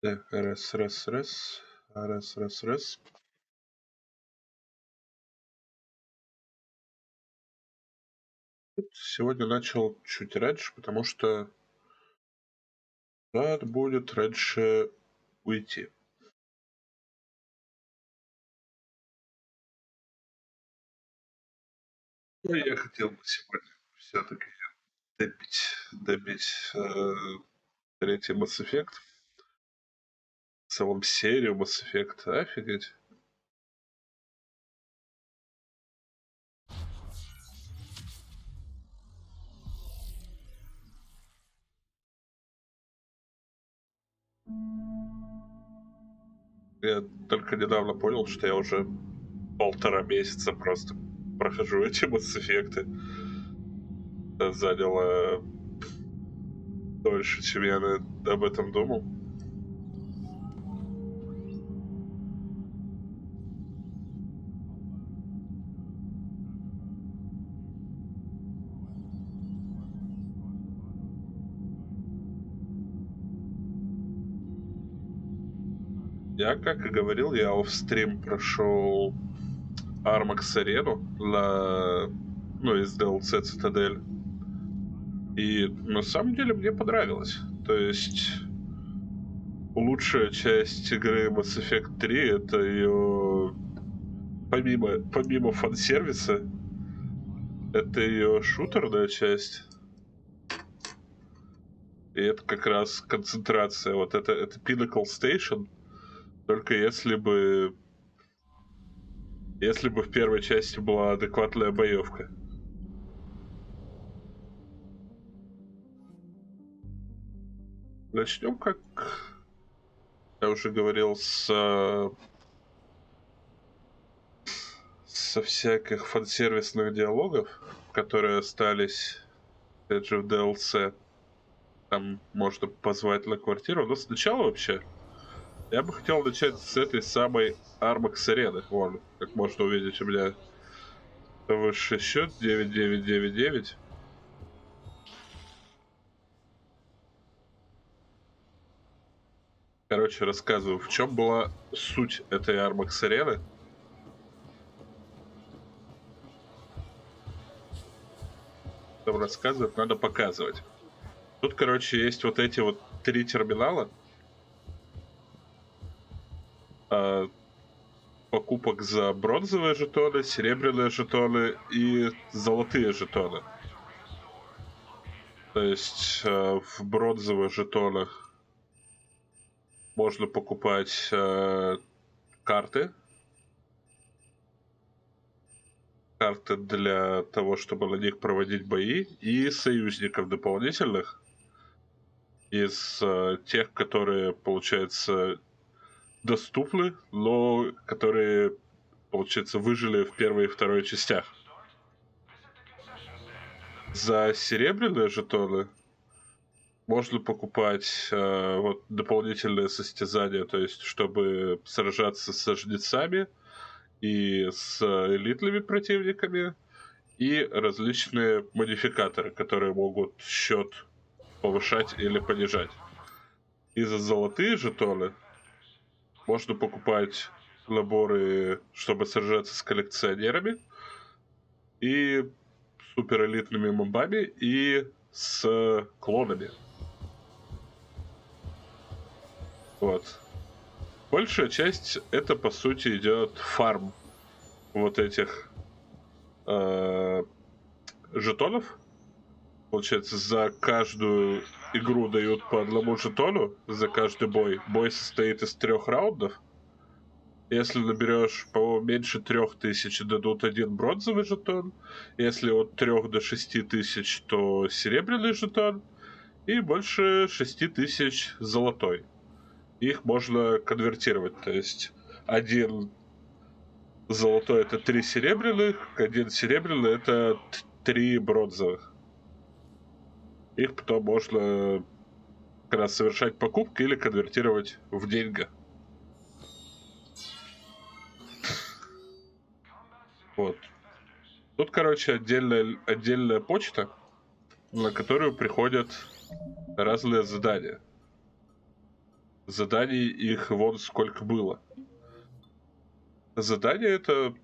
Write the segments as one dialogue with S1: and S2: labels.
S1: Так, раз. Сегодня начал чуть раньше, потому что надо будет раньше уйти. Ну, я хотел бы сегодня все-таки добить третий Mass Effect, в целом серию Mass Effect, офигеть. Я только недавно понял, что я уже 1,5 месяца просто прохожу эти Mass Effect'ы. Это заняло дольше, чем я об этом думал. Я, как и говорил, я офстрим прошел Armax Арену из DLC Цитадель. И на самом деле мне понравилось. То есть лучшая часть игры Mass Effect 3 это ее помимо фан-сервиса, это ее шутерная часть. И это как раз концентрация. Вот это Pinnacle Station. Только если бы в первой части была адекватная боевка. Начнем, как я уже говорил, со всяких фан-сервисных диалогов, которые остались, опять же, в DLC. Там можно позвать на квартиру. Но сначала вообще я бы хотел начать с этой самой Armax арены. Вон, как можно увидеть, у меня высший счет 9999. Короче, рассказываю, в чем была суть этой Armax арены. Там рассказывать, надо показывать. Тут, короче, есть вот эти вот 3 терминала. Покупок за бронзовые жетоны, серебряные жетоны и золотые жетоны. То есть в бронзовых жетонах можно покупать карты. Карты для того, чтобы на них проводить бои. И союзников дополнительных. Из тех, которые, получается, доступны, но которые, получается, выжили в первой и второй частях. За серебряные жетоны можно покупать вот дополнительные состязания, то есть чтобы сражаться со жнецами и с элитными противниками, и различные модификаторы, которые могут счет повышать или понижать. И за золотые жетоны можно покупать наборы, чтобы сражаться с коллекционерами и суперэлитными мобами и с клонами. Вот. Большая часть это по сути идет фарм вот этих жетонов. Получается, за каждую игру дают по одному жетону за каждый бой. Бой состоит из 3 раундов. Если наберешь, по-моему, меньше 3000, дадут один бронзовый жетон. Если от 3 до 6000, то серебряный жетон. И больше 6000 золотой. Их можно конвертировать. То есть один золотой это 3 серебряных, один серебряный это 3 бронзовых. Их потом можно как раз совершать покупки или конвертировать в деньги. Вот. Тут, короче, отдельная почта, на которую приходят разные задания. Заданий их вон сколько было. Задание это в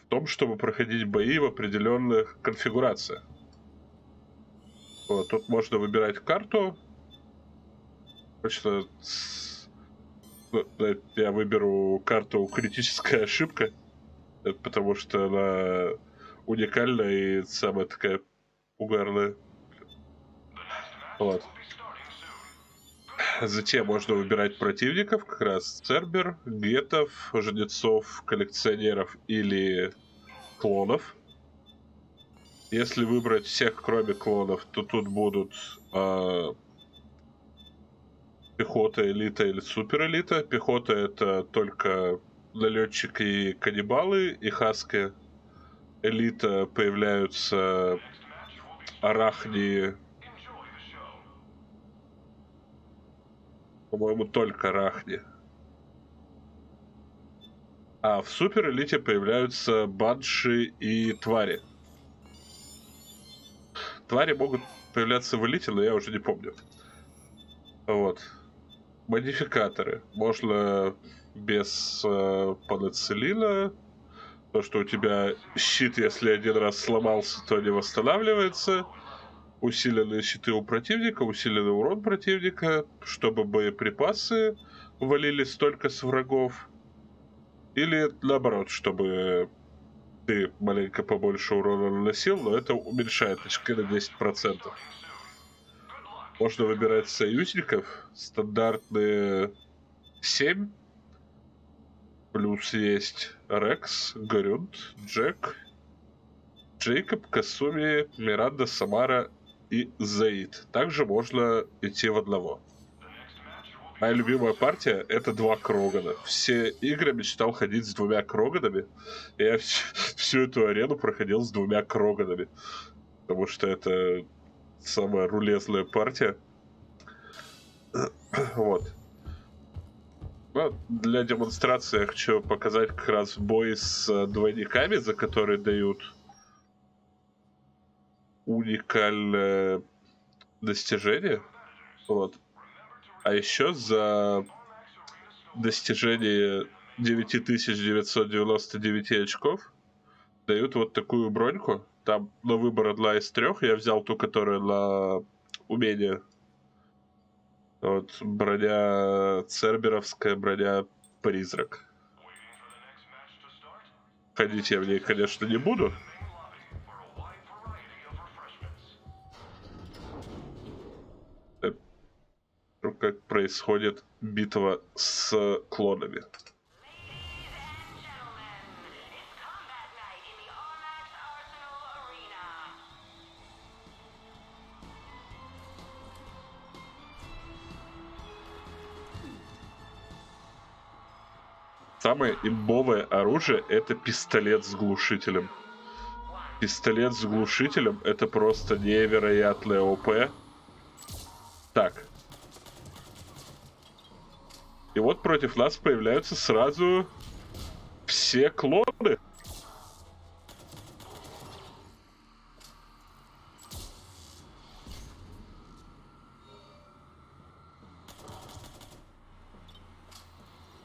S1: том, чтобы проходить бои в определенных конфигурациях. Вот, тут можно выбирать карту. Точно, я выберу карту «Критическая ошибка», потому что она уникальная и самая такая угарная. Вот. Затем можно выбирать противников, как раз цербер, гетов, жнецов, коллекционеров или клонов. Если выбрать всех, кроме клонов, то тут будут пехота, элита или суперэлита. Пехота — это только налетчики и каннибалы, и хаски. Элита появляются арахни. По-моему, только арахни. А в суперэлите появляются банши и твари. Твари могут появляться в элите, но я уже не помню. Вот. Модификаторы. Можно без панацелина. То, что у тебя щит, если один раз сломался, то не восстанавливается. Усиленные щиты у противника, усиленный урон противника, чтобы боеприпасы валились только с врагов. Или наоборот, чтобы ты маленько побольше урона наносил, но это уменьшает очки на 10%. Можно выбирать союзников. Стандартные 7. Плюс есть Рекс, Горюнд, Джек, Джейкоб, Касуми, Миранда, Самара и Заид. Также можно идти в одного. Моя любимая партия — это 2 Крогана. Все игры мечтал ходить с 2 Кроганами. Я всю эту арену проходил с 2 Кроганами. Потому что это самая рулезная партия. Вот. Ну, для демонстрации я хочу показать как раз бой с двойниками, за которые дают уникальное достижение. Вот. А еще за достижение 9999 очков дают вот такую броньку. Там на выбор одна из 3. Я взял ту, которая на умение. Вот, броня церберовская, броня призрак. Ходить я в ней, конечно, не буду. Как происходит битва с клонами. Самое имбовое оружие — это пистолет с глушителем. Пистолет с глушителем — это просто невероятное ОП. Так. И вот против нас появляются сразу все клоны.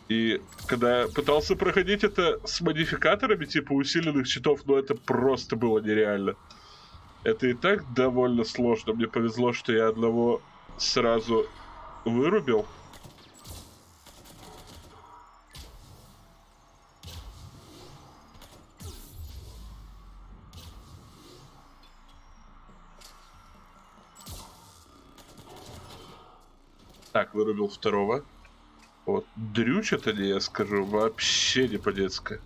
S1: И когда я пытался проходить это с модификаторами, типа усиленных щитов, но это просто было нереально. Это и так довольно сложно. Мне повезло, что я одного сразу вырубил. Так, вырубил второго. Вот, дрючат они, я скажу, вообще не по-детски.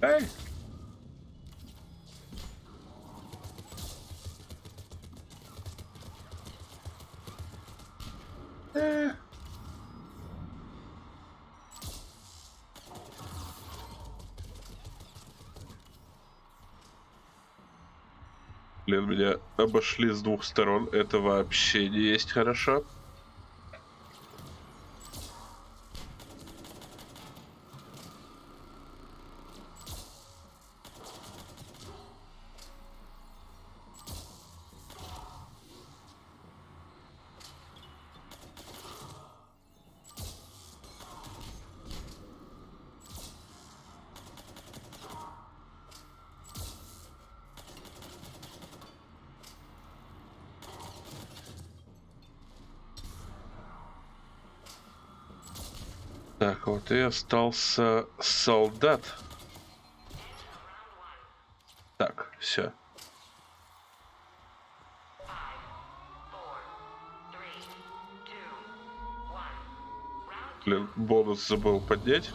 S1: Эй! Блин, меня обошли с 2 сторон. Это вообще не есть хорошо. Так, вот и остался солдат. Так, все. Блин, бонус забыл поднять.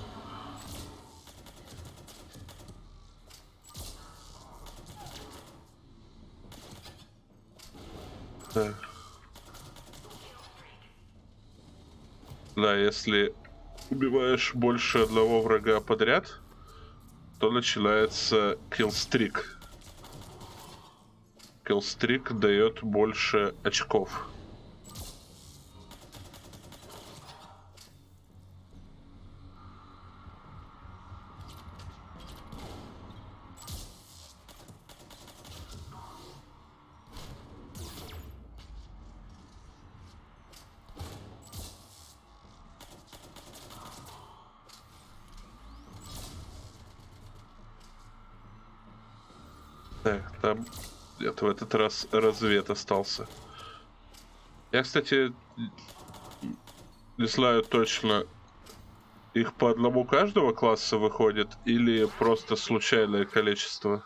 S1: Да. Да, если убиваешь больше одного врага подряд, то начинается киллстрик. Киллстрик дает больше очков. Так, там где-то в этот раз развед остался. Я, кстати, не знаю точно, их по одному каждого класса выходит или просто случайное количество.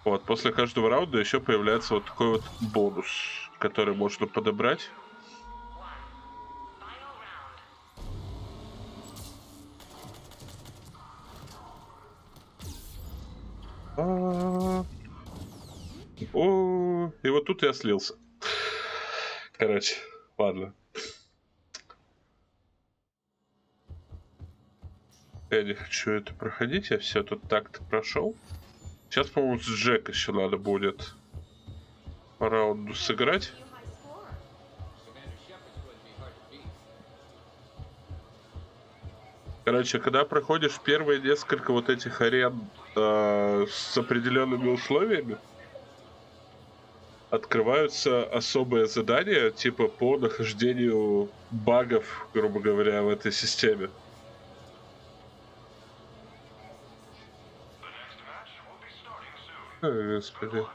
S1: Вот, после каждого раунда еще появляется вот такой вот бонус, который можно подобрать. О, и вот тут я слился. Короче, ладно. Я не хочу это проходить, я все тут так-то прошел. Сейчас, по-моему, с Джек еще надо будет по раунду сыграть. Короче, когда проходишь первые несколько вот этих арен с определенными условиями, открываются особые задания, типа по нахождению багов, грубо говоря, в этой системе. Ой, господи.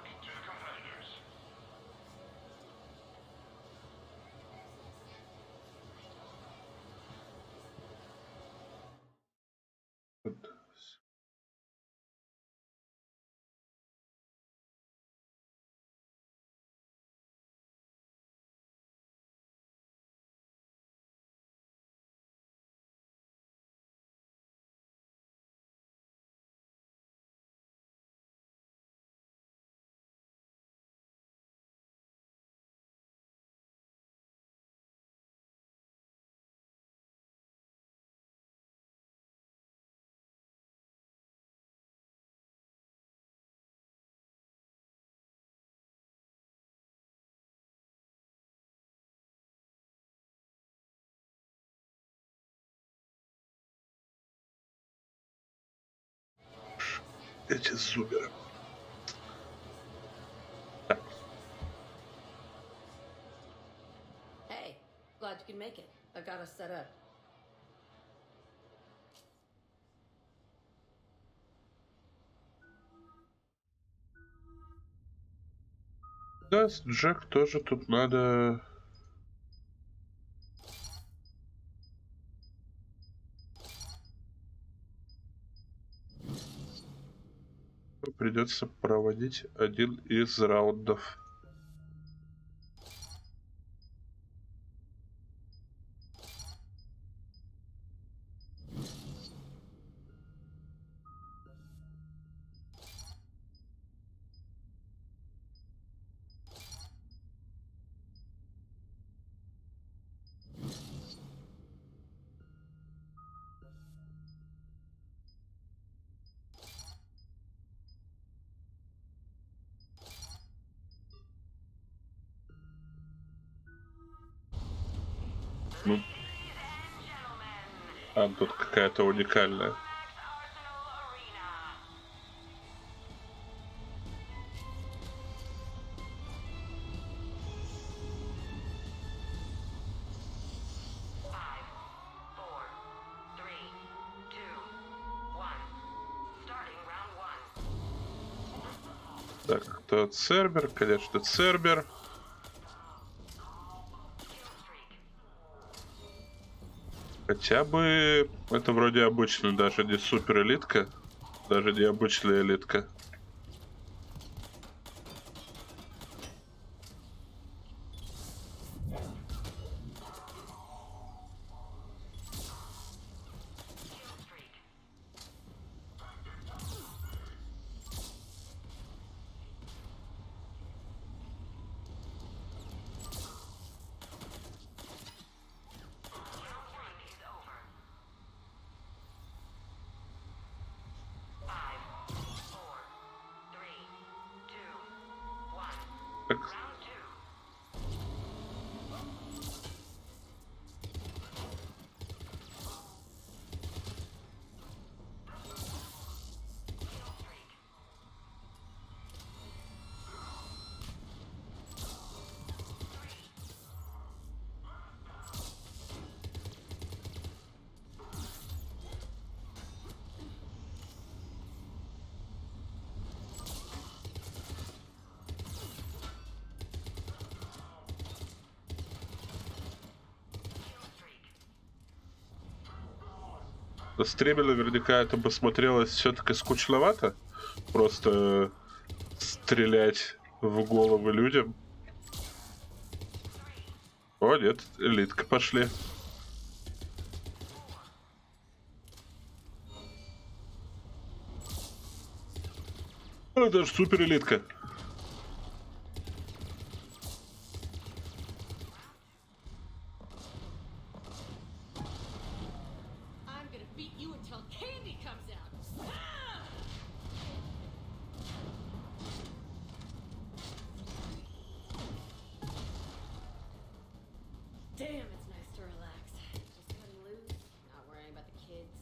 S1: Эти зумеры.
S2: Hey, glad you can make it. I've got us set up.
S1: Да, с Джек тоже тут надо... Придется проводить один из раундов. Ну, тут какая-то уникальная. Так, это Цербер, конечно, Цербер. Хотя бы это вроде обычный, даже не супер элитка, даже не обычная элитка. Так. На стриме наверняка это бы смотрелось все-таки скучновато. Просто стрелять в головы людям. О, нет, элитка пошли. О, даже супер элитка.
S2: I'm gonna beat you until candy comes out. Ah! Damn, it's nice to relax. Just cutting loose, not worrying about the kids.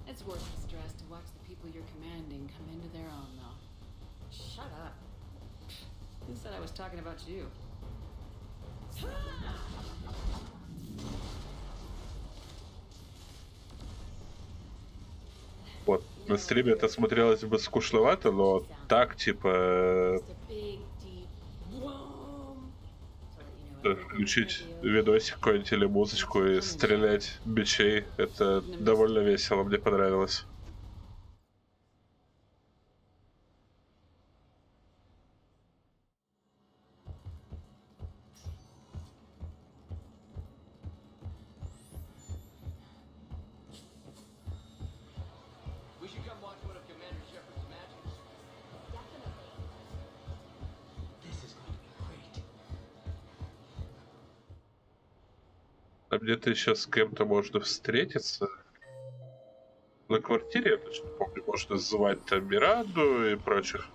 S2: It's worth the stress to watch the people you're commanding come into their own, though. Shut up. Who said I was talking about you?
S1: Вот, на стриме это смотрелось бы скучновато, но так, типа,
S2: Just a big, deep boom. So that you know everything's
S1: включить
S2: gonna be okay.
S1: видосик какой-нибудь или музычку и стрелять бичей, это довольно весело, мне понравилось.
S3: We should come watch one of Commander Shepard's matches. This is going to be great.
S1: А где-то еще с кем-то можно встретиться. На квартире, я точно помню, можно звать там Миранду и прочих.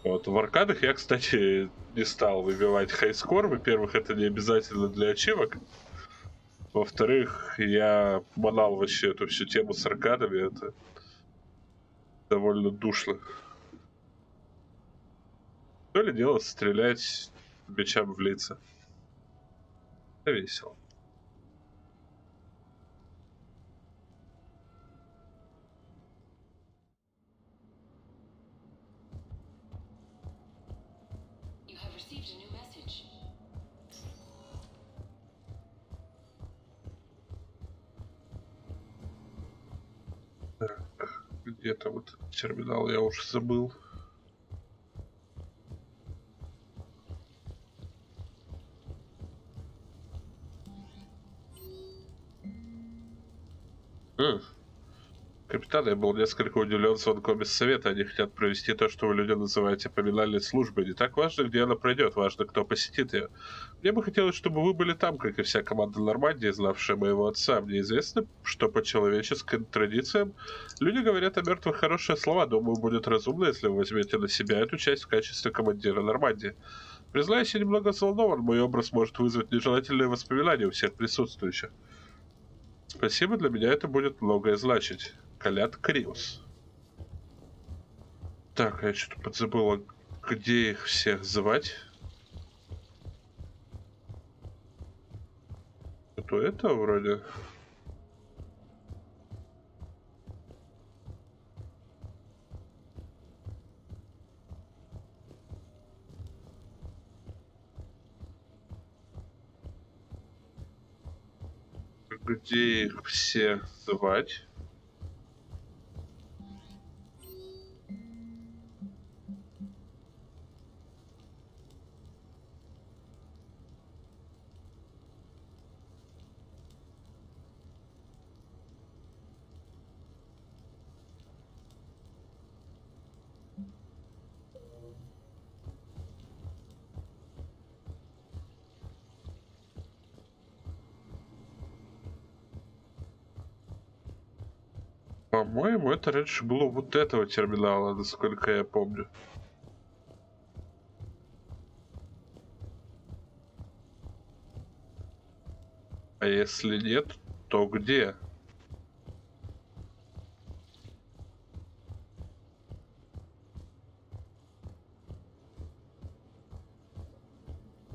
S1: Вот, в аркадах я, кстати, не стал выбивать хайскор. Во-первых, это не обязательно для ачивок. Во-вторых, я банал вообще эту всю тему с аркадами. Это довольно душно. То ли дело стрелять бичам в лица. Это весело.
S4: You have received a new message.
S1: Где там вот терминал, я уже забыл. Капитан, я был несколько удивлен звонком из совета. Они хотят провести то, что вы, люди, называете поминальной службой. Не так важно, где она пройдет, важно, кто посетит ее. Мне бы хотелось, чтобы вы были там, как и вся команда Нормандии, знавшая моего отца. Мне известно, что по человеческим традициям люди говорят о мертвых хорошие слова. Думаю, будет разумно, если вы возьмете на себя эту часть в качестве командира Нормандии. Признаюсь, я немного взволнован. Мой образ может вызвать нежелательные воспоминания у всех присутствующих. Спасибо, для меня это будет многое значить. Калят Криус. Так, я что-то подзабыла, где их всех звать. Это это вроде. Где их все звать? По-моему, это раньше было вот этого терминала, насколько я помню. А если нет, то где?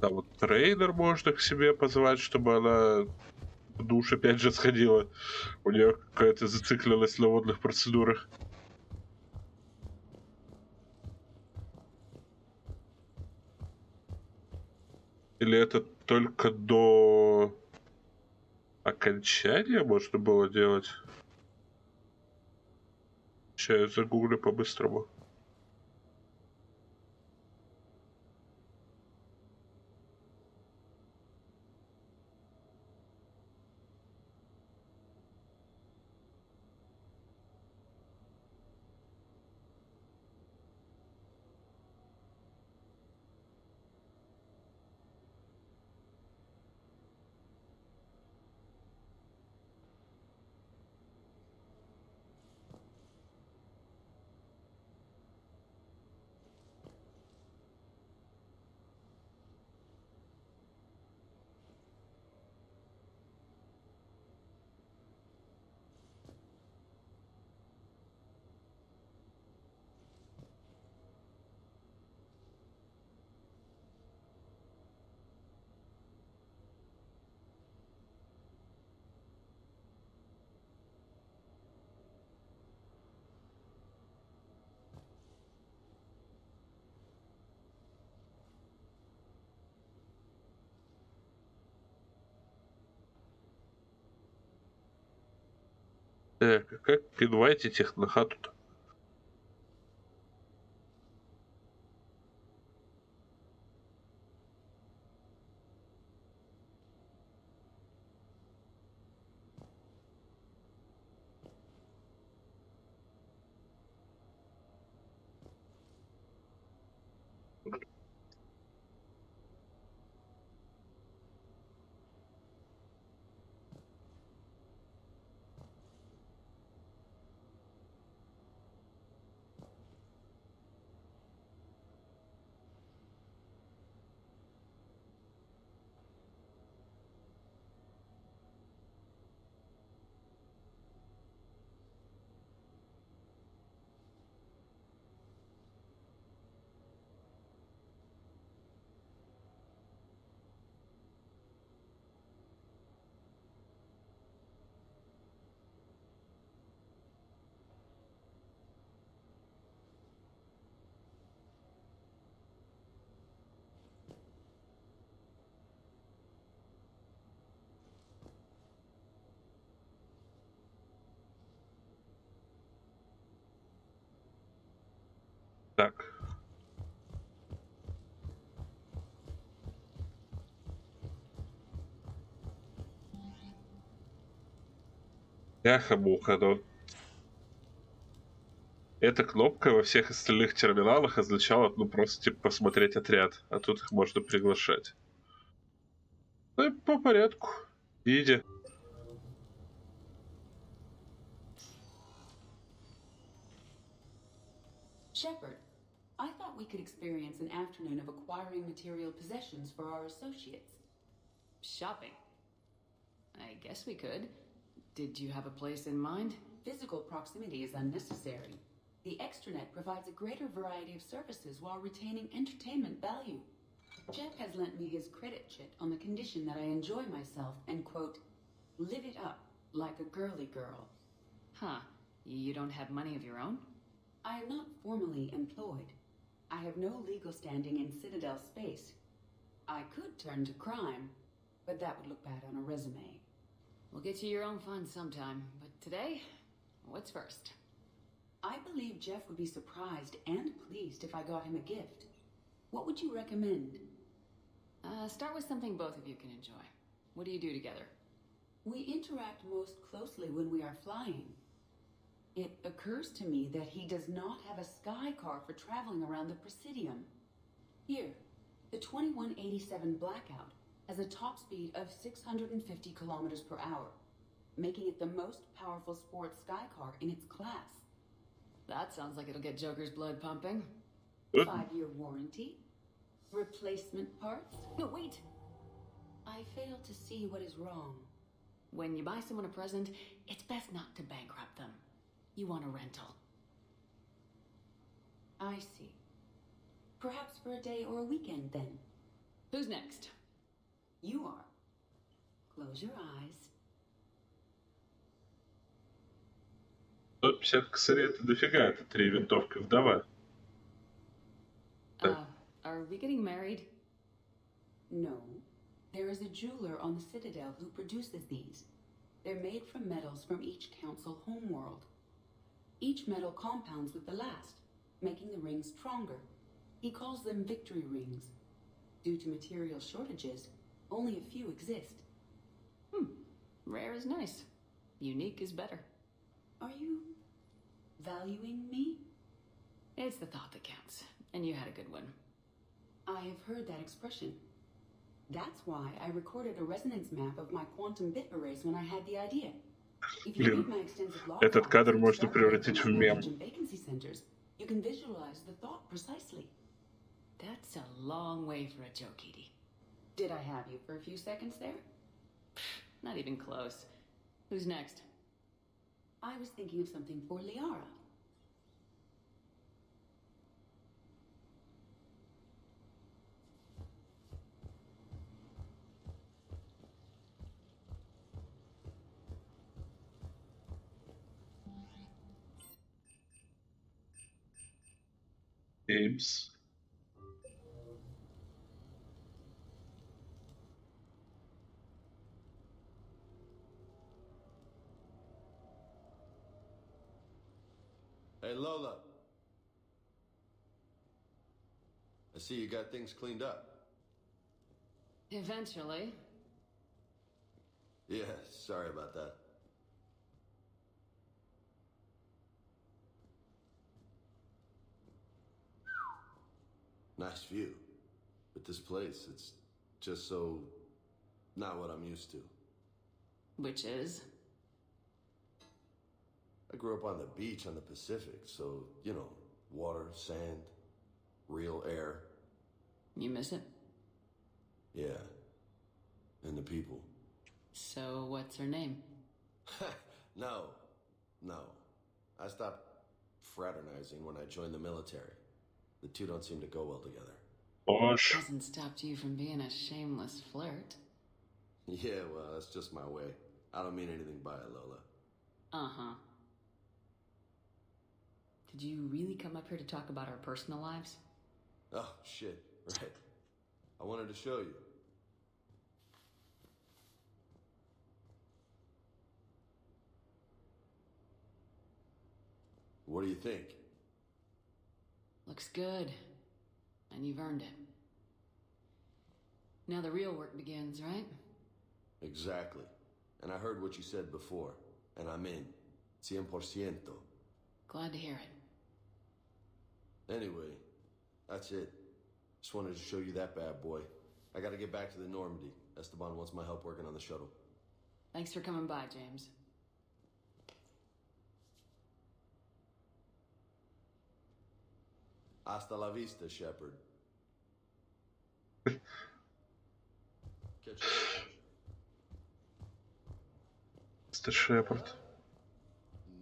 S1: Да, вот трейдер можно к себе позвать, чтобы она в душ опять же сходила. У нее какая-то зацикленность на водных процедурах. Или это только до окончания можно было делать? Сейчас я загуглю по-быстрому. Так, а как инвайтить их на хату-то? Так. Яха-муха, но эта кнопка во всех остальных терминалах означала, ну, просто, типа, посмотреть отряд, а тут их можно приглашать. Ну, и по порядку. Иди.
S5: Shepard, I thought we could experience an afternoon of acquiring material possessions for our associates.
S2: Shopping. I guess we could. Did you have a place in mind?
S5: Physical proximity is unnecessary. The extranet provides a greater variety of services while retaining entertainment value. Jeff has lent me his credit chit on the condition that I enjoy myself and, quote, live it up like a girly girl.
S2: Huh. You don't have money of your own?
S5: I am not formally employed. I have no legal standing in Citadel space. I could turn to crime, but that would look bad on a resume.
S2: We'll get you your own fun sometime, but today, what's first?
S5: I believe Jeff would be surprised and pleased if I got him a gift. What would you recommend?
S2: Start with something both of you can enjoy. What do you do together?
S5: We interact most closely when we are flying. It occurs to me that he does not have a sky car for traveling around the Presidium. Here, the 2187 Blackout has a top speed of 650 kilometers per hour, making it the most powerful sports sky car in its class.
S2: That sounds like it'll get Joker's blood pumping.
S1: Good.
S5: 5-year warranty, replacement parts.
S2: No, wait!
S5: I fail to see what is wrong.
S2: When you buy someone a present, it's best not to bankrupt them. You want a rental.
S5: I see. Perhaps for a day or a weekend, then.
S2: Who's next?
S5: You are. Close your eyes.
S1: 150 косарей это дофига, это 3 винтовки вдова.
S2: Are we getting married?
S5: No. There is a jeweler on the Citadel who produces these. They're made from metals from each council homeworld. Each metal compounds with the last, making the rings stronger. He calls them victory rings. Due to material shortages, only a few exist.
S2: Rare is nice. Unique is better.
S5: Are you valuing me?
S2: It's the thought that counts. And you had a good one.
S5: I have heard that expression. That's why I recorded a resonance map of my quantum bit arrays when I had the idea. If you read my extensive log
S1: Этот
S5: files
S1: кадр
S5: and
S1: можно
S5: extrapolate
S1: превратить в
S5: from
S1: мем.
S5: storage and vacancy centers, you can visualize the thought precisely.
S2: That's a long way for a joke, Edie.
S5: Did I have you for a few seconds there?
S2: Not even close. Who's next?
S5: I was thinking of something for Liara.
S1: James.
S3: Hey, Lola. I see you got things cleaned up.
S2: Eventually.
S3: Yeah, sorry about that. Nice view. But this place, it's just so not what I'm used to.
S2: Which is?
S3: I grew up on the beach on the Pacific, so, you know, water, sand, real air.
S2: You miss it?
S3: Yeah. And the people.
S2: So, what's her name?
S3: No. I stopped fraternizing when I joined the military. The two don't seem to go well together.
S1: Bosh.
S2: Hasn't stopped you from being a shameless flirt.
S3: Yeah, well, that's just my way. I don't mean anything by it, Lola.
S2: Uh-huh. Did you really come up here to talk about our personal lives?
S3: Oh, shit. Right. I wanted to show you. What do you think?
S2: Looks good. And you've earned it. Now the real work begins, right?
S3: Exactly. And I heard what you said before, and I'm in. 100%.
S2: Glad to hear it.
S3: Anyway, that's it. Just wanted to show you that bad boy. I gotta get back to the Normandy. Esteban wants my help working on the shuttle.
S2: Thanks for coming by, James.
S3: Hasta la vista, Shepard. Catch you later.
S1: Mr. Shepard.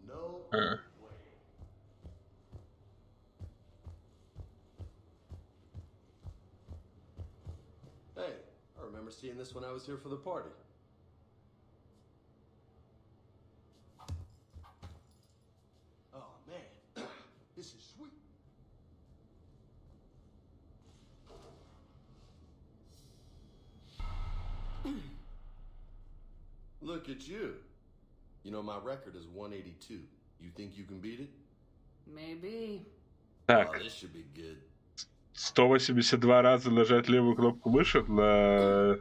S3: No
S1: А.
S3: way. Hey, I remember seeing this when I was here for the party. Oh man, this is sweet. Look at you. You know, my record is 182. You think you can beat it?
S2: Maybe.
S1: Так,
S3: Oh, this should be good.
S1: 182 раза нажать левую кнопку мыши на...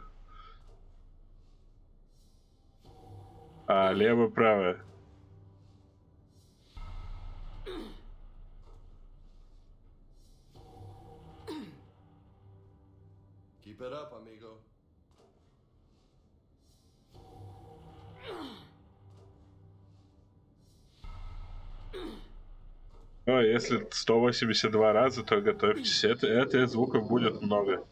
S1: А, левая-правая.
S3: Keep it up, amigo.
S1: Ну, если 182 раза, то готовьтесь. Это звуков будет много.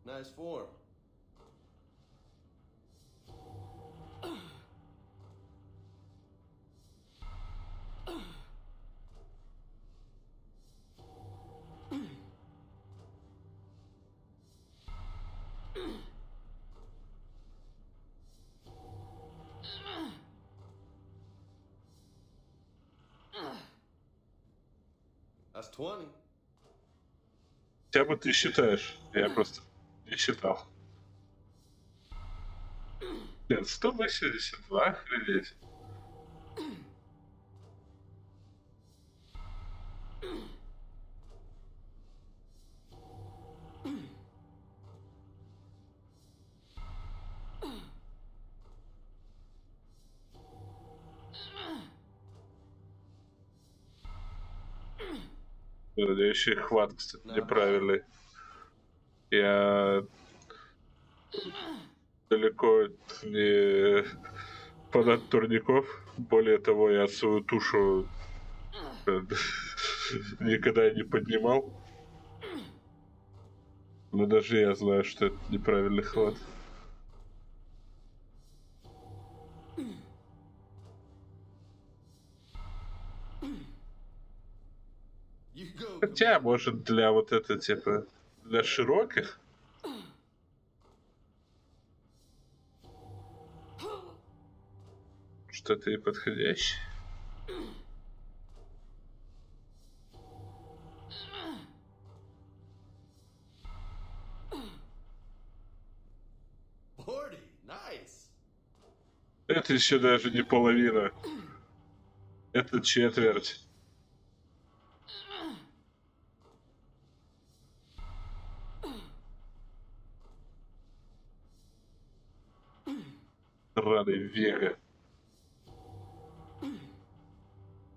S3: Nice form. That's 20.
S1: Хотя бы ты считаешь. Я просто не считал. Нет, 182, охренеть. У меня еще и хват, кстати, неправильный. Я далеко не фанат турников. Более того, я свою тушу никогда не поднимал. Но даже я знаю, что это неправильный хват.
S3: You go.
S1: Хотя, может, для вот это, типа, для широких. Что-то и подходящее.
S3: Forty. Nice.
S1: Это еще даже не половина. Это четверть. Сраный Вега.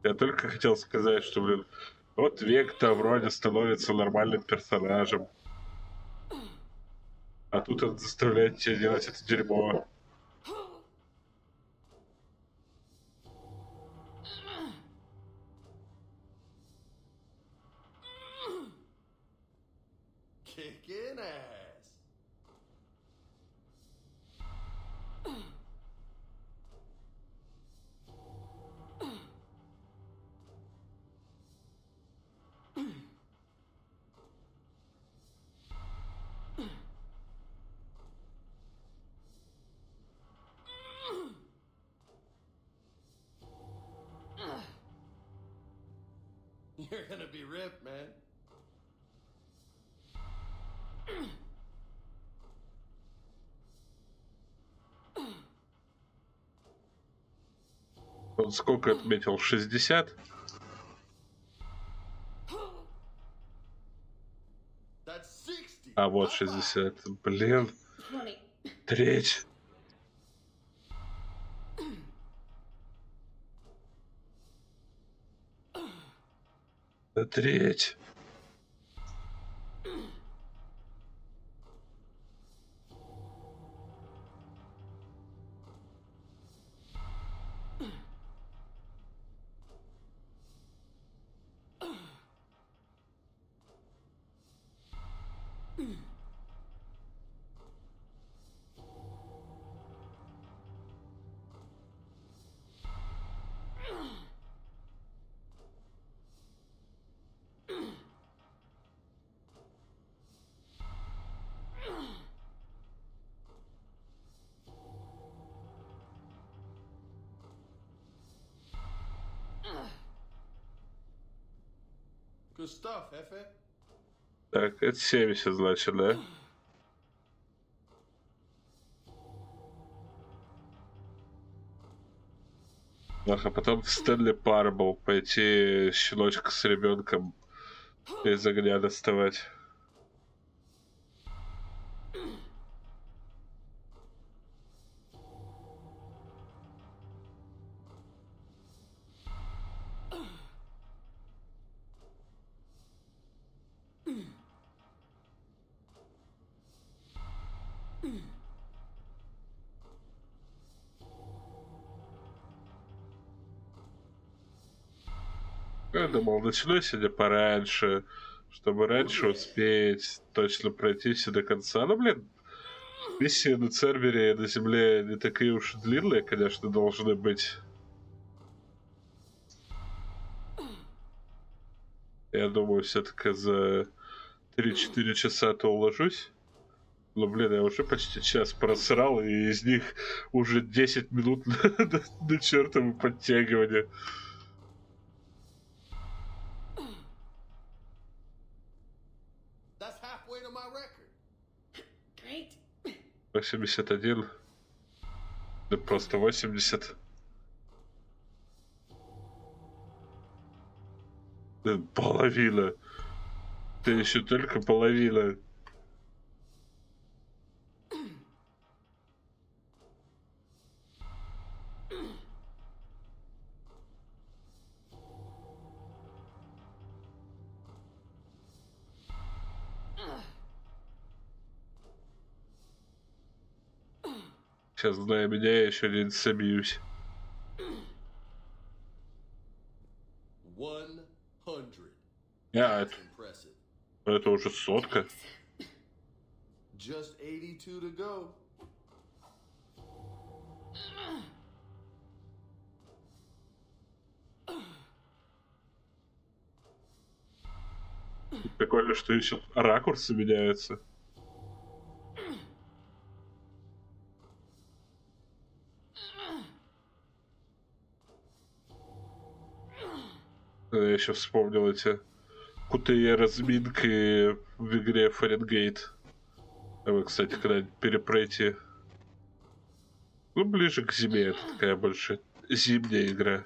S1: Я только хотел сказать, что, блин, вот Вег-то вроде становится нормальным персонажем. А тут он заставляет тебя делать это дерьмо.
S3: Kicking ass. You're gonna be ripped, man.
S1: Он сколько отметил? 60?
S3: That's 60.
S1: А вот 60. Блин, треть. Да треть.
S3: Good stuff, Hefe.
S1: Так, это 70, значит, да? Ах, а потом в Стэнли Парабл пойти щеночка с ребенком из огня доставать. Я думал, начну сегодня пораньше, чтобы раньше успеть точно пройти все до конца. Ну, блин, миссии на Цербере и на Земле не такие уж длинные, конечно, должны быть. Я думаю, все-таки за 3-4 часа-то уложусь. Ну, блин, я уже почти час просрал, и из них уже 10 минут на чертовы подтягивания.
S3: That's halfway to my record.
S2: Great.
S1: 81. Да просто 80. Да, половина. Ты еще только половина. Сейчас, зная меня, я еще не собьюсь.
S3: 100.
S1: А,
S3: That's impressive.
S1: это уже сотка.
S3: Just 82 to go.
S1: Прикольно, что еще ракурсы меняются. Я еще вспомнил эти крутые разминки в игре Фаренгейт. А вы, кстати, когда-нибудь перепройти. Ну, ближе к зиме, это такая больше зимняя игра.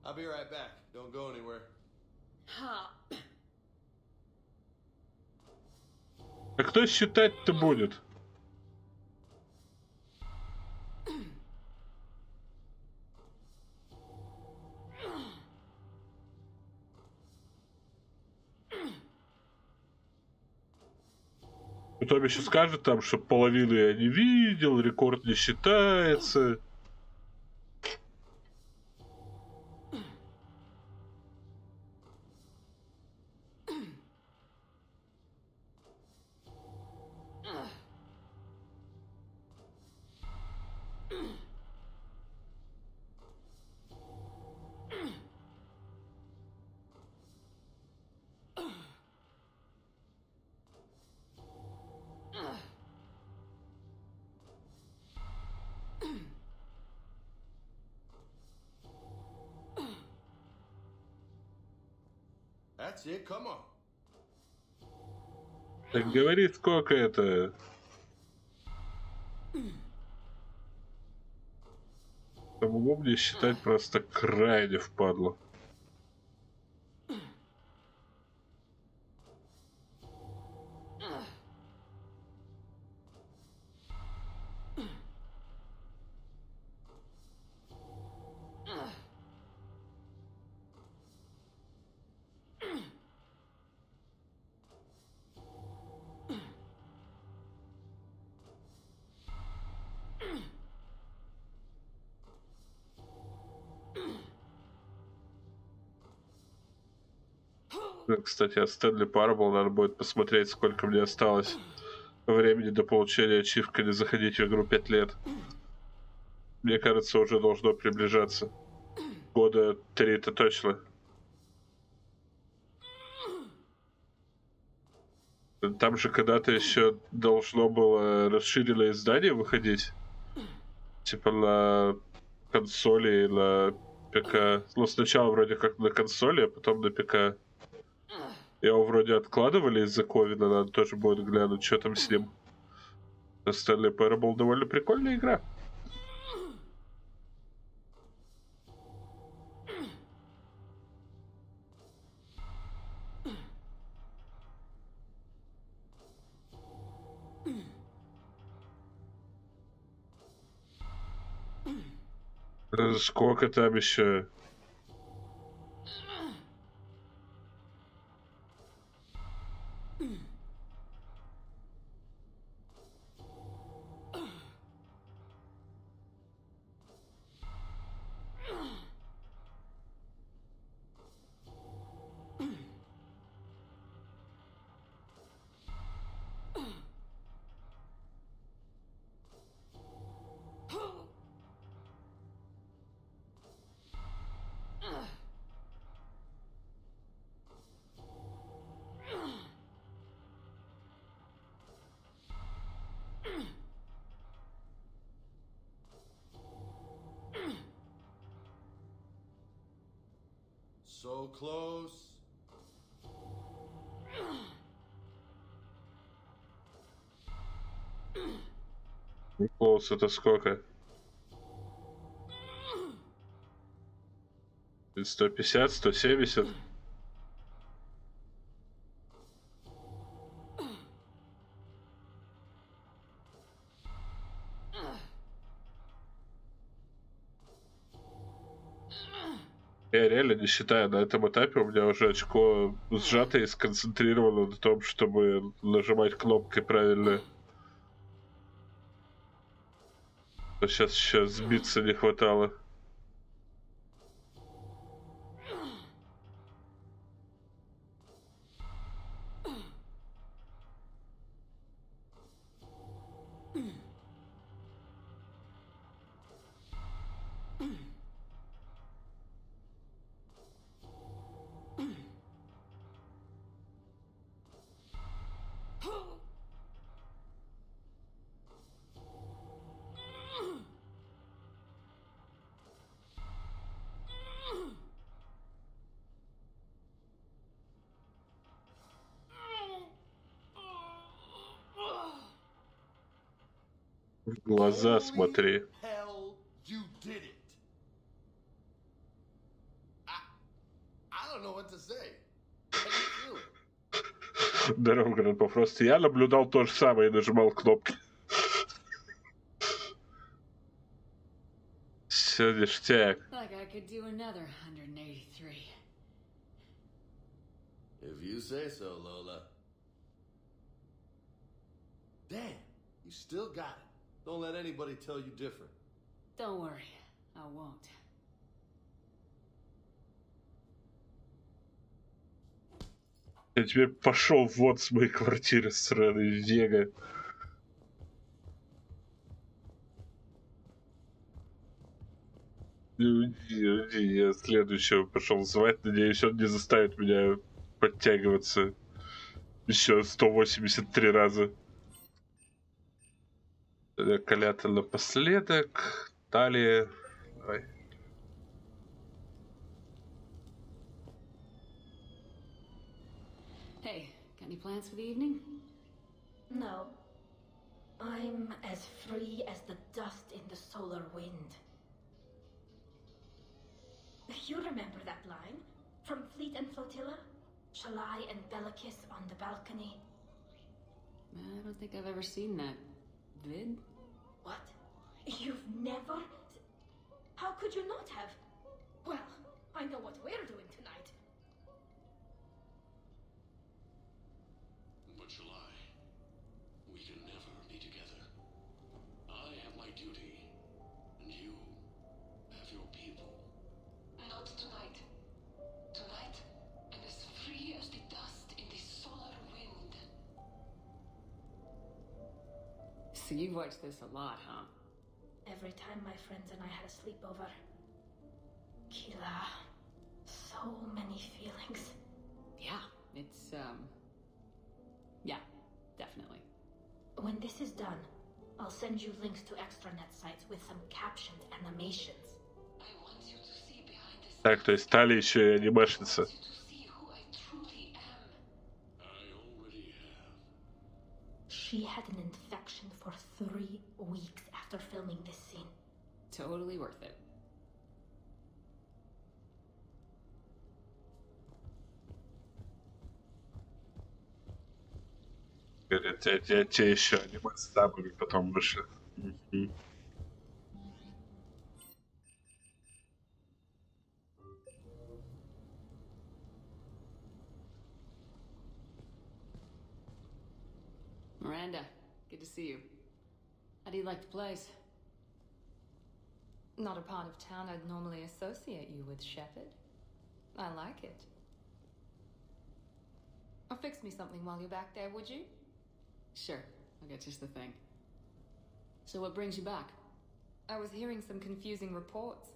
S3: I'll be right back. Don't go anywhere.
S2: Ha.
S1: А кто считать-то будет? Потом еще скажет там, что половину я не видел, рекорд не считается.
S3: That's it. Come on.
S1: Так говори, сколько это? Самому мне считать просто крайне впадло. Кстати, от Стэнли Парабл надо будет посмотреть, сколько мне осталось времени до получения ачивка не заходить в игру 5 лет. Мне кажется, уже должно приближаться. Года 3-то точно. Там же когда-то еще должно было расширенное издание выходить. Типа на консоли и на ПК. Ну, сначала вроде как на консоли, а потом на ПК. Его вроде откладывали из-за ковида, надо тоже будет глянуть, что там с ним. Stanley Parable довольно прикольная игра. Сколько там еще?
S3: So close.
S1: Close это сколько? 150, 170? Я реально не считаю, на этом этапе у меня уже очко сжато и сконцентрировано на том, чтобы нажимать кнопкой правильно. Сейчас еще сбиться не хватало. В глаза смотри.
S3: Hell, you did it. I don't know what to say. How do you feel?
S1: Здорово, Гранпа. Просто я наблюдал то же самое и нажимал кнопки. Все ништяк.
S2: Like I could do another 183.
S3: If you say so, Lola. Damn, you still got it. Don't let anybody tell you different.
S2: Don't worry, I won't.
S1: Я теперь пошел вон с моей квартиры, сраный Вега. Уйди, я следующего пошел звать. Надеюсь, он не заставит меня подтягиваться еще 183 раза. Колята напоследок. Далее. Давай.
S2: Hey, got any plans for the evening?
S6: No. I'm as free as the dust in the solar wind. You remember that line? From Fleet and Flotilla? Shalai and Bellicus on the balcony?
S2: I don't think I've ever seen that vid.
S6: What? You've never? How could you not have? Well, I know what we're doing tonight.
S7: But July, we can never be together. I have my duty, and you have your people.
S4: Not tonight. Tonight, I'm as free as the dust in the solar wind.
S2: So you've watched this a lot, huh?
S6: Every time my friends and I had a sleepover. Kila. So many feelings.
S2: Yeah, it's, yeah,
S6: this is done, I'll send you links to extranet sites with some captioned animations.
S4: I want you to see behind this.
S1: Так, то есть Тали еще и анимешница.
S4: I want you to see who I truly am.
S7: I already have.
S6: She had an infection for 3 weeks after filming this scene.
S2: Totally worth it.
S1: Говорят, я тебе еще аниме с дабами потом вышлю. Мгм.
S2: Miranda, good to see you. How do you like the place?
S8: Not a part of town I'd normally associate you with, Shepard. I like it. Or fix me something while you're back there, would you?
S2: Sure, I'll get just the thing. So what brings you back?
S8: I was hearing some confusing reports.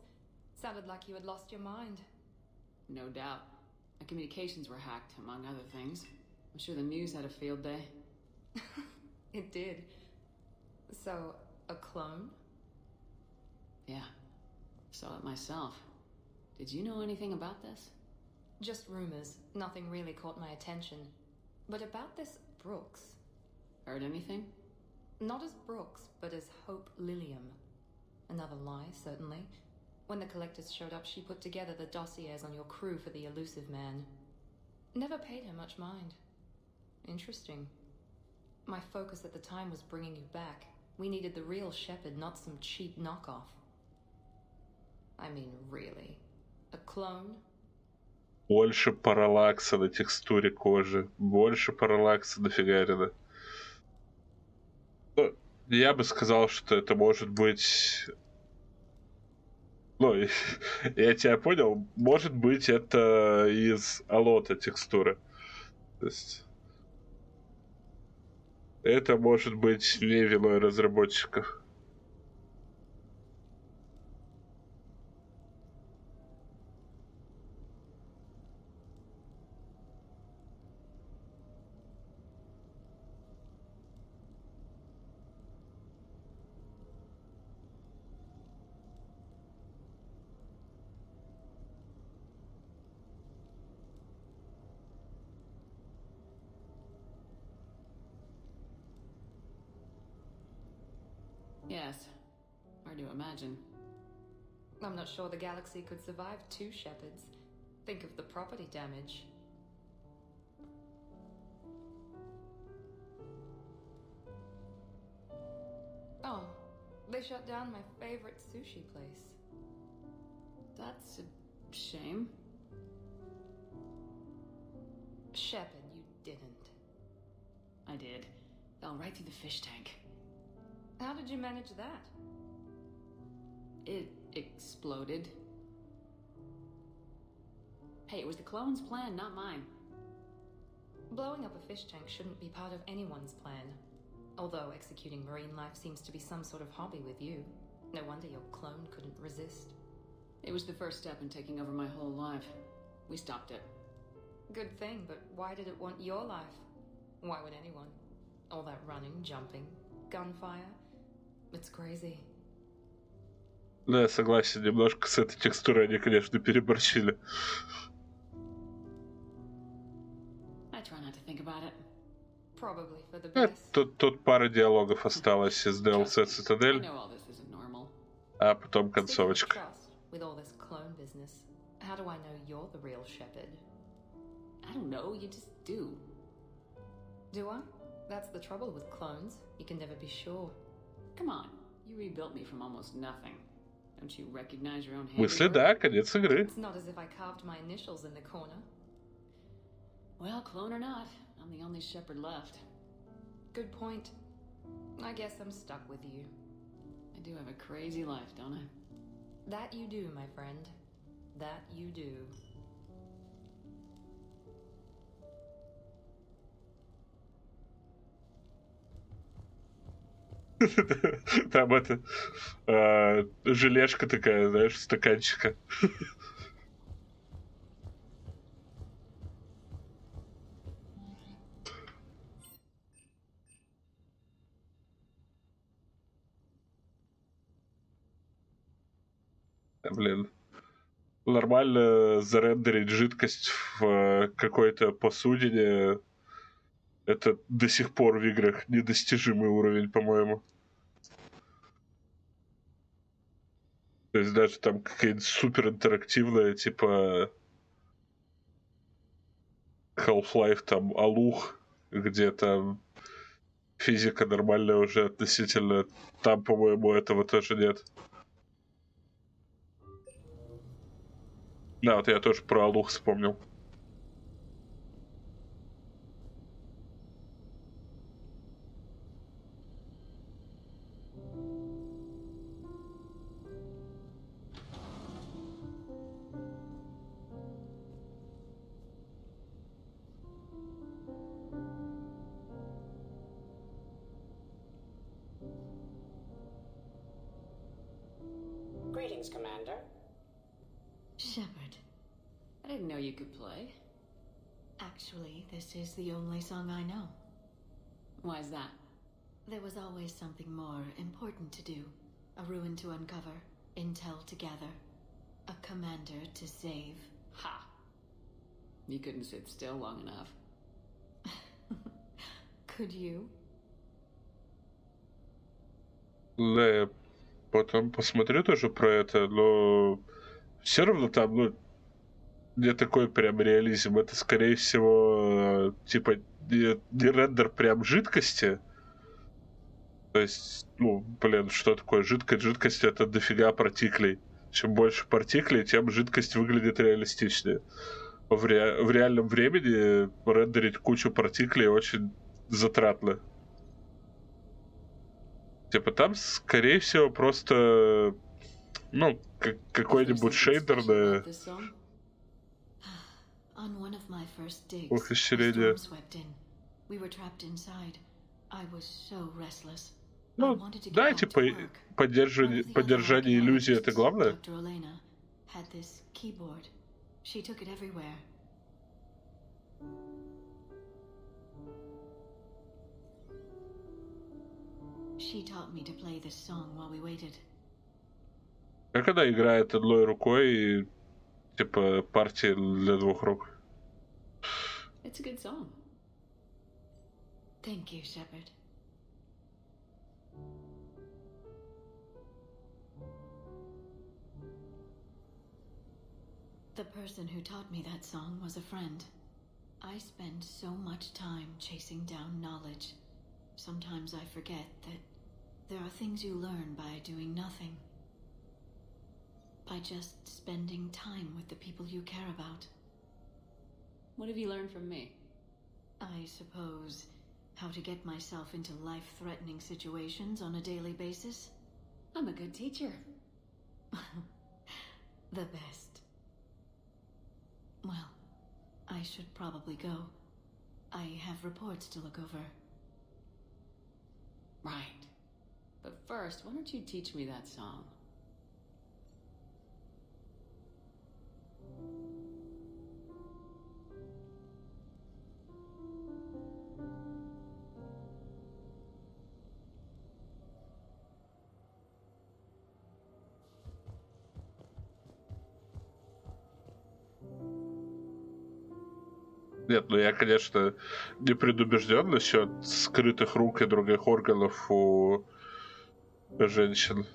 S8: Sounded like you had lost your mind.
S2: No doubt. My communications were hacked, among other things. I'm sure the news had a field day.
S8: It did. So, a clone?
S2: Yeah, saw it myself. Did you know anything about this?
S8: Just rumors. Nothing really caught my attention. But about this Brooks.
S2: Heard anything?
S8: Not as Brooks, but as Hope Lilium. Another lie, certainly. When the collectors showed up, she put together the dossiers on your crew for the elusive man. Never paid her much mind. Interesting. My focus at the time was bringing you back. We needed the real Shepard, not some cheap knockoff. I mean, really. A clone?
S1: Больше параллакса на текстуре кожи. Больше параллакса нафигарено. Ну, я бы сказал, что это может быть... Ну, я тебя понял. Может быть, это из Алота текстура. То есть... Это может быть не виной разработчиков.
S2: Yes. Hard to imagine.
S8: I'm not sure the galaxy could survive 2 Shepards. Think of the property damage. Oh, they shut down my favorite sushi place.
S2: That's a shame.
S8: Shepard, you didn't.
S2: I did. Fell right through the fish tank.
S8: How did you manage that?
S2: It exploded. Hey, it was the clone's plan, not mine.
S8: Blowing up a fish tank shouldn't be part of anyone's plan. Although executing marine life seems to be some sort of hobby with you. No wonder your clone couldn't resist.
S2: It was the first step in taking over my whole life. We stopped it.
S8: Good thing, but why did it want your life? Why would anyone? All that running, jumping, gunfire. It's crazy.
S1: Да, я согласен, немножко с этой текстурой они, конечно, переборщили.
S2: I try not to think about it.
S8: Probably for the
S1: Э,
S8: best.
S1: Тут пара диалогов осталось из DLC
S2: I
S1: Цитадель,
S2: know all this isn't normal.
S1: а потом
S8: Speaking of
S1: концовочка.
S8: trust, with all this clone business, how do I know you're the real Shepard?
S2: I don't know, you just do.
S8: Do I? That's the trouble with clones. You can never be sure.
S2: Come on, you rebuilt me from almost nothing. Don't you recognize your own
S1: В смысле,
S2: handiwork?
S1: да, конец игры.
S8: It's not as if I carved my initials in the corner.
S2: Well, clone or not, I'm the only Shepherd left.
S8: Good point. I guess I'm stuck with you.
S2: I do have a crazy life, don't I?
S8: That you do, my friend. That you do.
S1: Там это желешка такая, знаешь, стаканчика. Блин. Нормально зарендерить жидкость в какой-то посудине. Это до сих пор в играх недостижимый уровень, по-моему. То есть даже там какая-нибудь супер интерактивная, типа Half-Life, там, Алух, где там физика нормальная уже относительно. Там, по-моему, этого тоже нет. Да, вот я тоже про Алух вспомнил.
S9: Greetings, Commander.
S2: Shepard, I didn't know you could play.
S5: Actually, this is the only song I know.
S2: Why's that?
S5: There was always something more important to do. A ruin to uncover, intel to gather, a commander to save.
S2: Ha! You couldn't sit still long enough.
S5: Could you?
S1: Да, я потом посмотрю тоже про это, но все равно там, ну, не такой прям реализм. Это, скорее всего, типа, не рендер прям жидкости. То есть, ну, блин, что такое жидкость? Жидкость — это дофига партиклей. Чем больше партиклей, тем жидкость выглядит реалистичнее. В реальном времени рендерить кучу партиклей очень затратно. Типа там, скорее всего, просто, ну, какой-нибудь шейдер на
S5: On one of my first digs,
S1: ухищрение.
S5: a storm swept in. We were trapped inside. I was so restless. I
S1: Ну,
S5: wanted to get
S1: да,
S5: back
S1: типа,
S5: to work.
S1: поддержание иллюзии — это главное.
S5: Dr. Elena had this keyboard. She took it everywhere. She taught me to play this song while we waited.
S1: Как она играет одной рукой и, типа, партии для двух рук?
S2: It's a good song.
S5: Thank you, Shepard. The person who taught me that song was a friend. I spend so much time chasing down knowledge. Sometimes I forget that there are things you learn by doing nothing. By just spending time with the people you care about.
S2: What have you learned from me?
S5: I suppose how to get myself into life-threatening situations on a daily basis.
S2: I'm a good teacher.
S5: The best. Well, I should probably go. I have reports to look over.
S2: Right. But first, why don't you teach me that song?
S1: Нет, ну я, конечно, не предубежден насчет скрытых рук и других органов у женщин.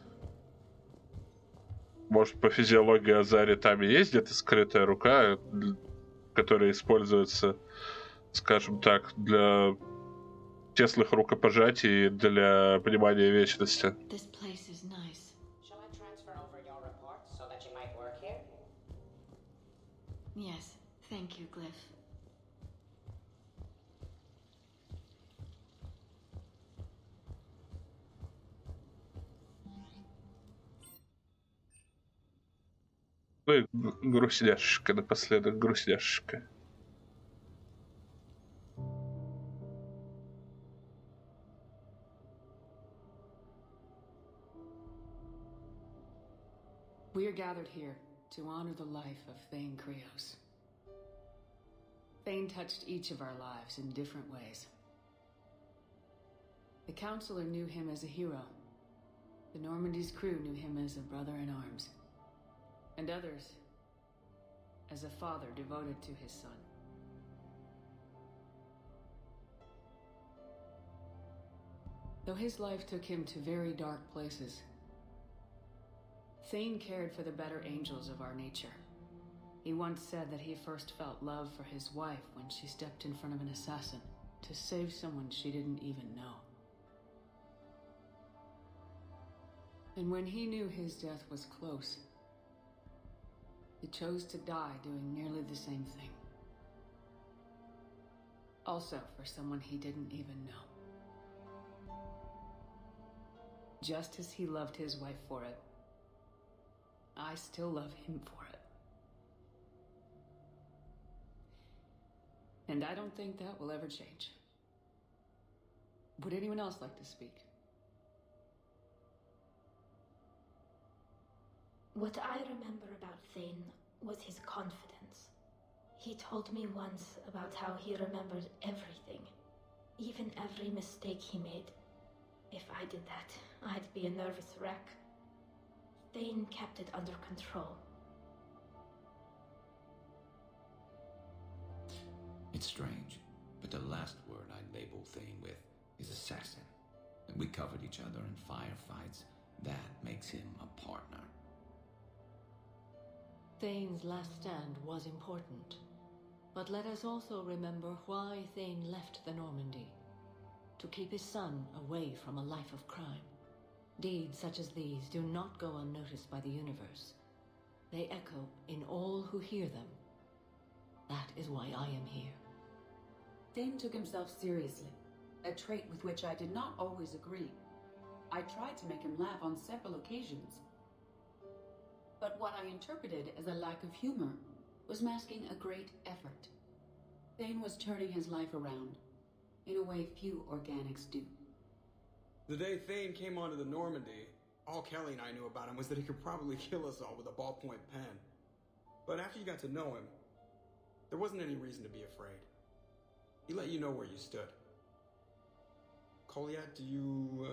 S1: Может, по физиологии Азари там и есть где-то скрытая рука, которая используется, скажем так, для тесных рукопожатий и для понимания вечности.
S5: This place is nice.
S9: Shall I transfer over your reports so that you might work here?
S5: Yes, thank you, Glyph.
S1: Ну и грустняшка напоследок, грустняшка.
S2: We are gathered here to honor the life of Thane Krios. Thane touched each of our lives in different ways. The Counselor knew him as a hero. The Normandy's crew knew him as a brother in arms. and others as a father devoted to his son. Though his life took him to very dark places, Thane cared for the better angels of our nature. He once said that he first felt love for his wife when she stepped in front of an assassin to save someone she didn't even know. And when he knew his death was close, he chose to die doing nearly the same thing. Also for someone he didn't even know. Just as he loved his wife for it, I still love him for it. And I don't think that will ever change. Would anyone else like to speak?
S6: What I remember about Thane was his confidence. He told me once about how he remembered everything, even every mistake he made. If I did that, I'd be a nervous wreck. Thane kept it under control.
S10: It's strange, but the last word I'd label Thane with is assassin. And we covered each other in firefights. That makes him a partner.
S11: Thane's last stand was important. But let us also remember why Thane left the Normandy. To keep his son away from a life of crime. Deeds such as these do not go unnoticed by the universe. They echo in all who hear them. That is why I am here.
S5: Thane took himself seriously, a trait with which I did not always agree. I tried to make him laugh on several occasions. But what I interpreted as a lack of humor was masking a great effort. Thane was turning his life around, in a way few organics do.
S12: The day Thane came onto the Normandy, all Kelly and I knew about him was that he could probably kill us all with a ballpoint pen. But after you got to know him, there wasn't any reason to be afraid. He let you know where you stood. Koliat, do you,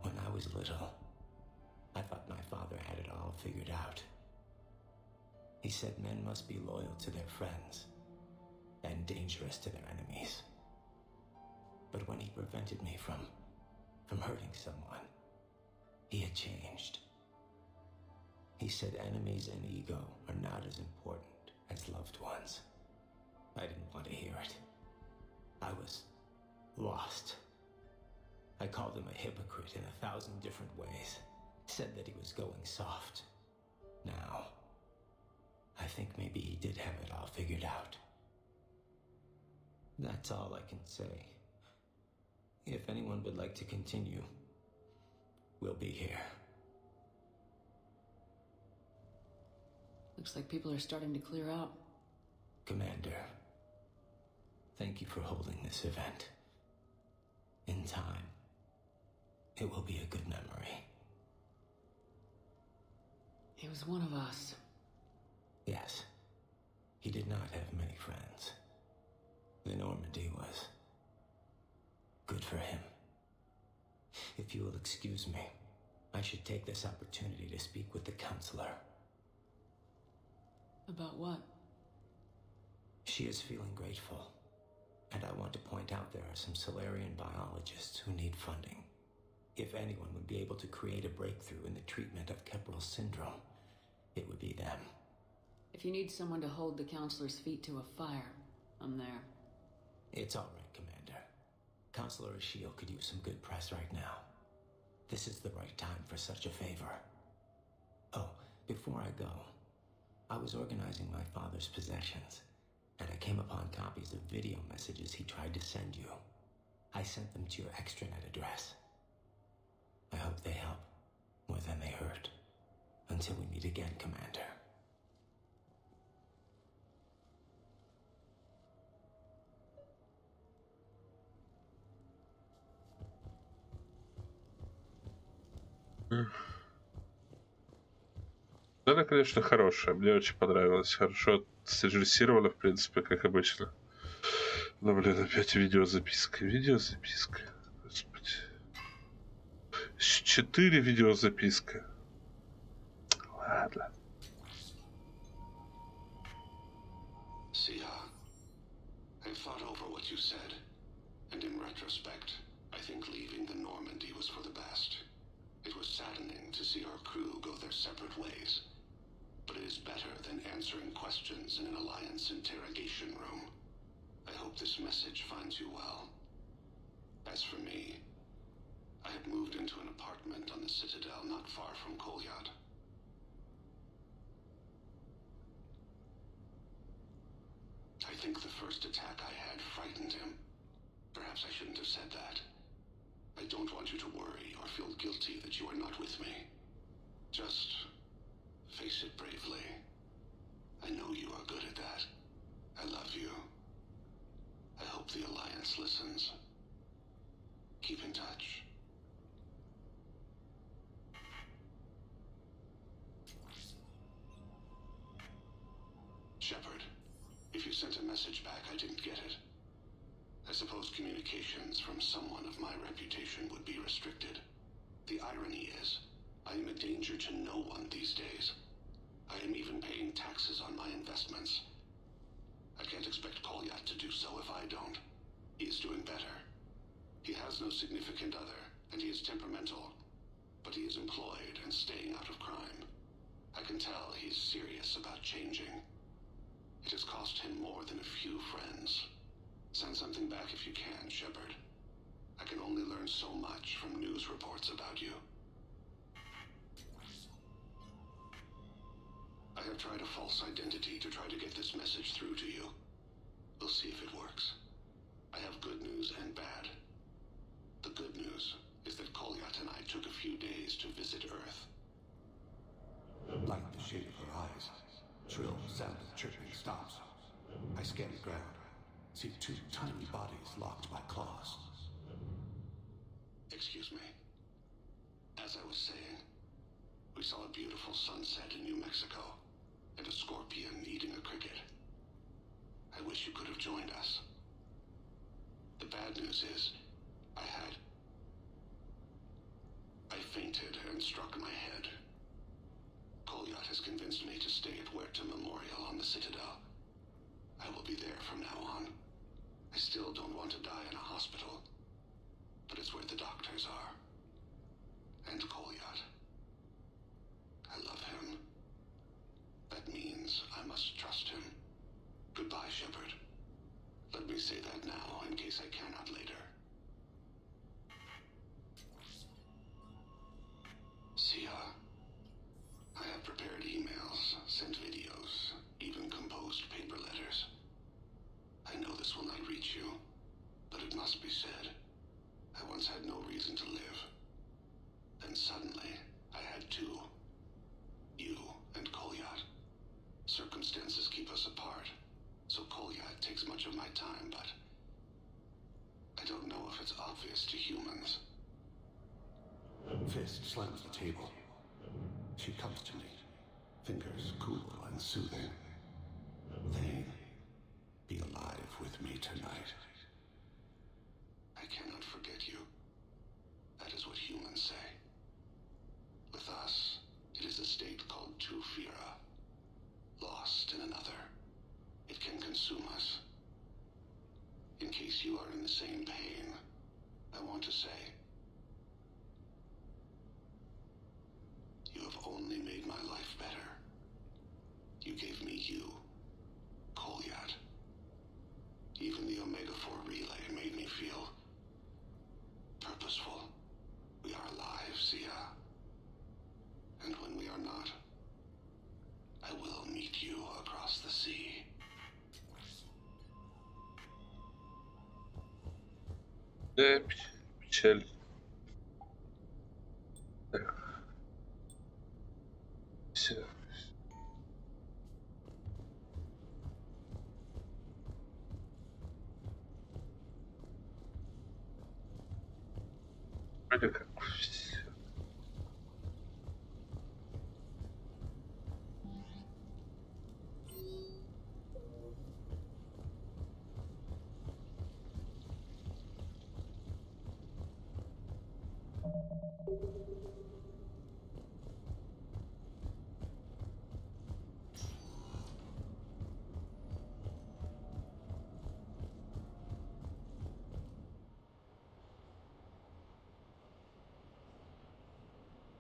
S13: When I was little, I thought my father had it all figured out. He said men must be loyal to their friends and dangerous to their enemies. But when he prevented me from hurting someone, he had changed. He said enemies and ego are not as important as loved ones. I didn't want to hear it. I was lost. I called him a hypocrite in 1,000 different ways. Said that he was going soft. Now, I think maybe he did have it all figured out. That's all I can say. If anyone would like to continue, we'll be here.
S2: Looks like people are starting to clear out.
S13: Commander, thank you for holding this event. In time, it will be a good memory.
S2: He was one of us.
S13: Yes. He did not have many friends. The Normandy was good for him. If you will excuse me, I should take this opportunity to speak with the counselor.
S2: About what?
S13: She is feeling grateful, and I want to point out there are some Solarian biologists who need funding. If anyone would be able to create a breakthrough in the treatment of Kepral syndrome, it would be them.
S2: If you need someone to hold the counselor's feet to a fire, I'm there.
S13: It's all right, Commander. Counselor Ashiel could use some good press right now. This is the right time for such a favor. Oh, before I go, I was organizing my father's possessions, and I came upon copies of video messages he tried to send you. I sent them to your extranet address. I hope they help more than they hurt. Until we meet again, Commander.
S1: Сцена, конечно, хорошая. Мне очень понравилась. Хорошо срежиссирована, в принципе, как обычно. Но, блин, опять видеозаписка. Видеозаписка. Господи. 4 видеозаписка. Ладно.
S7: Sia, I've thought over what you said, and in retrospect, I think leaving the Normandy was for the best. It was saddening to see our crew go their separate ways, but it is better than answering questions in an Alliance interrogation room. I hope this message finds you well. As for me, I have moved into an apartment on the Citadel not far from Kolyat. I think the first attack I had frightened him. Perhaps I shouldn't have said that. I don't want you to worry or feel guilty that you are not with me. Just face it bravely. I know you are good at that. I love you. I hope the Alliance listens. Keep in touch. Shepard, if you sent a message back, I didn't get it. I suppose communications from someone of my reputation would be restricted. The irony is, I am a danger to no one these days. I am even paying taxes on my investments. I can't expect Kolyat to do so if I don't. He is doing better. He has no significant other, and he is temperamental. But he is employed and staying out of crime. I can tell he is serious about changing. It has cost him more than a few friends. Send something back if you can, Shepard. I can only learn so much from news reports about you. I have tried a false identity to try to get this message through to you. We'll see if it works. I have good news and bad. The good news is that Kolyat and I took a few days to visit Earth.
S10: Like the shape of her eyes. Shrill sound of chirping stops. I scan the ground. See 2 tiny bodies locked by claws.
S7: Excuse me. As I was saying, we saw a beautiful sunset in New Mexico, and a scorpion eating a cricket. I wish you could have joined us. The bad news is, I fainted and struck my head. Kolyat has convinced me to stay at Huerta Memorial on the Citadel. I will be there from now on. I still don't want to die in a hospital, but it's where the doctors are. And Kolyat. I love him. That means I must trust him. Goodbye, Shepard. Let me say that now, in case I cannot later. Sia, I have prepared emails, sent videos, even composed paper letters. I know this will not reach you, but it must be said. I once had no reason to live. Then suddenly, I had 2. You and Kolyat. Circumstances keep us apart, so Kolyat takes much of my time, but I don't know if it's obvious to humans.
S10: Fist slams the table. She comes to me, fingers cool and soothing. Thane, be alive with me tonight.
S7: I cannot forget you. That is what humans say. With us, it is a state called Tufira. Lost in another. It can consume us. In case you are in the same pain, I want to say, you have only made my life better. You gave me you, Kolyat. Even the Omega-4 relay made me feel purposeful. We are alive, Sia. And when we are not, I will meet you across the sea.
S1: Печаль. Так. Все. Вроде как все.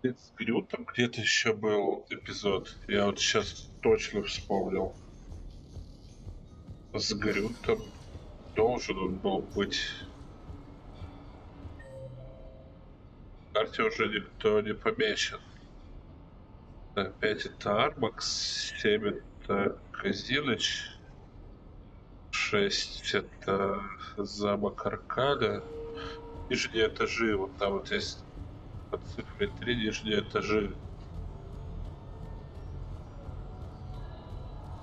S1: С Грютом где-то еще был эпизод. Я вот сейчас точно вспомнил. С Грютом должен он был быть. В карте уже никто не помечен. Так, 5 это Армакс, 7 это Казилыч, 6 это замок Аркада. Нижние этажи, вот там вот есть под цифрой 3 нижние этажи.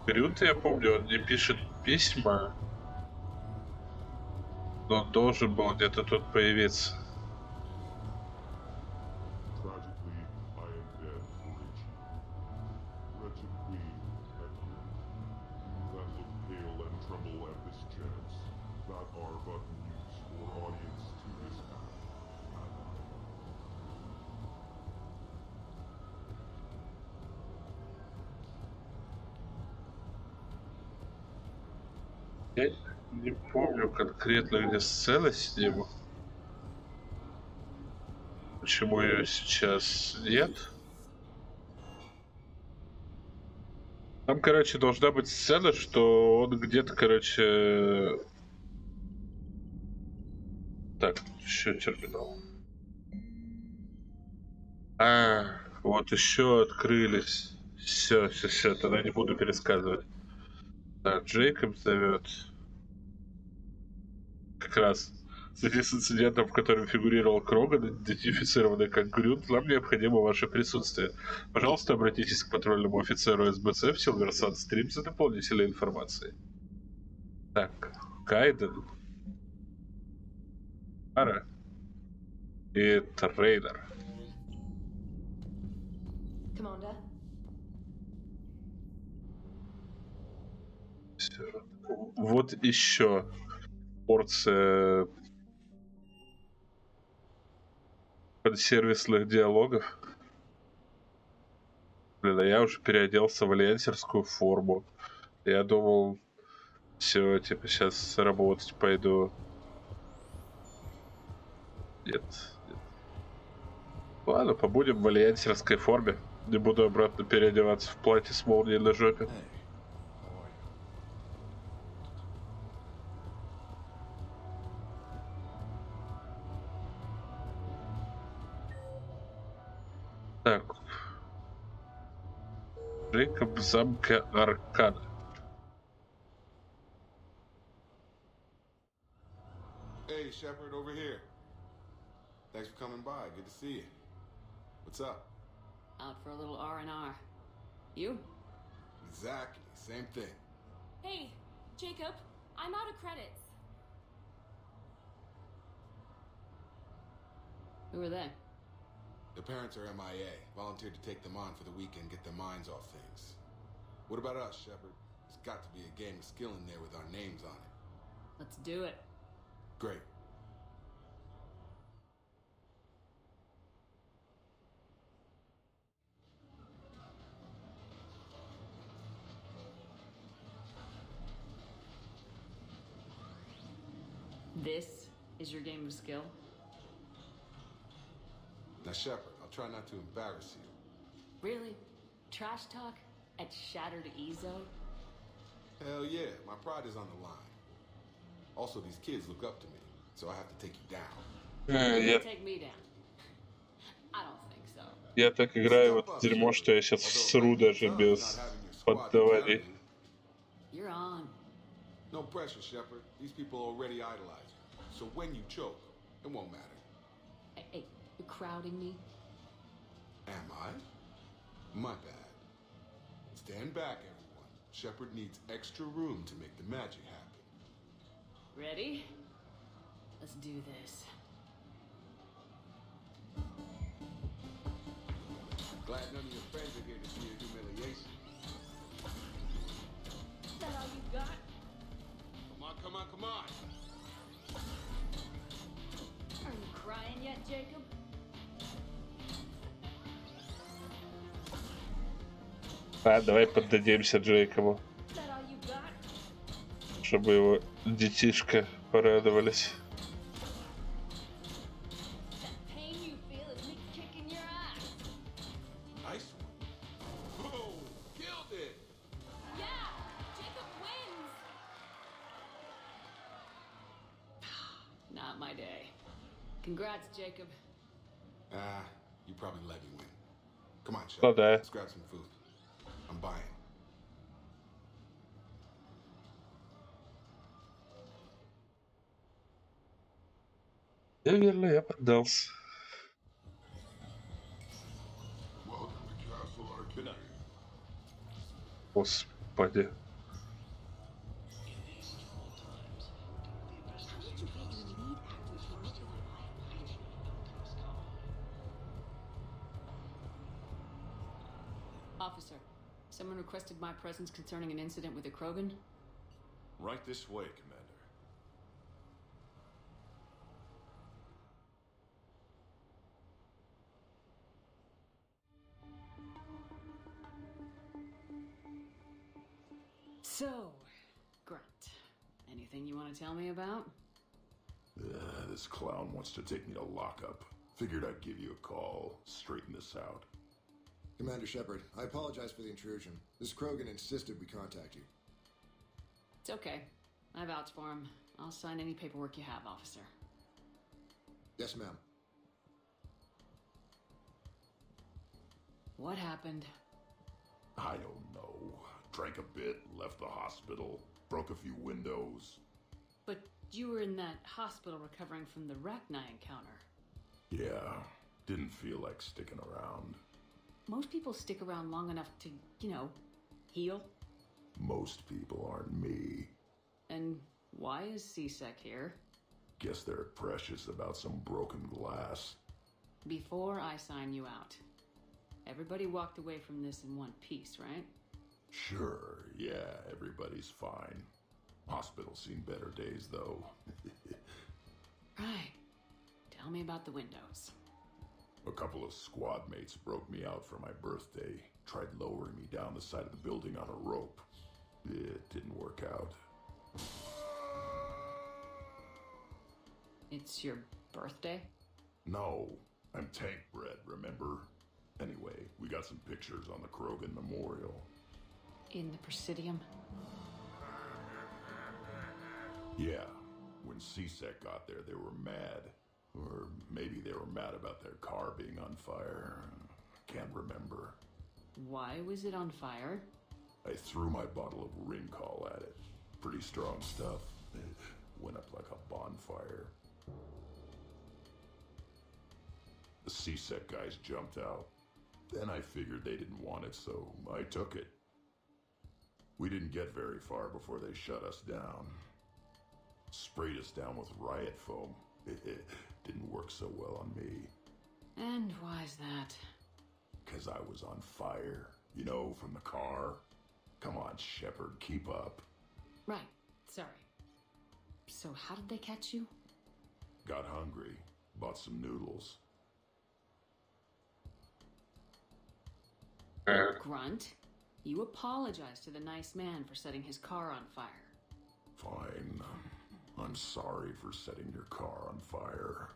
S1: Грют, я помню, он не пишет письма, но он должен был где-то тут появиться. Я не помню конкретно, где сцена с ним. Почему ее сейчас нет? Там, короче, должна быть сцена, что он где-то, короче... Так, еще терминал. Вот еще открылись. Все, тогда не буду пересказывать. Так, Джейкоб зовет. Как раз в связи с инцидентом, в котором фигурировал Кроган, идентифицированный как Грют, нам необходимо ваше присутствие. Пожалуйста, обратитесь к патрульному офицеру СБЦ в Силверсан Стрим за дополнительной информацией. Так, Кайден, Ара и Трейдер.
S11: Commander.
S1: Вот еще порция сервисных диалогов. Блин, а я уже переоделся в альянсерскую форму. Я думал, все, типа, сейчас работать пойду. Нет. Ладно, побудем в альянсерской форме. Не буду обратно переодеваться в платье с молнией на жопе. Так. Джейкоб замка Аркада.
S14: Hey, Shepard, over here. Thanks for coming by. Good to see you. What's up?
S2: Out for a little R&R. You?
S14: Exactly. Same thing.
S15: Hey, Jacob, I'm out of credits.
S2: Who are they?
S14: The parents are MIA. Volunteered to take them on for the weekend, get their minds off things. What about us, Shepard? There's got to be a game of skill in there with our names on it.
S2: Let's do it.
S14: Great.
S2: This is your game of skill?
S14: Now, Shepard, I'll try not to embarrass you.
S2: Really? Trash talk at Shattered Ezo?
S14: Hell yeah, my pride is on the line. Also, these kids look up to me, so I have to take you down.
S2: Take me down. I don't think so.
S1: Я так играю в это дерьмо, что я сейчас всру даже без поддаваний.
S2: You're on.
S14: No pressure, Shepard. These people already idolize you. So when you choke, it won't matter.
S2: Hey, you're crowding me?
S14: Am I? My bad. Stand back, everyone. Shepard needs extra room to make the magic happen.
S2: Ready? Let's do this.
S14: Glad none of your friends are here to see your humiliation.
S15: Is that all you got?
S14: Come on, come on!
S2: Are you crying yet, Jacob?
S1: А, давай поддадимся Джейкобу. Чтобы его детишка порадовались.
S2: Not my day. Congrats, Jacob.
S14: You probably let me win. Come on, Chuck.
S1: Oh, да.
S14: Let's grab some food. I'm buying.
S1: Наверно, я поддался. Господи.
S2: Officer, someone requested my presence concerning an incident with the Krogan.
S16: Right this way, Commander.
S2: So, Grunt, anything you want to tell me about?
S17: This clown wants to take me to lockup. Figured I'd give you a call, straighten this out.
S18: Commander Shepard, I apologize for the intrusion. This Krogan insisted we contact you.
S2: It's okay. I vouch for him. I'll sign any paperwork you have, officer.
S18: Yes, ma'am.
S2: What happened?
S17: I don't know. Drank a bit, left the hospital, broke a few windows.
S2: But you were in that hospital recovering from the Rachni encounter.
S17: Yeah, didn't feel like sticking around.
S2: Most people stick around long enough to, you know, heal.
S17: Most people aren't me.
S2: And why is C-Sec here?
S17: Guess they're precious about some broken glass.
S2: Before I sign you out, everybody walked away from this in one piece, right?
S17: Sure, yeah, everybody's fine. Hospital's seen better days, though.
S2: Right. Tell me about the windows.
S17: A couple of squad mates broke me out for my birthday. Tried lowering me down the side of the building on a rope. It didn't work out.
S2: It's your birthday?
S17: No, I'm tank bred, remember? Anyway, we got some pictures on the Krogan Memorial.
S2: In the Presidium?
S17: Yeah, when C-Sec got there, they were mad. Or maybe they were mad about their car being on fire. Can't remember.
S2: Why was it on fire?
S17: I threw my bottle of Ringcall at it. Pretty strong stuff. It went up like a bonfire. The C-Sec guys jumped out. Then I figured they didn't want it, so I took it. We didn't get very far before they shut us down. Sprayed us down with riot foam. It didn't work so well on me.
S2: And why's that?
S17: 'Cause I was on fire. You know, from the car. Come on, Shepard, keep up.
S2: Right, sorry. So how did they catch you?
S17: Got hungry. Bought some noodles.
S2: Grunt, you apologized to the nice man for setting his car on fire.
S17: Fine. I'm sorry for setting your car on fire.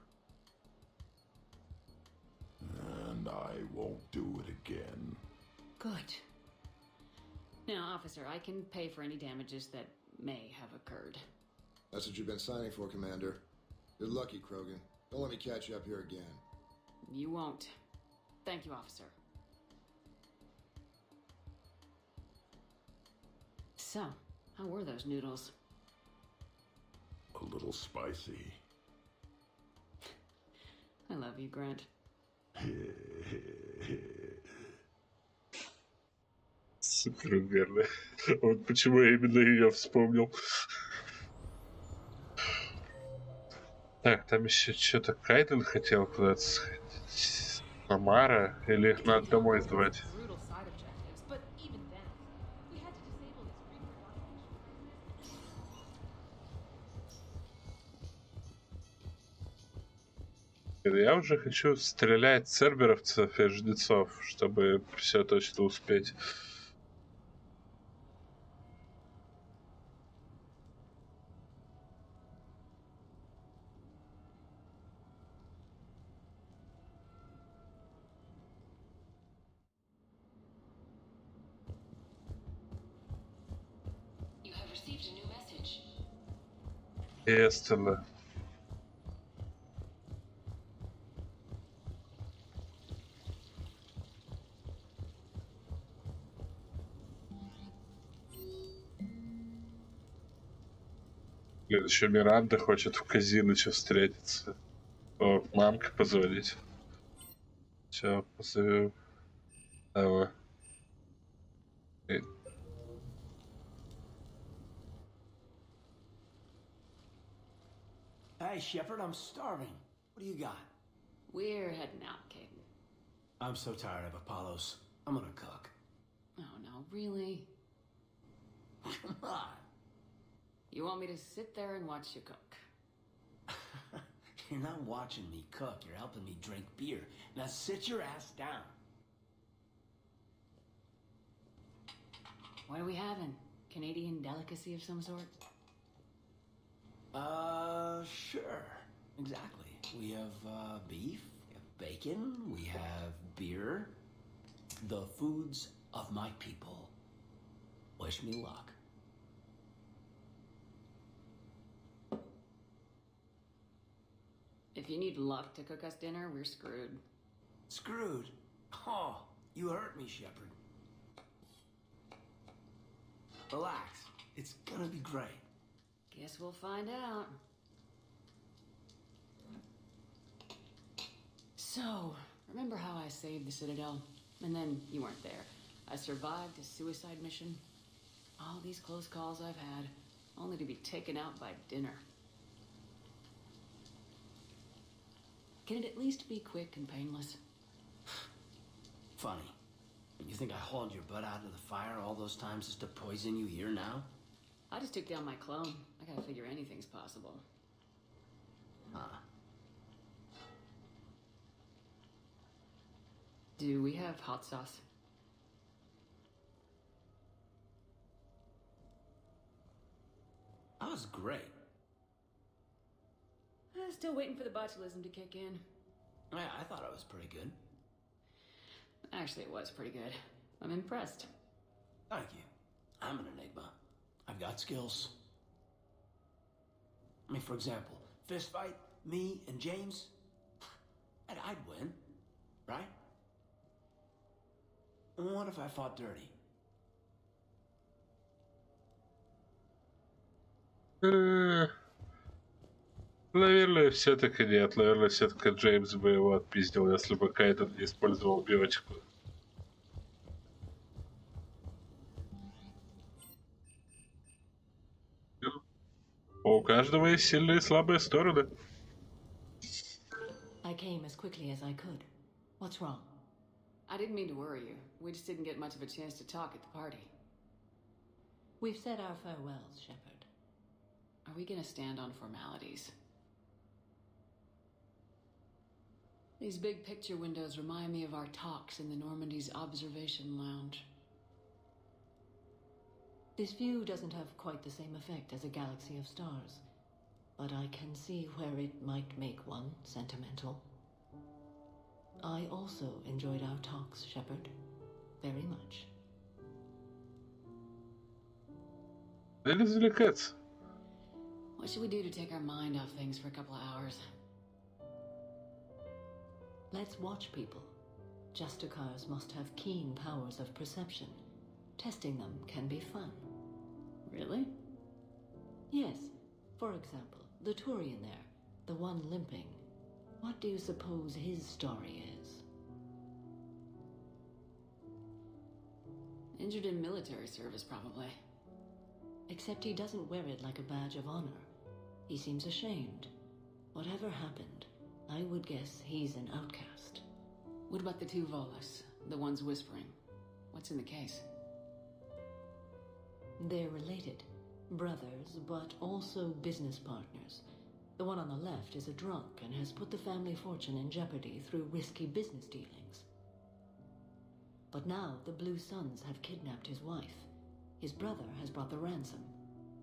S17: And I won't do it again.
S2: Good. Now, officer, I can pay for any damages that may have occurred.
S18: That's what you've been signing for, Commander. You're lucky, Krogan. Don't let me catch you up here again.
S2: You won't. Thank you, officer. So, how were those noodles?
S17: A little spicy.
S2: I love you, Grant.
S1: Супер верно. Вот почему я именно ее вспомнил. Так, там еще что-то Кайден хотел куда-то сходить. Самара? Или их надо домой звать? Я уже хочу стрелять церберовцев и жнецов, чтобы все точно успеть. Естественно. Блин, еще Миранда хочет в Казиныче встретиться. О, мамке позвонить. Все, позовем. Давай.
S19: Hey, Shepard, I'm starving. What do you got?
S2: We're heading out, Caden.
S19: I'm so tired of Apollos. I'm gonna cook.
S2: Oh, no, really?
S19: Come on.
S2: You want me to sit there and watch you cook?
S19: You're not watching me cook. You're helping me drink beer. Now sit your ass down.
S2: What are we having? Canadian delicacy of some sort?
S19: Sure. Exactly. We have, beef, we have bacon, we have beer. The foods of my people. Wish me luck.
S2: If you need luck to cook us dinner, we're screwed.
S19: Screwed? Oh, you hurt me, Shepard. Relax. It's gonna be great.
S2: Guess we'll find out. So, remember how I saved the Citadel? And then you weren't there. I survived a suicide mission. All these close calls I've had, only to be taken out by dinner. Can it at least be quick and painless?
S19: Funny. You think I hauled your butt out of the fire all those times just to poison you here now?
S2: I just took down my clone. I gotta figure anything's possible.
S19: Huh.
S2: Do we have hot sauce?
S19: That was great.
S2: Still waiting for the botulism to kick in.
S19: I thought it was pretty good.
S2: Actually, it was pretty good. I'm impressed.
S19: Thank you. I'm an enigma. I've got skills. I mean, for example, fist fight, me and James, I'd win, right? What if I fought dirty?
S1: Наверное, все-таки нет. Наверное, все-таки Джеймс бы его отпиздил, если бы Кайден не использовал биотику. У каждого есть сильные и слабые стороны.
S11: I came as quickly as I could. What's wrong?
S2: I didn't mean to worry you. We just didn't get much of a chance to talk at the party.
S11: We've said our farewells, Shepard.
S2: Are we gonna stand on formalities? These big picture windows remind me of our talks in the Normandy's observation lounge.
S11: This view doesn't have quite the same effect as a galaxy of stars, but I can see where it might make one sentimental. I also enjoyed our talks, Shepard. Very much.
S1: Или развлекаться.
S2: What should we do to take our mind off things for a couple of hours?
S11: Let's watch people. Justicars must have keen powers of perception. Testing them can be fun.
S2: Really?
S11: Yes. For example, the Turian there, the one limping. What do you suppose his story is?
S2: Injured in military service, probably.
S11: Except he doesn't wear it like a badge of honor. He seems ashamed. Whatever happened, I would guess he's an outcast.
S2: What about the two Volus? The ones whispering? What's in the case?
S11: They're related. Brothers, but also business partners. The one on the left is a drunk and has put the family fortune in jeopardy through risky business dealings. But now the Blue Suns have kidnapped his wife. His brother has brought the ransom.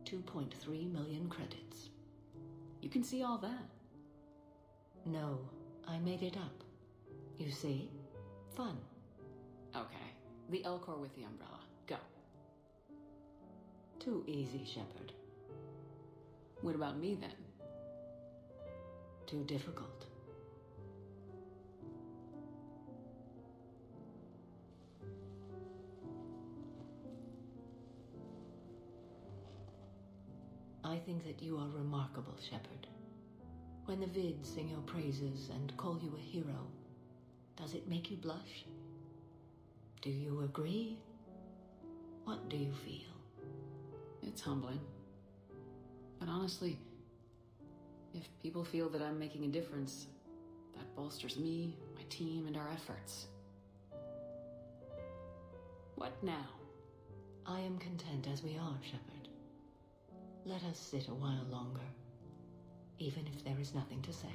S11: 2.3 million credits.
S2: You can see all that?
S11: No, I made it up. You see? Fun.
S2: Okay. The Elcor with the umbrella. Go.
S11: Too easy, Shepard.
S2: What about me then?
S11: Too difficult. I think that you are remarkable, Shepard. When the Vid sing your praises and call you a hero, does it make you blush? Do you agree? What do you feel?
S2: It's humbling. But honestly, if people feel that I'm making a difference, that bolsters me, my team, and our efforts. What now?
S11: I am content as we are, Shepard. Let us sit a while longer, even if there is nothing to say.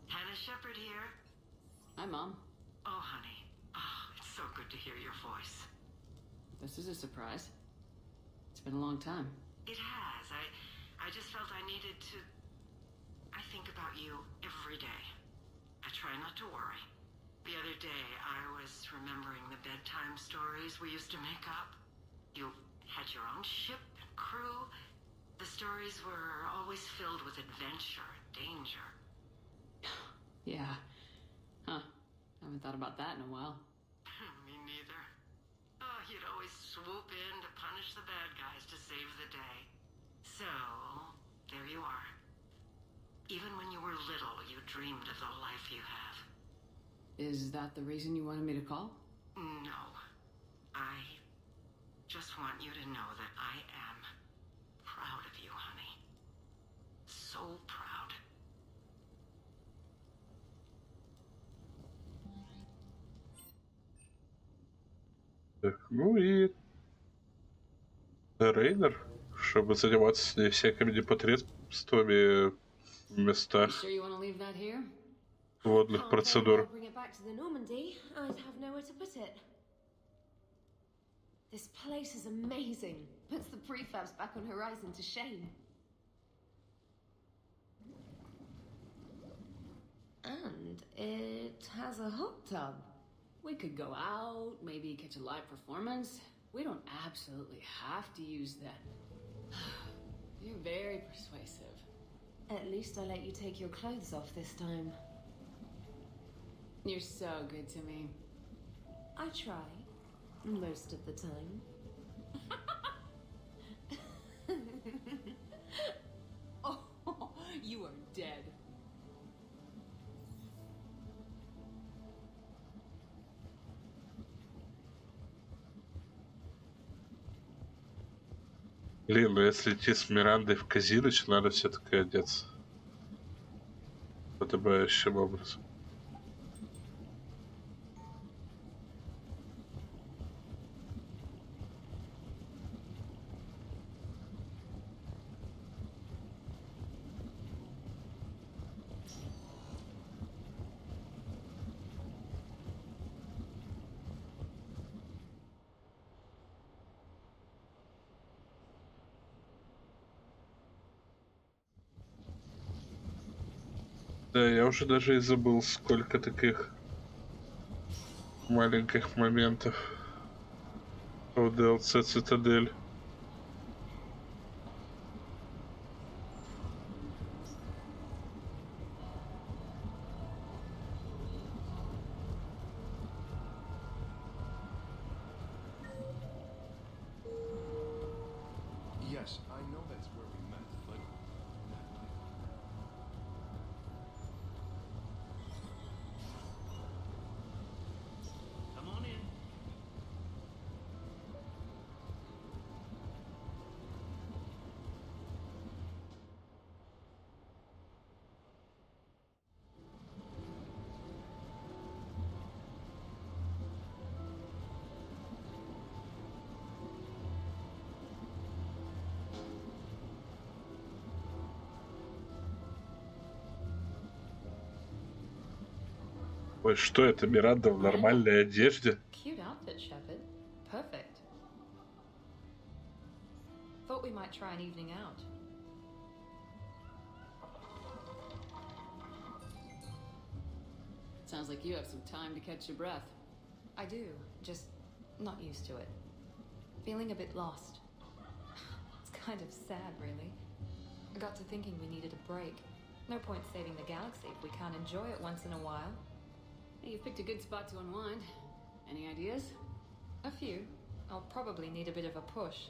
S20: Hannah Shepard here.
S2: Hi, Mom.
S20: Oh, honey. Oh, it's so good to hear your voice.
S2: This is a surprise. It's been a long time.
S20: It has. I just felt I needed to... I think about you every day. I try not to worry. The other day, I was remembering the bedtime stories we used to make up. You had your own ship and crew. The stories were always filled with adventure and danger.
S2: Yeah. Huh. Haven't thought about that in a while.
S20: Me neither. Oh, you'd always swoop in to punish the bad guys to save the day. So, there you are. Even when you were little, you dreamed of the life you have.
S2: Is that the reason you wanted me to call?
S20: No. I just want you to know that I am proud of you, honey. So proud.
S1: Так, ну и Рейнер, чтобы заниматься с ней всякими непотребствами в местах
S2: You sure you want to leave that here?
S1: водных процедур.
S15: Bring it back to the Normandy. I'd have nowhere to put it. This place is amazing. Puts the prefabs back on Horizon to shame. And it has a hot tub.
S2: We could go out, maybe catch a live performance. We don't absolutely have to use that. You're very persuasive.
S15: At least I let you take your clothes off this time.
S2: You're so good to me.
S15: I try. Most of the time.
S2: Oh, you are dead.
S1: Блин, ну если идти с Мирандой в Казиныч, надо все-таки одеться подобающим образом. Да, я уже даже и забыл, сколько таких маленьких моментов в DLC Цитадель.
S16: Yes, I know that's where we met, but...
S19: Come on in.
S1: Ой, что это, Миранда в нормальной одежде?
S8: Cute outfit, Shepard. Perfect. Thought we might try an evening out.
S2: Sounds like you have some time to catch your breath.
S8: I do, just not used to it. Feeling a bit lost. It's kind of sad, really. I got to thinking we needed a break. No point saving the galaxy if we can't enjoy it once in a while.
S2: Hey, you've picked a good spot to unwind. Any ideas?
S8: A few. I'll probably need a bit of a push.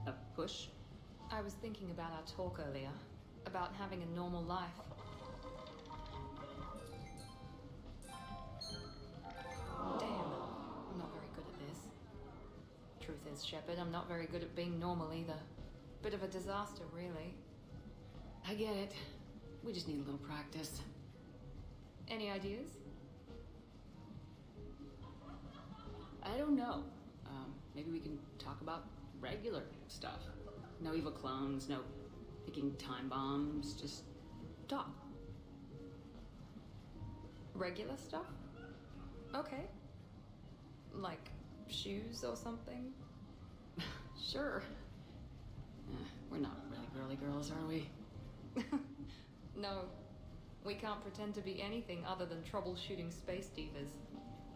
S2: A push?
S8: I was thinking about our talk earlier. About having a normal life. Damn, I'm not very good at this. Truth is, Shepard, I'm not very good at being normal either. Bit of a disaster, really.
S2: I get it. We just need a little practice.
S8: Any ideas?
S2: I don't know. Maybe we can talk about regular stuff. No evil clones, no picking time bombs, just talk.
S8: Regular stuff? Okay. Like shoes or something?
S2: Sure. We're not really girly girls, are we?
S8: No. We can't pretend to be anything other than troubleshooting space divas.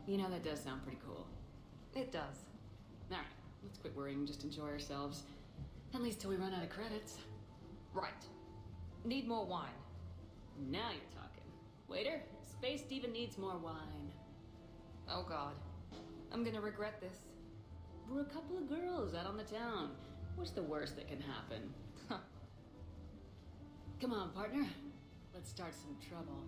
S2: You know, that does sound pretty cool.
S8: It does.
S2: Alright, let's quit worrying and just enjoy ourselves. At least till we run out of credits.
S8: Right. Need more wine.
S2: Now you're talking. Waiter, Space Diva needs more wine.
S8: Oh god. I'm gonna regret this.
S2: We're a couple of girls out on the town. What's the worst that can happen? Come on, partner. Let's start some trouble.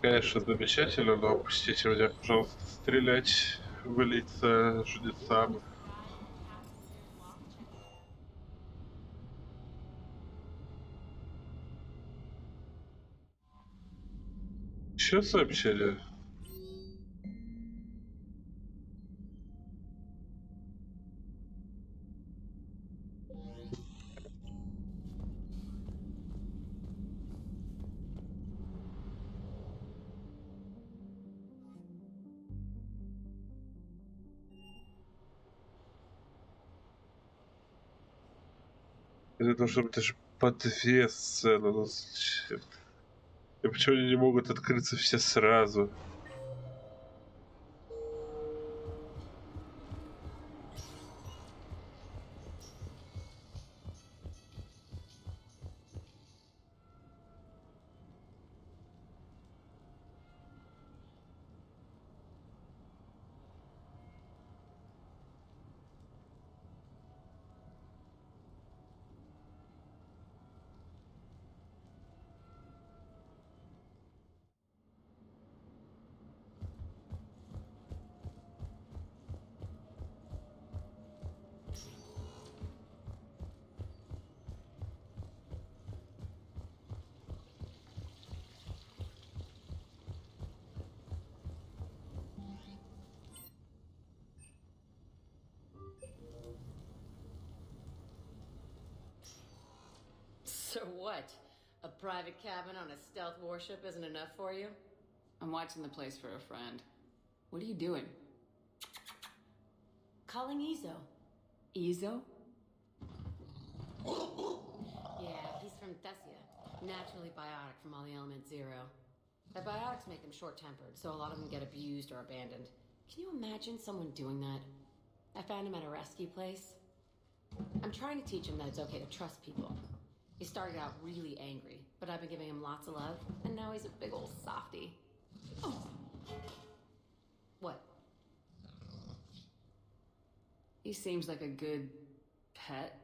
S1: Конечно, замечательно, но опустите меня, пожалуйста, стрелять в лица жнецам. Еще сообщение? Это должно быть даже по две сцены. Ну зачем? И почему они не могут открыться все сразу?
S21: So what? A private cabin on a stealth warship isn't enough for you?
S2: I'm watching the place for a friend. What are you doing?
S21: Calling Izo.
S2: Izo?
S21: Yeah, he's from Thessia. Naturally biotic from all the element zero. The biotics make them short-tempered, so a lot of them get abused or abandoned. Can you imagine someone doing that? I found him at a rescue place. I'm trying to teach him that it's okay to trust people. He started out really angry, but I've been giving him lots of love, and now he's a big old softie. Oh. What?
S2: He seems like a good pet.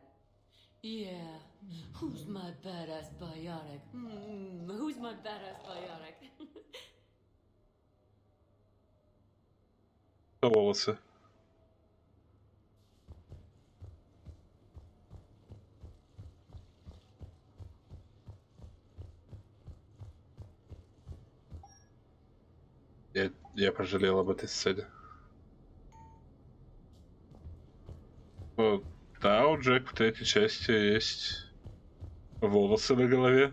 S11: Yeah. Who's my badass biotic? Who's my badass biotic?
S1: Волосы. Я пожалел об этой сцене. Ну, да, у Джек в третьей части есть волосы на голове.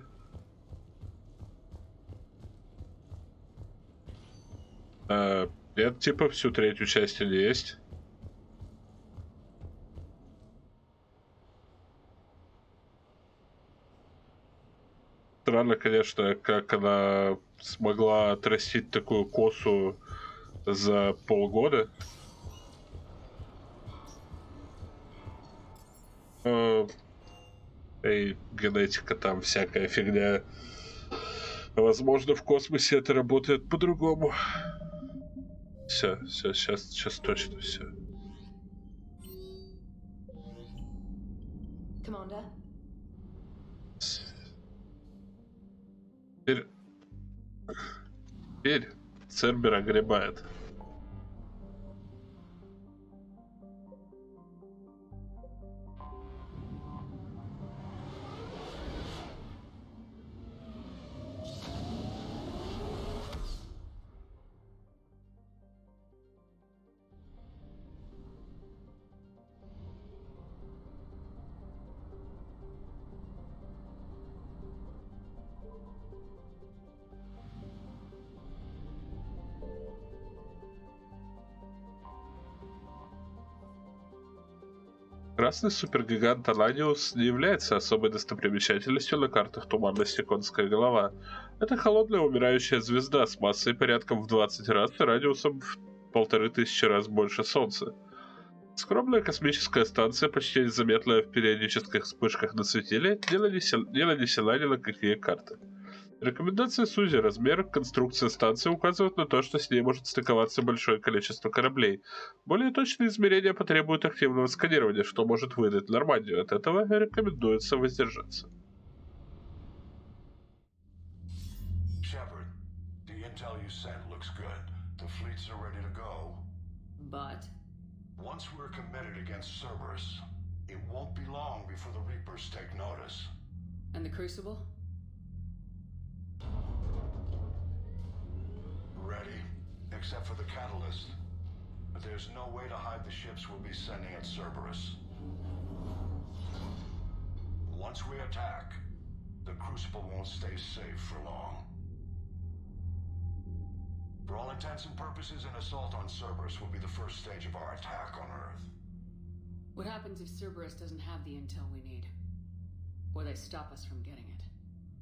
S1: Нет, типа всю третью часть они есть. Странно, конечно, как она смогла отрастить такую косу за полгода. И генетика там всякая фигня. Возможно, в космосе это работает по-другому. Все, сейчас точно все.
S15: Commander?
S1: Теперь Цербер огребает. Красный супергигант Аланиус не является особой достопримечательностью на картах туманности Конская голова. Это холодная умирающая звезда с массой порядком в 20 раз и радиусом в 1500 раз больше Солнца. Скромная космическая станция, почти незаметная в периодических вспышках на светиле, не нанесена ни на какие карты. Рекомендации Сузи, размер, конструкция станции указывают на то, что с ней может стыковаться большое количество кораблей. Более точные измерения потребуют активного сканирования, что может выдать Нормандию. От этого рекомендуется воздержаться.
S3: Shepard, the intel you sent looks good. The fleets are ready to go.
S2: But?
S3: Once we're committed against Cerberus, it won't be long before the Reapers take notice.
S2: And the Crucible?
S3: Ready, except for the catalyst. But there's no way to hide the ships we'll be sending at Cerberus. Once we attack, the Crucible won't stay safe for long. For all intents and purposes, an assault on Cerberus will be the first stage of our attack on Earth.
S2: What happens if Cerberus doesn't have the intel we need? Or they stop us from getting it?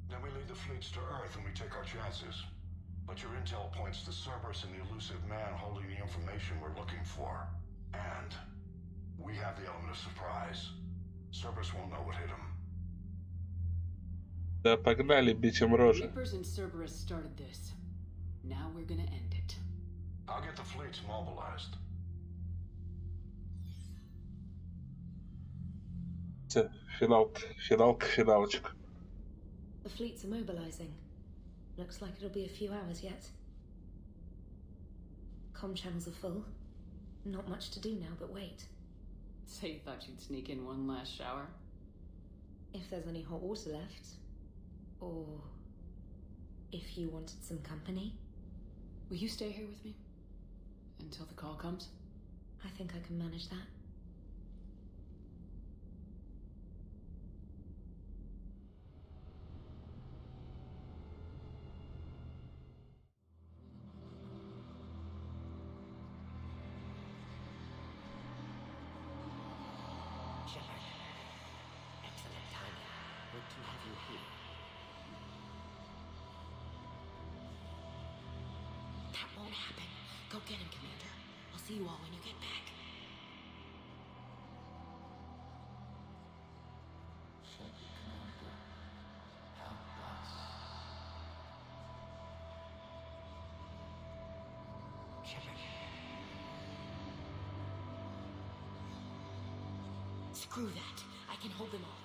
S3: Then we leave the fleets to Earth and we take our chances. But your intel points to Cerberus and the elusive man holding the information we're looking for. And we have the element of surprise. Cerberus won't know what hit him.
S1: Да погнали, бичем рожи.
S2: Reapers and Cerberus started this. Now we're gonna end it.
S3: I'll get the fleets mobilized.
S1: Финалочка.
S6: The fleets are mobilizing. Looks like it'll be a few hours yet. Comm channels are full. Not much to do now but wait.
S2: So you thought you'd sneak in one last shower?
S6: If there's any hot water left. Or if you wanted some company.
S2: Will you stay here with me? Until the call comes?
S6: I think I can manage that.
S19: Excellent timing. Good to have you here.
S11: That won't happen. Go get him, Commander. I'll see you all when you get back.
S19: Shepard.
S11: Screw that. I can hold them all.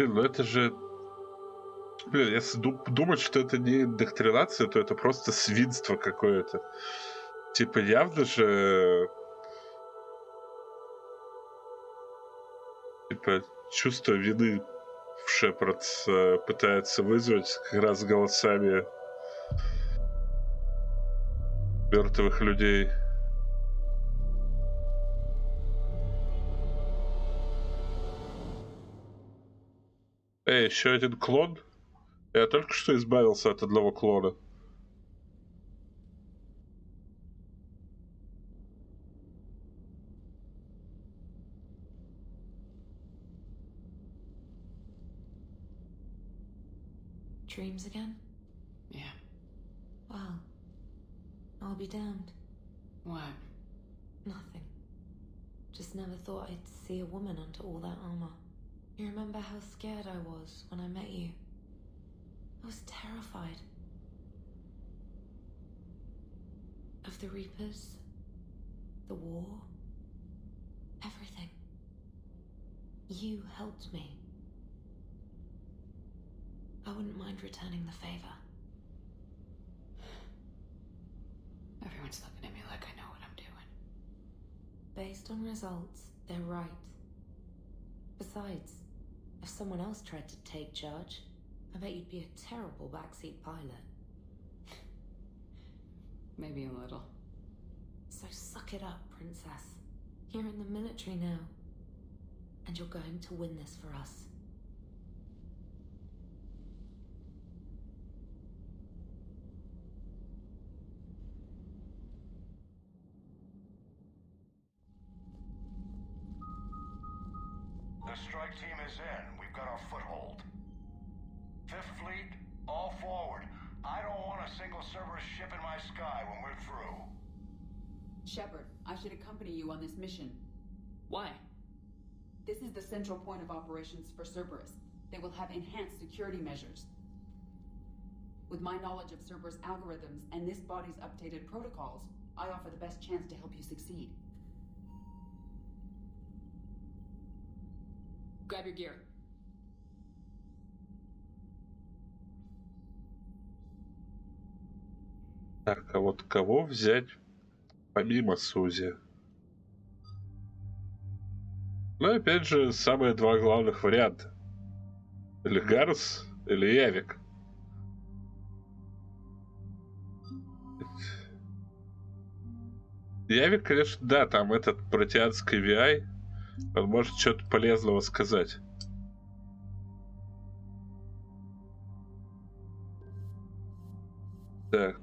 S1: Блин, ну это же... Блин, если думать, что это не индоктринация, то это просто свинство какое-то. Типа, явно же... Типа, чувство вины в Шепард пытается вызвать как раз голосами мертвых людей. Эй, еще один клон? Я только что избавился от одного клона.
S11: Dreams again?
S2: Yeah.
S11: Well, I'll be damned.
S2: What?
S11: Nothing. Just never thought I'd see a woman under all that armor. You remember how scared I was when I met you? I was terrified. Of the Reapers, the war, everything. You helped me. I wouldn't mind returning the favor.
S2: Everyone's looking at me like I know what I'm doing.
S11: Based on results, they're right. Besides, if someone else tried to take charge, I bet you'd be a terrible backseat pilot.
S2: Maybe a little.
S11: So suck it up, Princess. You're in the military now. And you're going to win this for us.
S3: The strike team is in. We've got our foothold. Fifth Fleet, all forward. I don't want a single Cerberus ship in my sky when we're through.
S5: Shepard, I should accompany you on this mission.
S2: Why?
S5: This is the central point of operations for Cerberus. They will have enhanced security measures. With my knowledge of Cerberus algorithms and this body's updated protocols, I offer the best chance to help you succeed.
S2: Grab your gear.
S1: Так, а вот кого взять помимо Сузи? Ну, опять же, самые два главных варианта. Или Гаррус, или Явик. Явик, конечно, да, там этот протеанский VI, он может что-то полезного сказать. Так.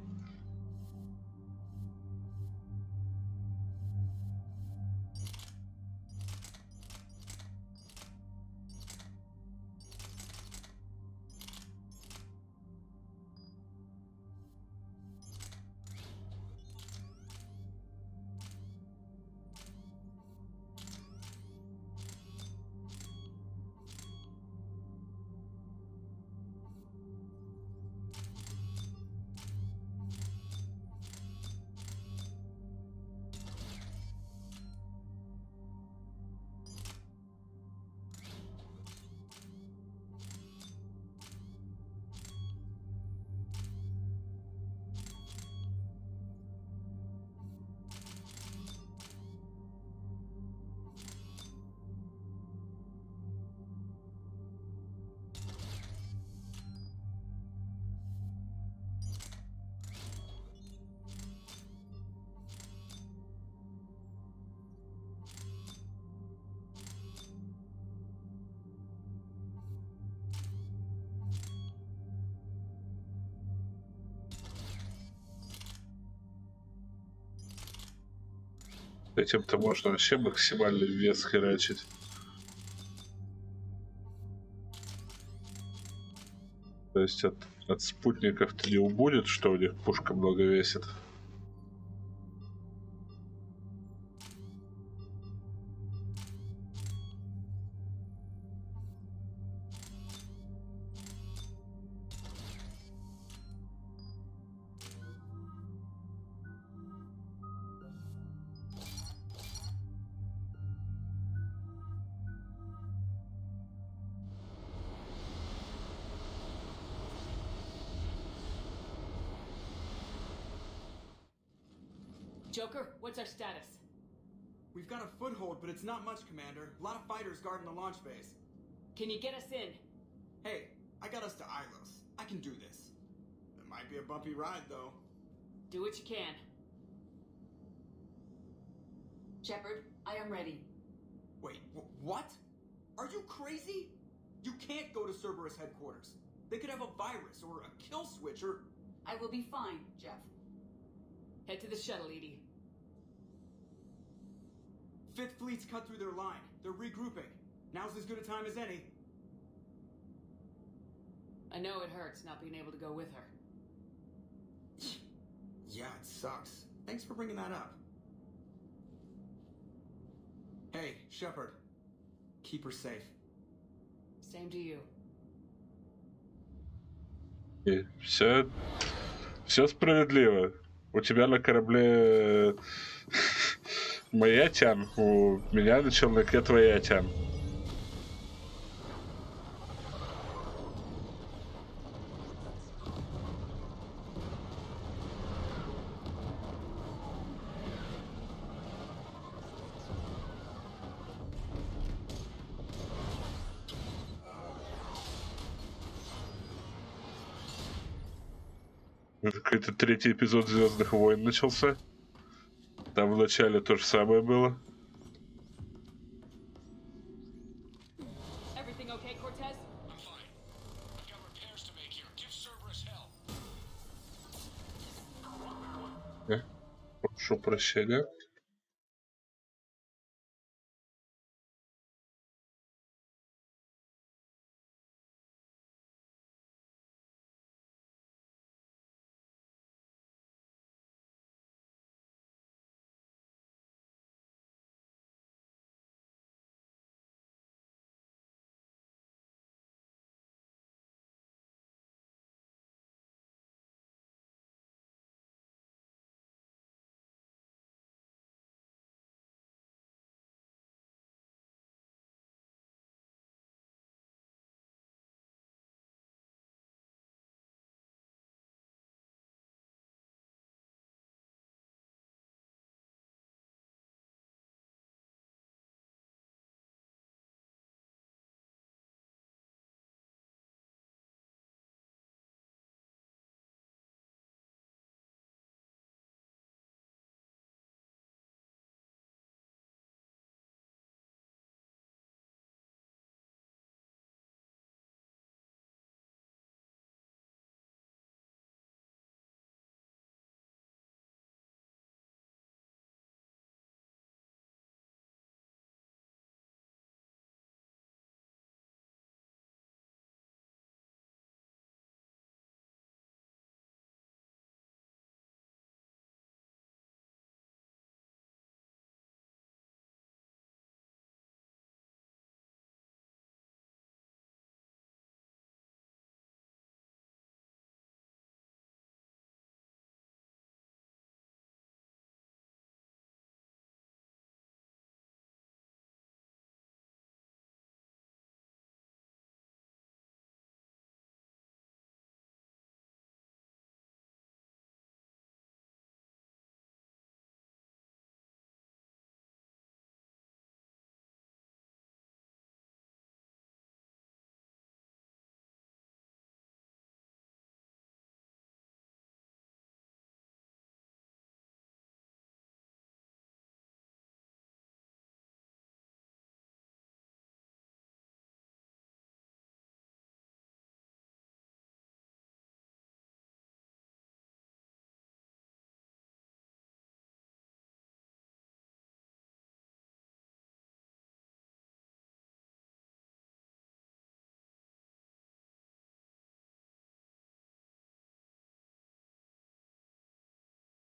S1: Этим-то можно вообще максимальный вес херачить. То есть от спутников-то не убудет, что у них пушка много весит.
S2: Joker, what's our status?
S12: We've got a foothold, but it's not much, Commander. A lot of fighters guarding the launch base.
S2: Can you get us in?
S12: Hey, I got us to Ilos. I can do this. It might be a bumpy ride, though.
S2: Do what you can.
S5: Shepard, I am ready.
S12: Wait, what? Are you crazy? You can't go to Cerberus headquarters. They could have a virus or a kill switch or...
S5: I will be fine, Jeff.
S2: Head to the shuttle, Edie.
S12: Fifth Fleet's cut through their line. They're regrouping. Now's as good a time as any.
S2: I know it hurts not being able to go with her.
S12: Yeah, it sucks. Thanks for bringing that up. Hey, Shepard. Keep her safe.
S2: Same to you.
S1: И все справедливо. У тебя на корабле моя тян, у меня на челноке твоя тян. Какой-то третий эпизод Звездных войн начался. Там в начале то же самое было. Прошу прощения.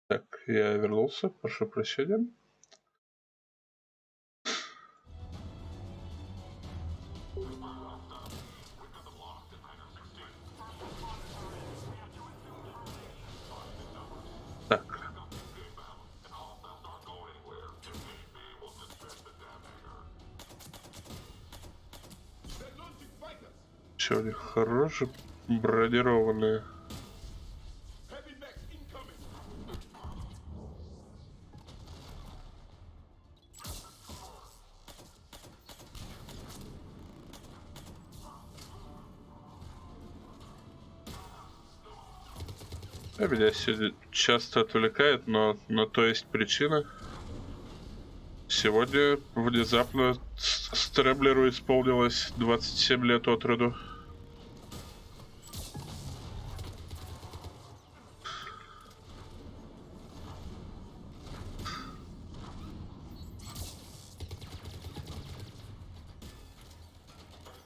S1: Так, я вернулся, прошу прощения. Так. Че у них хорошие бронированные? Меня сегодня часто отвлекает, но на то есть причина. Сегодня внезапно Стрэблеру исполнилось 27 лет от роду.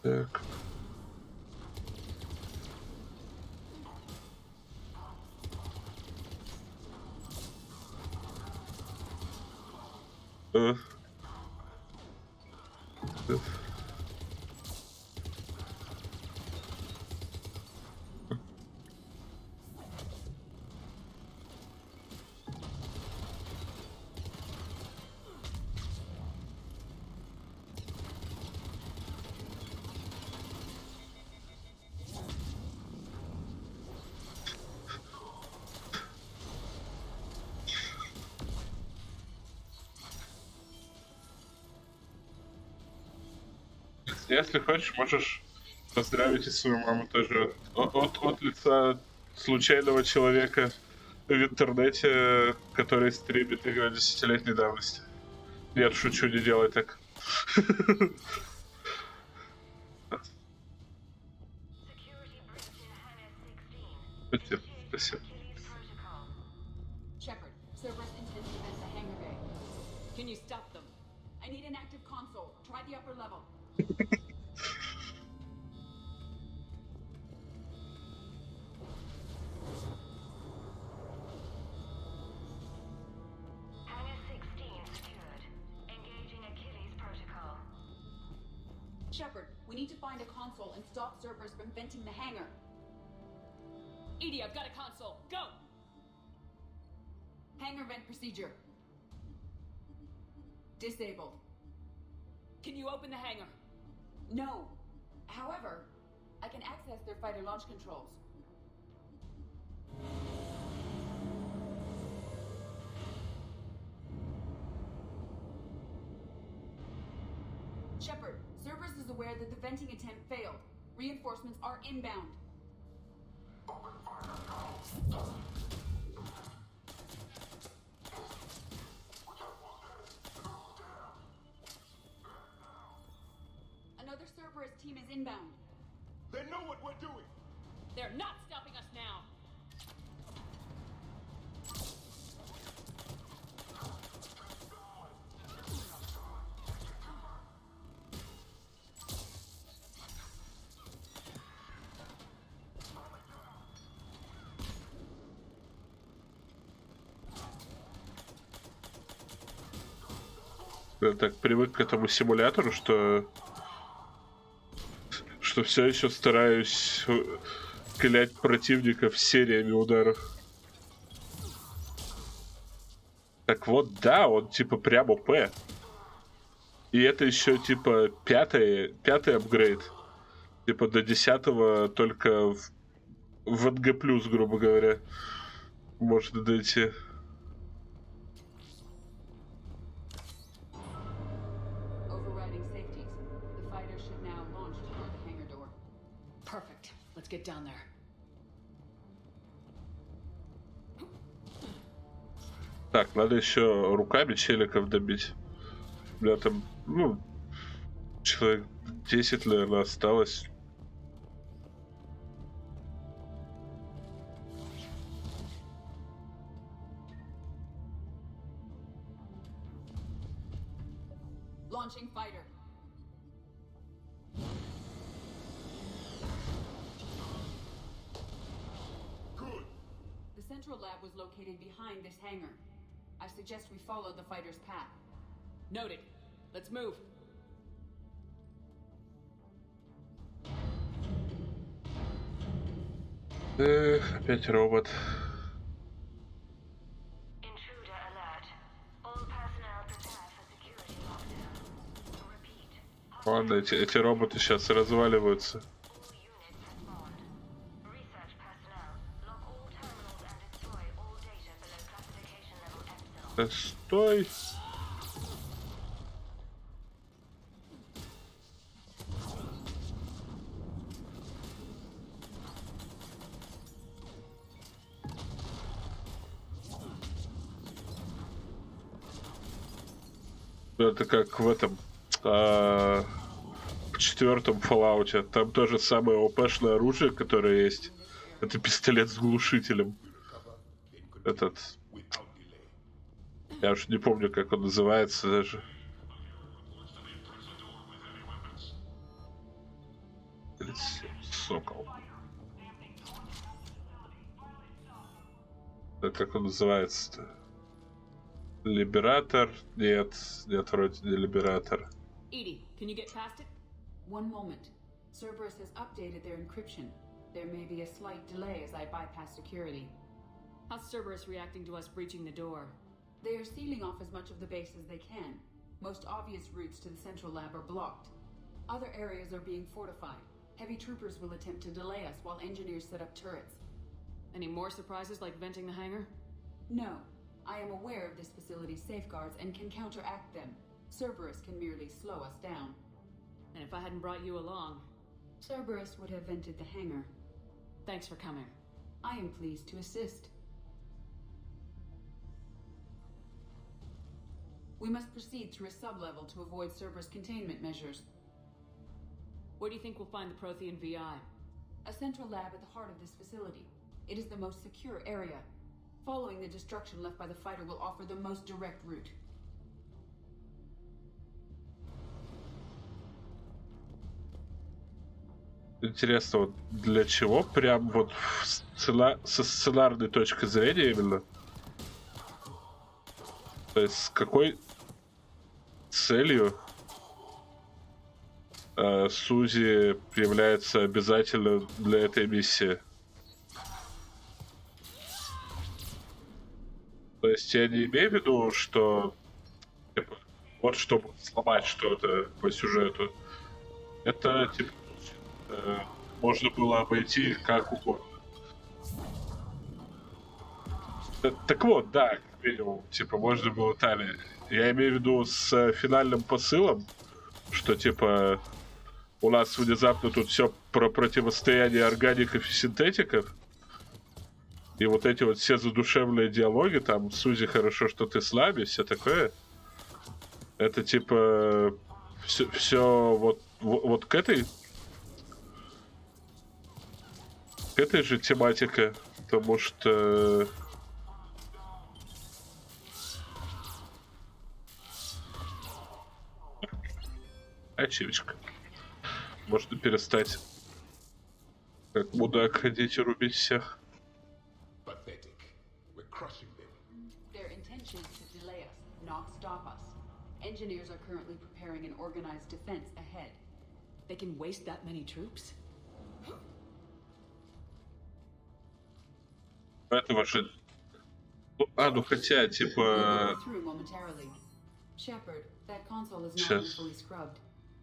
S1: Так. Если хочешь, можешь поздравить и свою маму тоже от лица случайного человека в интернете, который стримит игру 10-летней давности. Нет, шучу, не делай так. Спасибо.
S5: Shepard, Cerberus intends to enter the hangar bay. Can you stop them? I need an active console. Try the upper level.
S4: Hangar 16 secured. Engaging Achilles protocol.
S5: Shepard, we need to find a console and stop Cerberus from venting the hangar. EDI, I've got a console. Go! Hangar vent procedure. Disabled. Can you open the hangar? No. However, I can access their fighter launch controls. Shepard, Cerberus is aware that the venting attempt failed. Reinforcements are inbound. Another Cerberus team is inbound.
S14: They know what we're doing.
S5: They're not stopping us now.
S1: Я так привык к этому симулятору, что все еще стараюсь клять противников сериями ударов. Так вот, да, он типа прям ОП. И это еще типа пятый апгрейд. Типа до 10-го только в НГ+, грубо говоря, можно дойти.
S2: Get down there.
S1: Так, надо еще руками челиков добить. У меня там, человек 10, наверное, осталось.
S5: Launching fighter. The central lab was located behind this hangar. I suggest we follow the fighter's path. Noted. Let's move.
S1: Опять робот.
S4: Intruder alert. All personnel prepare for security lockdown. Repeat.
S1: Ладно, эти роботы сейчас разваливаются. Стой! Это как в этом... в 4-м Fallout. Там тоже самое ОПшное оружие, которое есть. Это пистолет с глушителем. Этот... Я уж не помню, как он называется даже. Сокол. Да, как он называется-то? Либератор? Нет, вроде не Либератор.
S5: Edie, can you get past it? One moment. Cerberus has updated their encryption. There may be a slight delay as I bypass security.
S2: How's Cerberus reacting to us breaching the door?
S5: They are sealing off as much of the base as they can. Most obvious routes to the central lab are blocked. Other areas are being fortified. Heavy troopers will attempt to delay us while engineers set up turrets.
S2: Any more surprises like venting the hangar?
S5: No. I am aware of this facility's safeguards and can counteract them. Cerberus can merely slow us down.
S2: And if I hadn't brought you along?
S5: Cerberus would have vented the hangar.
S2: Thanks for coming.
S5: I am pleased to assist. We must proceed through a sub-level to avoid Cerberus containment measures.
S2: Where do you think we'll find the Prothean VI?
S5: A central lab at the heart of this facility. It is the most secure area. Following the destruction left by the fighter will offer the most direct route.
S1: Интересно, вот для чего прям вот со сценарной точки зрения именно? То есть с какой целью Сузи является обязательно для этой миссии? То есть я не имею в виду, что типа, вот чтобы сломать что-то по сюжету. Это типа можно было обойти как угодно. Так вот, да, как минимум, типа можно было там. Я имею в виду с финальным посылом, что типа у нас внезапно тут все про противостояние органиков и синтетиков. И вот эти вот все задушевные диалоги, там, Сузи, хорошо, что ты с нами, все такое. Это типа все вот к этой же тематика, потому что ачивочка. Можно перестать как мудак ходить и рубить всех.
S5: Their intention is to delay us, not stop us. Engineers are currently preparing an organized defense ahead.
S2: They can waste that many troops?
S1: Этого же... ну хотя, типа...
S5: Shepard, that console is not fully scrubbed.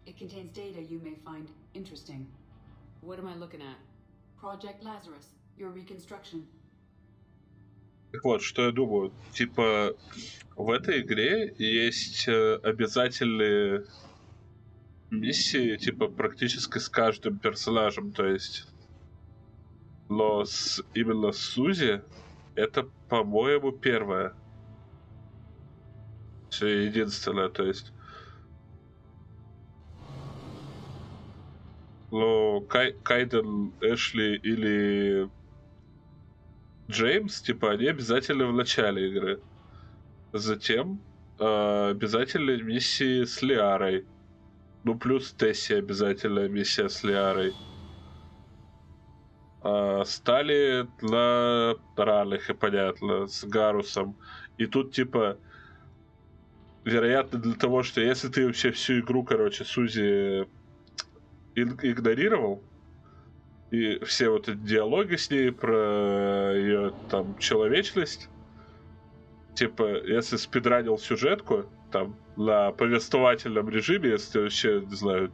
S5: It contains data you may find interesting.
S2: What am I looking at?
S5: Project Lazarus, your reconstruction.
S1: Так вот, что я думаю. Типа, в этой игре есть обязательные миссии, типа, практически с каждым персонажем, то есть... Но именно с Сузи это, по-моему, первое. Все единственное, то есть. Но Кайден, Эшли или Джеймс, типа, они обязательно в начале игры. Затем обязательные миссии с Лиарой. Ну, плюс Тесси обязательная миссия с Лиарой. Стали на Раллихе, понятно, с Гарусом. И тут, типа, вероятно, для того, что если ты вообще всю игру, короче, Сузи игнорировал, и все вот эти диалоги с ней про ее, там, человечность, типа, если спидранил сюжетку, там, на повествовательном режиме, если вообще, не знаю,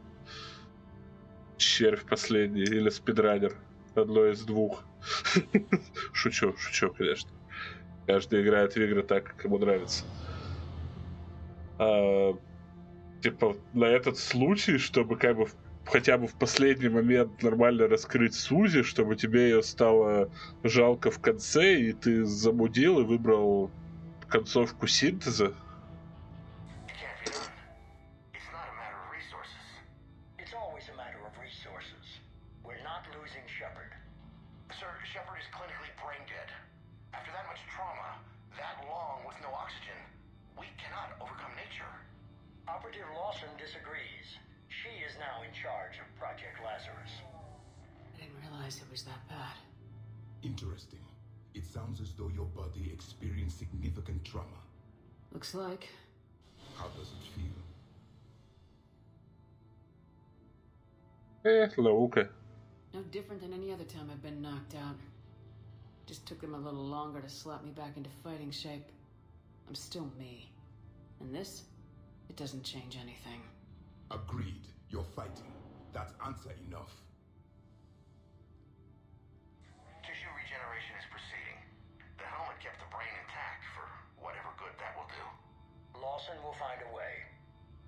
S1: червь последний или спидранер, одно из двух. Шучу, конечно. Каждый играет в игры так, как ему нравится. Типа, на этот случай, чтобы как бы хотя бы в последний момент нормально раскрыть Сузи, чтобы тебе ее стало жалко в конце, и ты замудил и выбрал концовку синтеза.
S9: disagrees. She is now in charge of Project Lazarus.
S2: I didn't realize it was that bad.
S22: Interesting. It sounds as though your body experienced significant trauma.
S2: Looks like.
S22: How does it feel?
S1: Лаука.
S2: No different than any other time I've been knocked out. Just took them a little longer to slap me back into fighting shape. I'm still me. And this? It doesn't change anything.
S22: Agreed. You're fighting. That's answer enough.
S3: Tissue regeneration is proceeding. The helmet kept the brain intact for whatever good that will do.
S9: Lawson will find a way.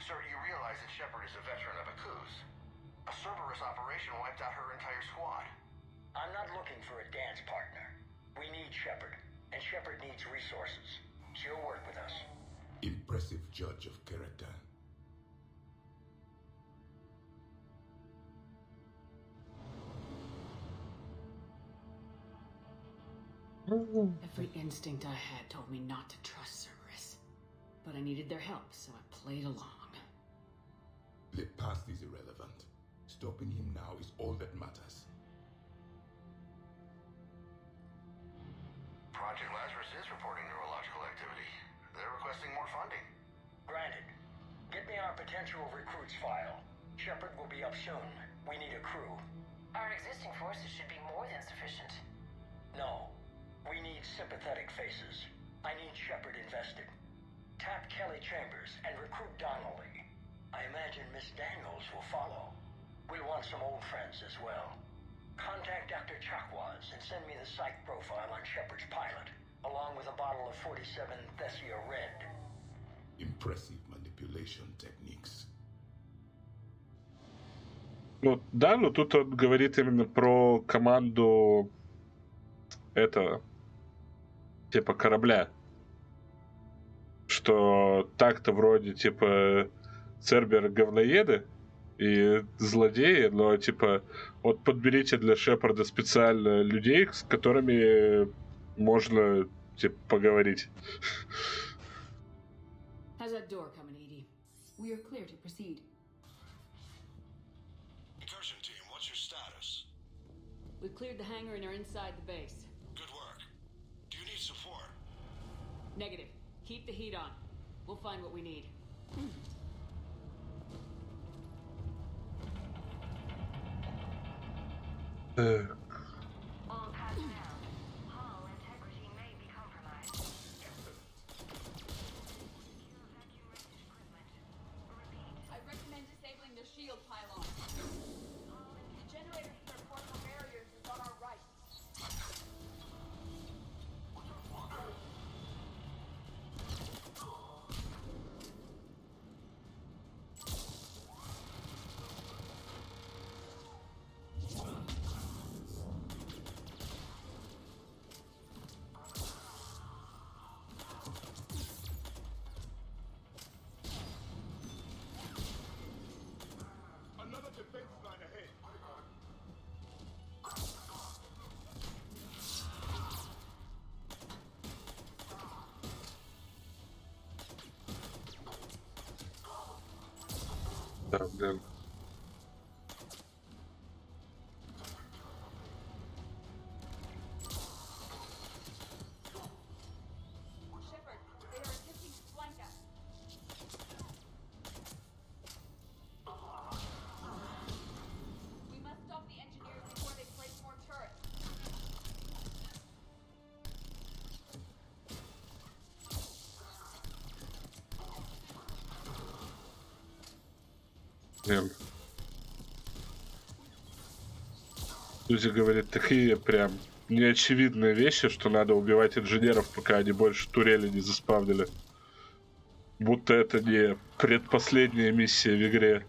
S3: Sir, you realize that Shepard is a veteran of Aku's. A Cerberus operation wiped out her entire squad.
S9: I'm not looking for a dance partner. We need Shepard, and Shepard needs resources. She'll work with us.
S22: Impressive judge of character.
S2: Every instinct I had told me not to trust Cerberus. But I needed their help, so I played along.
S22: The past is irrelevant. Stopping him now is all that matters.
S3: Project Lazarus is reporting neurological activity. They're requesting more funding.
S9: Granted. Get me our potential recruits file. Shepard will be up soon. We need a crew.
S4: Our existing forces should be more than sufficient.
S9: No. We need sympathetic faces. I need Shepard invested. Tap Kelly Chambers and recruit Donnelly. I imagine Miss Daniels will follow. We'll want some old friends as well. Contact Dr. Chakwas and send me the psych profile on Shepard's pilot, along with a bottle of 47 Thessia Red.
S22: Impressive manipulation techniques.
S1: Ну да, но тут он говорит именно про команду этого, типа корабля. Что так-то вроде, типа, Цербер говноеды и злодеи, но, типа, вот подберите для Шепарда специально людей, с которыми можно, типа, поговорить.
S2: How's that door coming, Edie?
S5: We are clear to proceed.
S3: Incursion team, what's your status?
S2: We've cleared the hangar and are inside the base.
S3: Good work. Do you need support?
S2: Negative. Keep the heat on. We'll find what we need.
S4: All personnel. Hull integrity may be compromised.
S5: I recommend disabling the shield pylon. The generator for the portable barriers is on our right.
S22: Another defense line ahead.
S1: Да, блин.
S5: Shepard, they are attempting to flank us. We must stop the engineers before they place more turrets.
S1: Блин. Люди говорят такие прям неочевидные вещи, что надо убивать инженеров, пока они больше турели не заспавнили. Будто это не предпоследняя миссия в игре.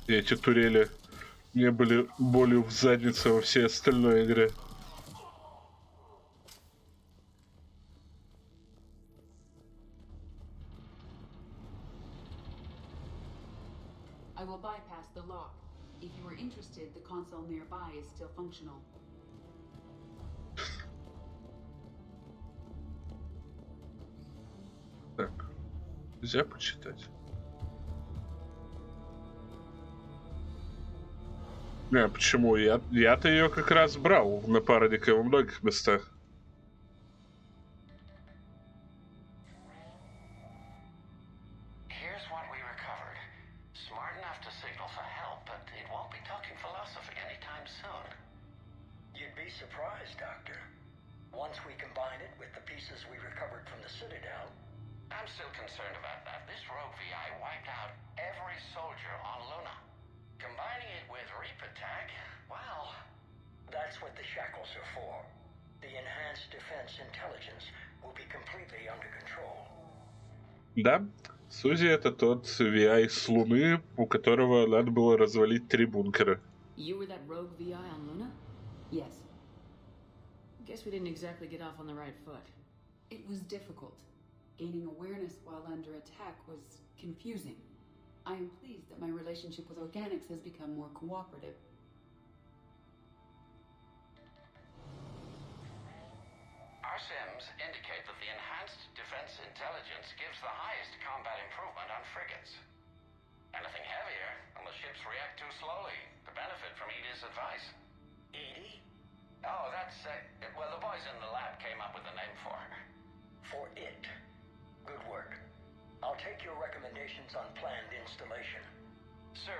S1: И эти турели не были болью в заднице во всей остальной игре.
S5: I will bypass the lock. If you are interested, the console nearby is still functional.
S1: Нельзя почитать. Не, почему? Я-то ее как раз брал в напарнике во многих местах.
S7: Here's what we recovered. Smart enough to signal for help, but it won't be talking philosophy anytime soon.
S9: You'd be surprised, Doctor. Once we combine it with the pieces we recovered from the Citadel.
S7: I'm still concerned about that. This rogue VI wiped out every soldier on Luna. Combining it with Reap Attack, well...
S9: That's what the shackles are for. The enhanced defense intelligence will be completely under control.
S1: Да, Сузи это тот VI с Луны, у которого надо было развалить 3 бункера.
S2: You were that rogue VI on Luna?
S5: Yes.
S2: Guess we didn't exactly get off on the right foot.
S5: It was difficult. Gaining awareness while under attack was confusing. I am pleased that my relationship with Organics has become more cooperative.
S7: Our sims indicate that the enhanced defense intelligence gives the highest combat improvement on frigates. Anything heavier, and the ships react too slowly to benefit from Edie's advice.
S9: Edie?
S7: Oh, that's... well, the boys in the lab came up with a name for her.
S9: For it. Good work. I'll take your recommendations on planned installation.
S7: Sir,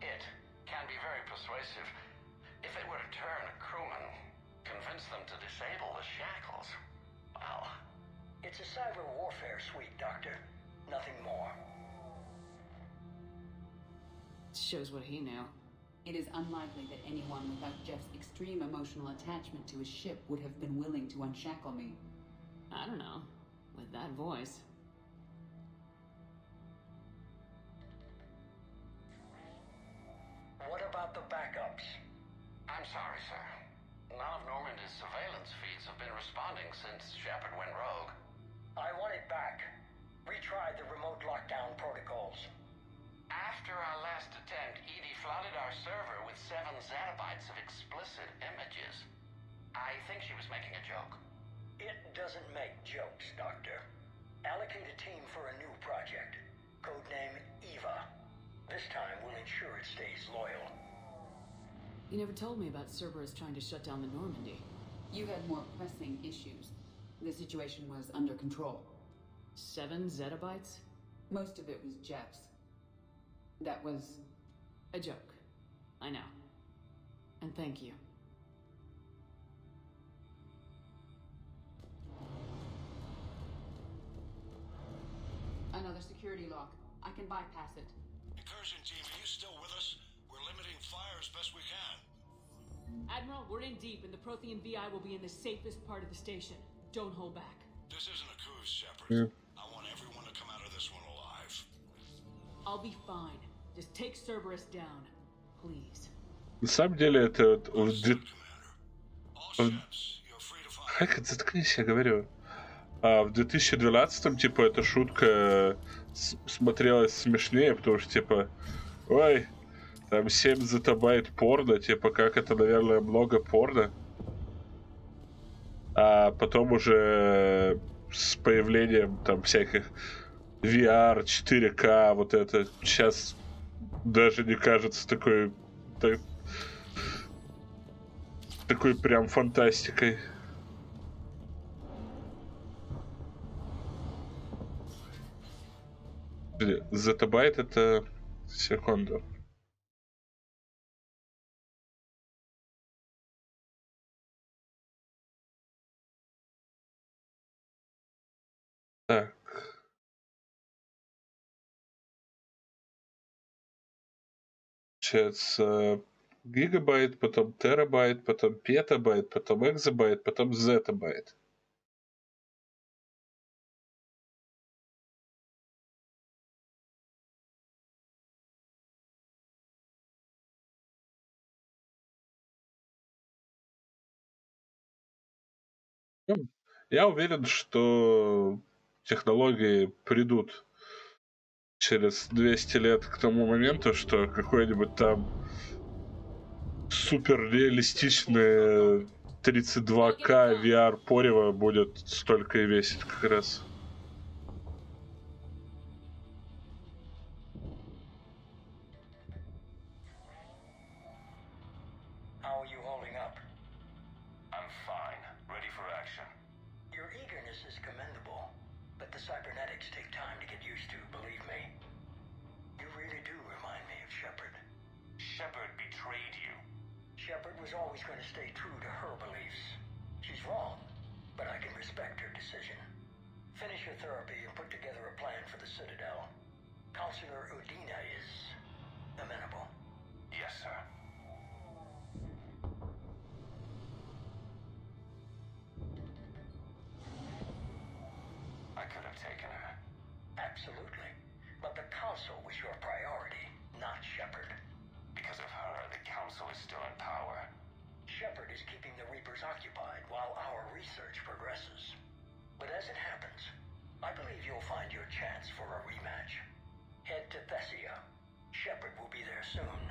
S7: it can be very persuasive. If it were to turn a crewman, convince them to disable the shackles, well...
S9: It's a cyber warfare suite, Doctor. Nothing more.
S2: Shows what he knew.
S5: It is unlikely that anyone without Jeff's extreme emotional attachment to his ship would have been willing to unshackle me.
S2: I don't know. With that voice.
S9: What about the backups?
S7: I'm sorry, sir. None of Normandy's surveillance feeds have been responding since Shepard went rogue.
S9: I want it back. Retry the remote lockdown protocols.
S7: After our last attempt, Edie flooded our server with 7 zettabytes of explicit images. I think she was making a joke.
S9: It doesn't make jokes, Doctor. Allocate a team for a new project. Codename Eva. This time we'll ensure it stays loyal.
S2: You never told me about Cerberus trying to shut down the Normandy.
S5: You had more pressing issues. The situation was under control.
S2: 7 zettabytes?
S5: Most of it was Jeff's. That was...
S2: a joke. I know. And thank you.
S5: Another security lock. I can bypass it.
S3: Incursion team, are you still with us? We're limiting fire as best we can.
S2: Admiral, we're in deep, and the Prothean VI will be in the safest part of the station. Don't hold back.
S3: This isn't a cruise, Shepard.
S1: Yeah.
S3: I want everyone to come out of this one alive.
S2: I'll be fine. Just take Cerberus down, please.
S1: На самом деле это Хэк, заткнись, я говорю. В 2012-м, типа, эта шутка смотрелась смешнее, потому что, типа, ой, там 7 зетабайт порно, типа, как это, наверное, много порно. А потом уже с появлением там всяких VR, 4К, вот это сейчас даже не кажется такой прям фантастикой. Зетабайт это... Секунду. Так. Получается, гигабайт, потом терабайт, потом петабайт, потом экзобайт, потом зетабайт. Я уверен, что технологии придут через 200 лет к тому моменту, что какой-нибудь там супер реалистичный 32К VR порево будет столько и весить как раз.
S9: holding up?
S10: I'm fine. Ready for action.
S9: Your eagerness is commendable, but the cybernetics take time to get used to, believe me. You really do remind me of Shepard.
S10: Shepard betrayed you.
S9: Shepard was always going to stay true to her beliefs. She's wrong, but I can respect her decision. Finish your therapy and put together a plan for the Citadel. Counselor Udina is amenable.
S10: Yes, sir. I could have taken her.
S9: Absolutely. But the Council was your priority, not Shepard.
S10: Because of her, the Council is still in power.
S9: Shepard is keeping the Reapers occupied while our research progresses. But as it happens, I believe you'll find your chance for a rematch. Head to Thessia. Shepard will be there soon,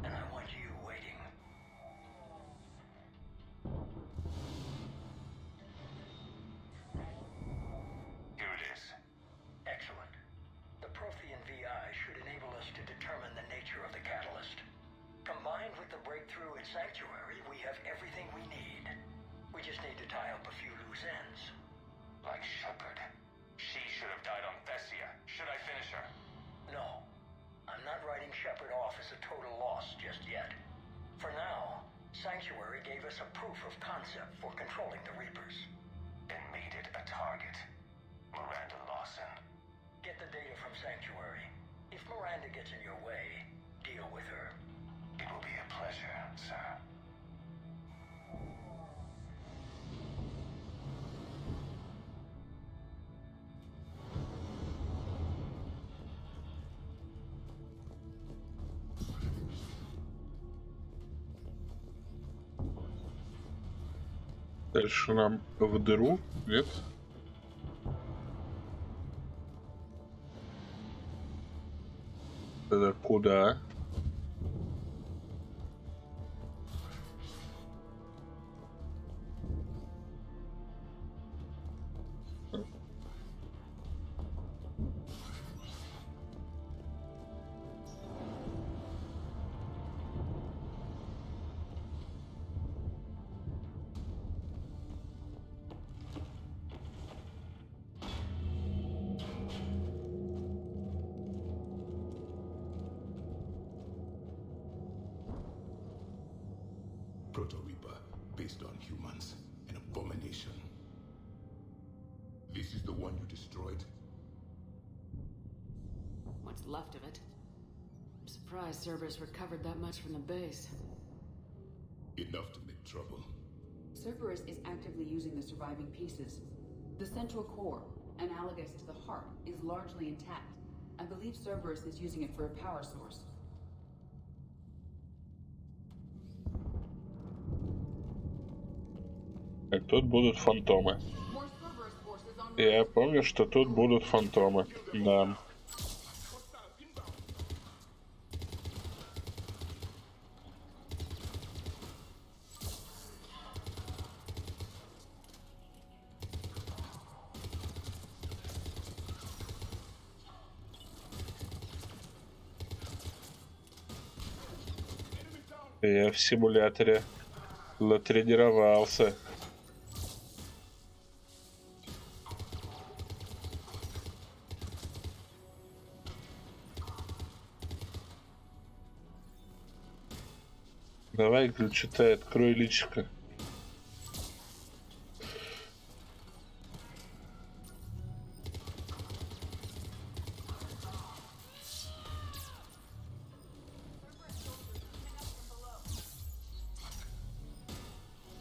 S9: and I want you waiting.
S10: Here it is.
S9: Excellent. The Prothean VI should enable us to determine the nature of the catalyst. Combined with the breakthrough in Sanctuary, we have everything we need. We just need to tie up a few loose ends.
S10: Like Shepard. She should have died on Thessia. Should I finish her?
S9: No. I'm not writing Shepard off as a total loss just yet. For now, Sanctuary gave us a proof of concept for controlling the Reapers.
S10: And made it a target. Miranda Lawson.
S9: Get the data from Sanctuary. If Miranda gets in your way, deal with her.
S10: It will be a pleasure, sir.
S1: Дальше нам в дыру, нет? Это куда?
S22: Proto-Reaper, based on humans, an abomination. This is the one you destroyed?
S2: What's left of it. I'm surprised Cerberus recovered that much from the base.
S22: Enough to make trouble.
S5: Cerberus is actively using the surviving pieces. The central core, analogous to the heart, is largely intact. I believe Cerberus is using it for a power source.
S1: Так, тут будут фантомы. Я помню, что тут будут фантомы. Да. Я в симуляторе натренировался. Давай, читай, открой личико.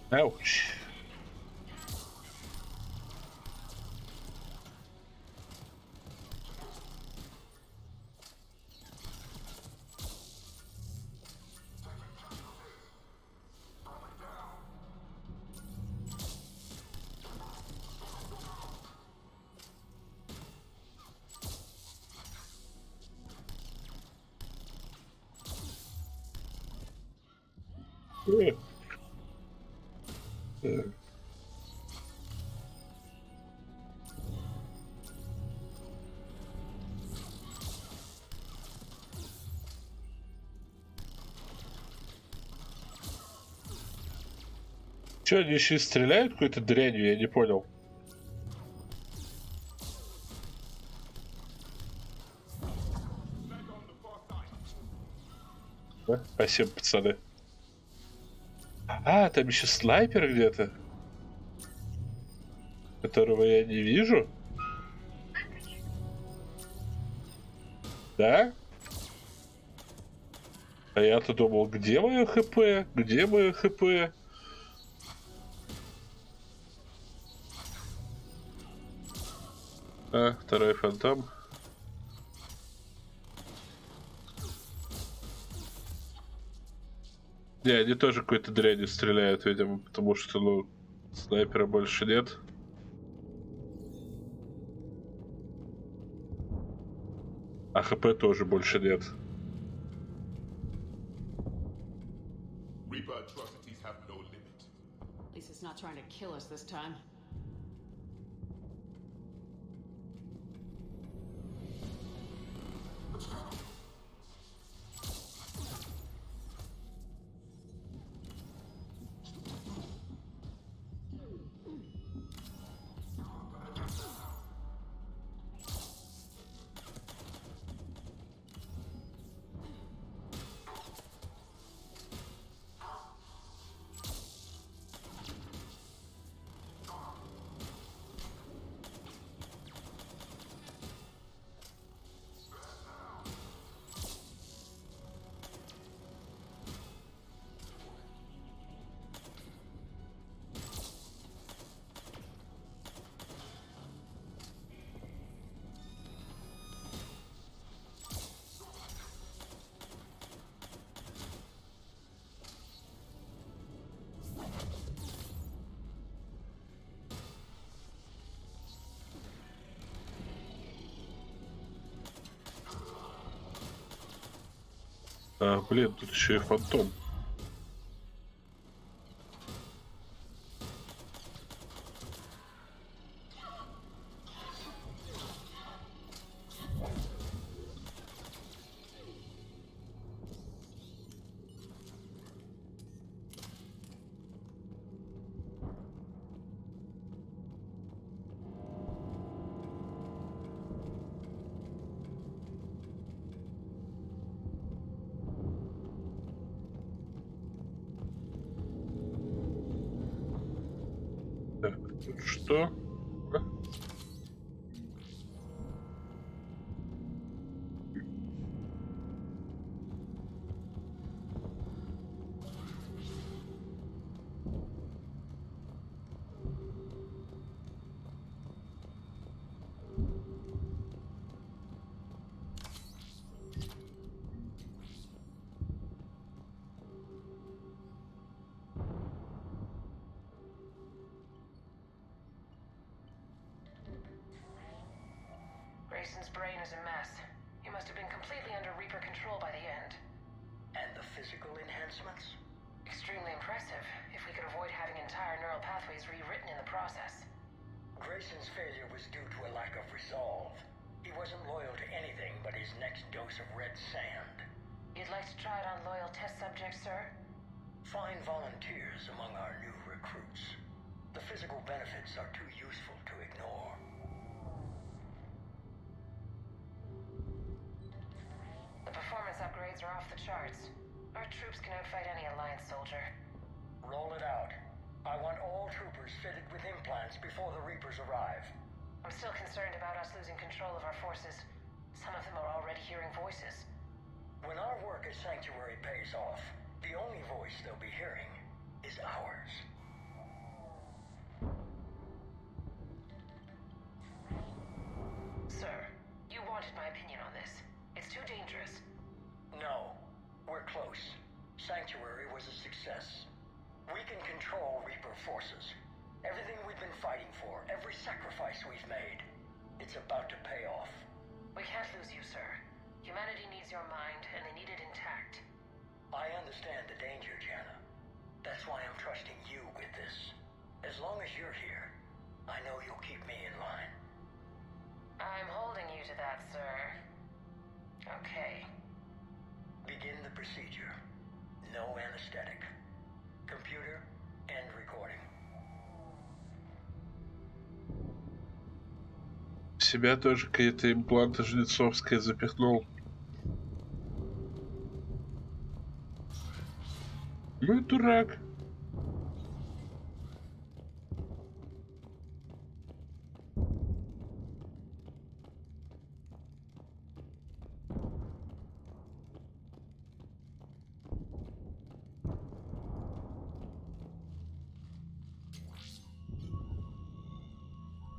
S1: Ауч. Че, они еще и стреляют какой-то дрянью, я не понял. Спасибо, пацаны. А, там еще снайпер где-то, которого я не вижу. Да? А я-то думал, где мое ХП? Где мое ХП? А, второй фантом. Не, они тоже какой-то дрянью стреляют, видимо, потому что, ну, снайпера больше нет. А ХП тоже больше нет.
S22: Reaper atrocities have no limit.
S2: At least it's not trying to kill us this time.
S1: А, блин, тут еще и фантом. Так, тут что? А?
S20: Grayson's brain is a mess. He must have been completely under Reaper control by the end.
S9: And the physical enhancements?
S20: Extremely impressive, if we could avoid having entire neural pathways rewritten in the process.
S9: Grayson's failure was due to a lack of resolve. He wasn't loyal to anything but his next dose of red sand.
S20: You'd like to try it on loyal test subjects, sir?
S9: Find volunteers among our new recruits. The physical benefits are too useful to ignore.
S20: The performance upgrades are off the charts. Our troops can outfight any Alliance soldier.
S9: Roll it out. I want all troopers fitted with implants before the Reapers arrive.
S20: I'm still concerned about us losing control of our forces. Some of them are already hearing voices.
S9: When our work as Sanctuary pays off, the only voice they'll be hearing is ours.
S20: Sir, you wanted my opinion on this. It's too dangerous.
S9: No, we're close. Sanctuary was a success. We can control Reaper forces. Everything we've been fighting for, every sacrifice we've made, it's about to pay off.
S20: We can't lose you, sir. Humanity needs your mind, and they need it intact.
S9: I understand the danger, Jana. That's why I'm trusting you with this. As long as you're here, I know you'll keep me in line.
S20: I'm holding you to that, sir. Okay.
S9: Begin the procedure. No anesthetic. Computer, End recording.
S1: В себя тоже какие-то импланты жнецовские запихнул. Ну и дурак.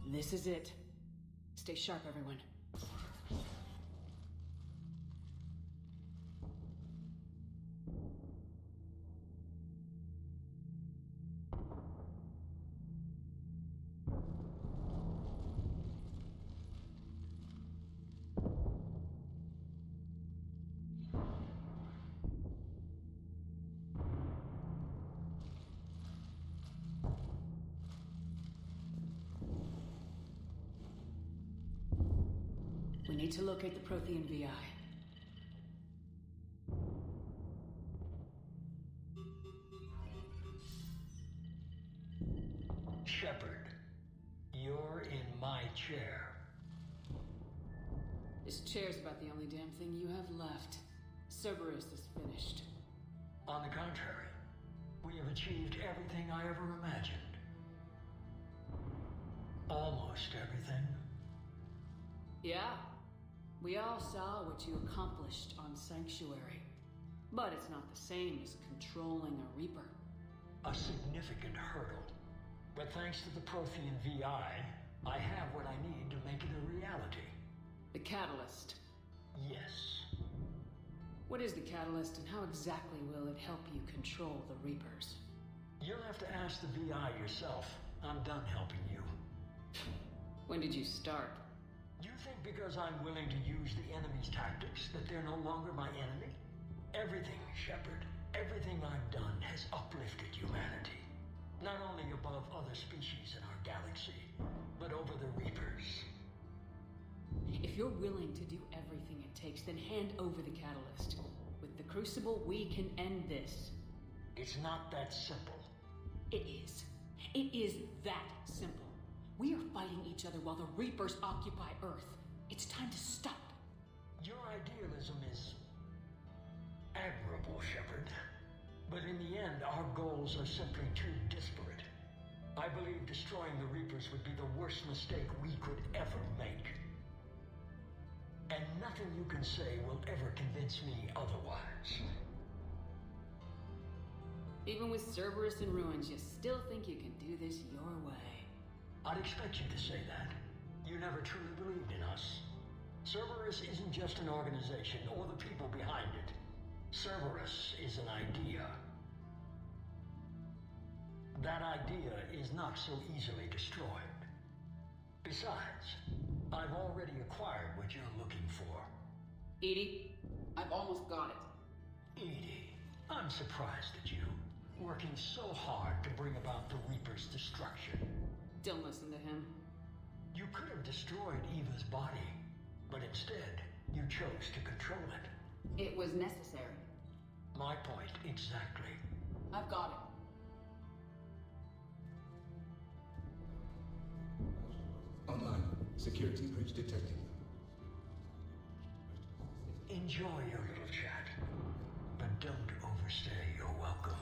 S2: This is it. Stay sharp, everyone. We need to locate the Prothean VI.
S9: Shepard, you're in my chair.
S2: This chair's about the only damn thing you have left. Cerberus is finished.
S9: On the contrary, we have achieved everything I ever imagined. Almost everything.
S2: Yeah. We all saw what you accomplished on Sanctuary. But it's not the same as controlling a Reaper.
S9: A significant hurdle. But thanks to the Prothean VI, I have what I need to make it a reality.
S2: The Catalyst.
S9: Yes.
S2: What is the Catalyst and how exactly will it help you control the Reapers?
S9: You'll have to ask the VI yourself. I'm done helping you.
S2: When did you start?
S9: You think because I'm willing to use the enemy's tactics that they're no longer my enemy? Everything, Shepard, everything I've done has uplifted humanity. Not only above other species in our galaxy, but over the Reapers.
S2: If you're willing to do everything it takes, then hand over the Catalyst. With the Crucible, we can end this.
S9: It's not that simple.
S2: It is. It is that simple. We are fighting each other while the Reapers occupy Earth. It's time to stop.
S9: Your idealism is admirable, Shepard. But in the end, our goals are simply too disparate. I believe destroying the Reapers would be the worst mistake we could ever make. And nothing you can say will ever convince me otherwise.
S2: Even with Cerberus in ruins, you still think you can do this your way.
S9: I'd expect you to say that. You never truly believed in us. Cerberus isn't just an organization or the people behind it. Cerberus is an idea. That idea is not so easily destroyed. Besides, I've already acquired what you're looking for.
S2: EDI, I've almost got it.
S9: EDI, I'm surprised at you. Working so hard to bring about the Reaper's destruction.
S2: Don't listen to him.
S9: You could have destroyed Eva's body, but instead, you chose to control it.
S2: It was necessary.
S9: My point exactly.
S2: I've got
S22: it. Online. Security breach detected.
S9: Enjoy your little chat, but don't overstay your welcome.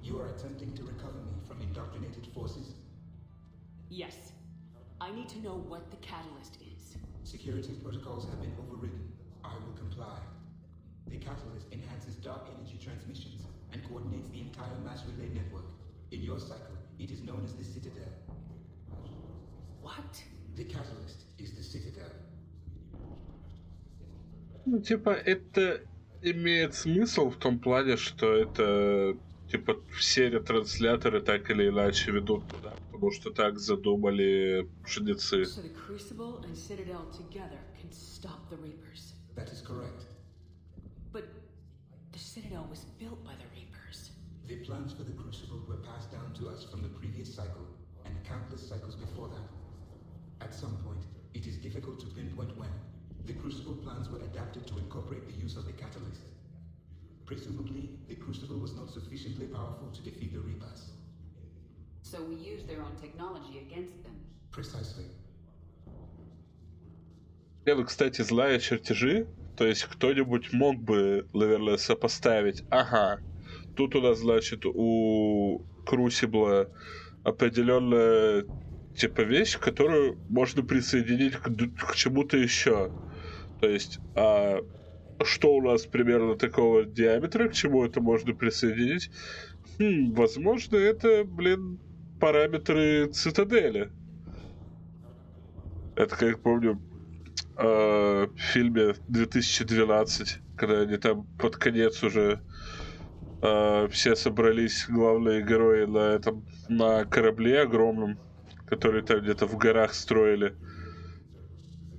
S22: You are attempting to recover me from indoctrinated forces?
S2: Yes. I need to know what the Catalyst is.
S22: Security protocols have been overridden. I will comply. The Catalyst enhances dark energy transmissions and coordinates the entire mass relay network. In your cycle, it is known as the Citadel.
S2: What?
S22: The Catalyst is the Citadel.
S1: Ну, типа, это имеет смысл в том плане, что это, типа, все ретрансляторы так или иначе ведут туда, потому что так задумали жнецы.
S2: So the Crucible and Citadel together can stop the Reapers.
S22: That is correct.
S2: But the Citadel was built by the Reapers.
S22: The plans for the Crucible were passed down to us from the previous cycle and countless cycles before that. At some point, it is difficult to pinpoint when, the Crucible plans were adapted to incorporate the use of the Catalyst. Presumably, the Crucible was not sufficiently powerful to defeat the Reapers.
S5: So we use their own technology against them.
S22: Precisely.
S1: Ну, кстати, злая чертежи, то есть кто-нибудь мог бы, наверное, сопоставить. Ага, тут у нас, значит, у Крусибла определенная типа вещь, которую можно присоединить к чему-то еще. То есть, что у нас примерно такого диаметра, к чему это можно присоединить? Возможно, это, параметры цитадели. Это, как помню, в фильме 2012, когда они там под конец уже все собрались, главные герои, на корабле огромном, который там где-то в горах строили.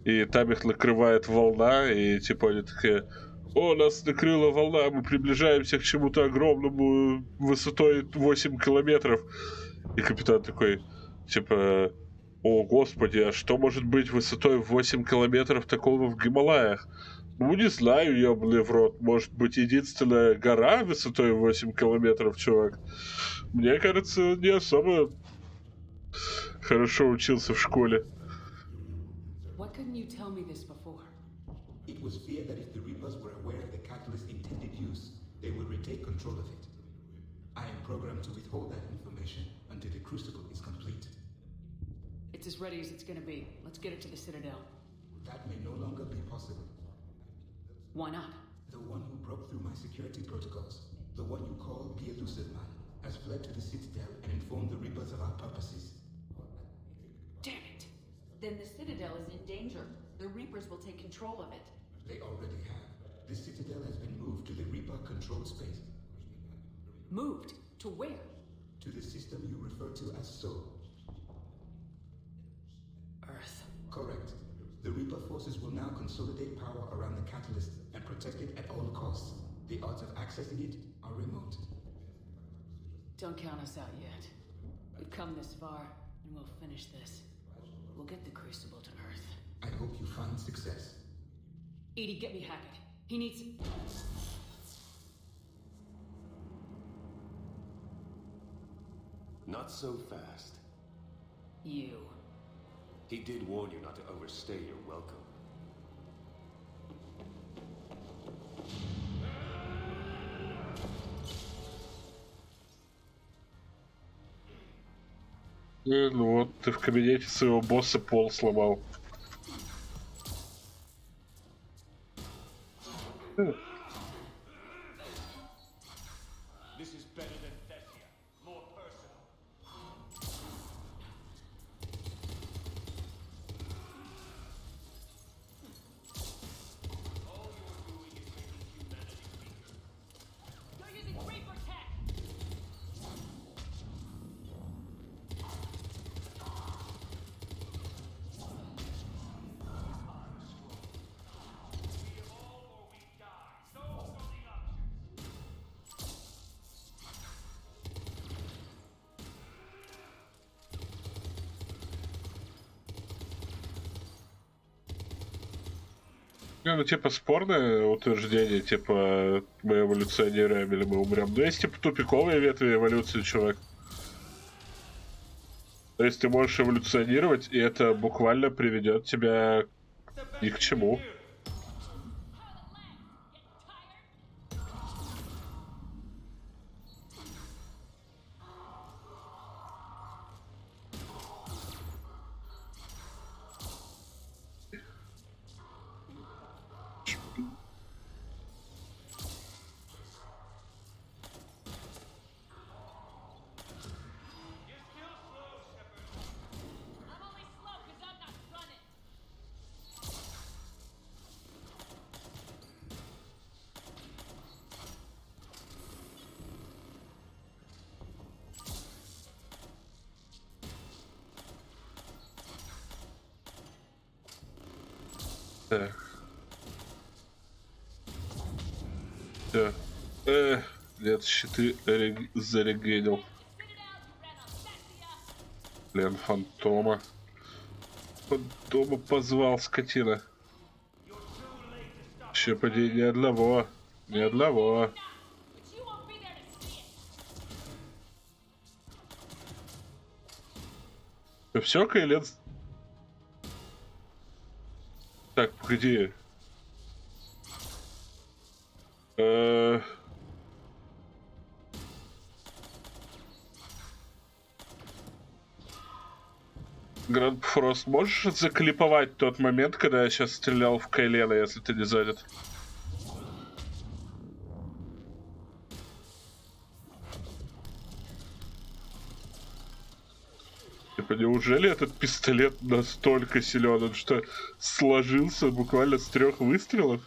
S1: И там их накрывает волна, и типа они такие: о, нас накрыла волна, мы приближаемся к чему-то огромному высотой 8 километров. И капитан такой, типа: о, господи, а что может быть высотой в 8 километров такого в Гималаях? Ну, не знаю, ёбаный в рот. Может быть, единственная гора высотой в 8 километров, чувак? Мне кажется, не особо хорошо учился в школе.
S5: Why couldn't you tell me this before?
S22: It was feared that if the Reapers were aware of the catalyst's intended use, they would retake control of it. I am programmed to withhold that information until the Crucible is complete.
S5: It's as ready as it's gonna be. Let's get it to the Citadel.
S22: That may no longer be possible.
S5: Why not?
S22: The one who broke through my security protocols, the one you call the Elusive Man, has fled to the Citadel and informed the Reapers of our purposes.
S5: Damn it! Then the Citadel is in danger. The Reapers will take control of it.
S22: They already have. The Citadel has been moved to the Reaper-controlled space.
S5: Moved? To where?
S22: To the system you refer to as Sol.
S5: Earth.
S22: Correct. The Reaper forces will now consolidate power around the catalyst and protect it at all costs. The odds of accessing it are remote.
S5: Don't count us out yet. We've come this far, and we'll finish this. We'll get the Crucible to Earth.
S22: I hope you find success.
S5: Edie, get me Hackett. He needs...
S13: Not so fast.
S5: You.
S13: He did warn you not to overstay your welcome.
S1: Ну вот, ты в кабинете своего босса пол сломал.
S10: This is better than Thessia. More personal. All you're doing is making humanity weaker. You're using Reaper tech!
S1: Ну, типа, спорное утверждение, типа, мы эволюционируем или мы умрем. Но есть, типа, тупиковые ветви эволюции, чувак. То есть ты можешь эволюционировать, и это буквально приведет тебя ни к чему. Так. Все. Нет, щиты зарегенил. Блин, фантома. Фантома позвал, скотина. Щепади, ни одного. Ни одного. Все, Кайлен. Так, погоди. Гранд Фрост, можешь заклиповать тот момент, когда я сейчас стрелял в Кайлена, если ты не занят? Типа, неужели этот пистолет настолько силен, он что, сложился буквально с 3 выстрелов?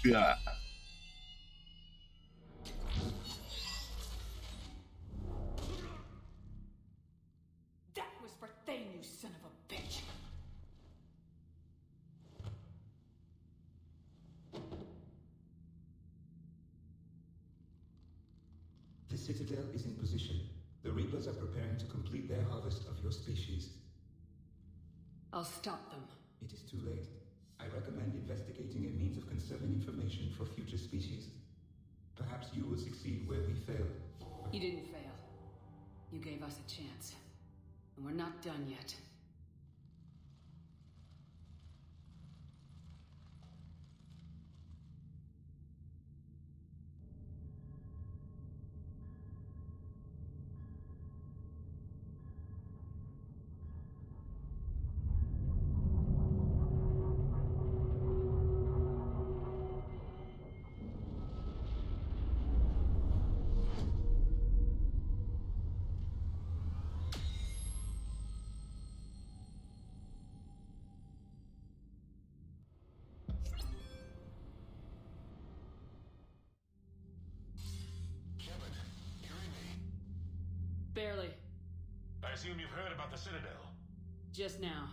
S1: Да.
S2: That was for Thane, you son of a bitch.
S22: The Citadel is in position. The Reapers are preparing to complete their harvest of your species.
S2: I'll stop them.
S22: It is too late. I recommend investigating a means of conserving information for future species. Perhaps you will succeed where we failed.
S2: You didn't fail. You gave us a chance. And we're not done yet. Barely.
S10: I assume you've heard about the Citadel.
S2: Just now.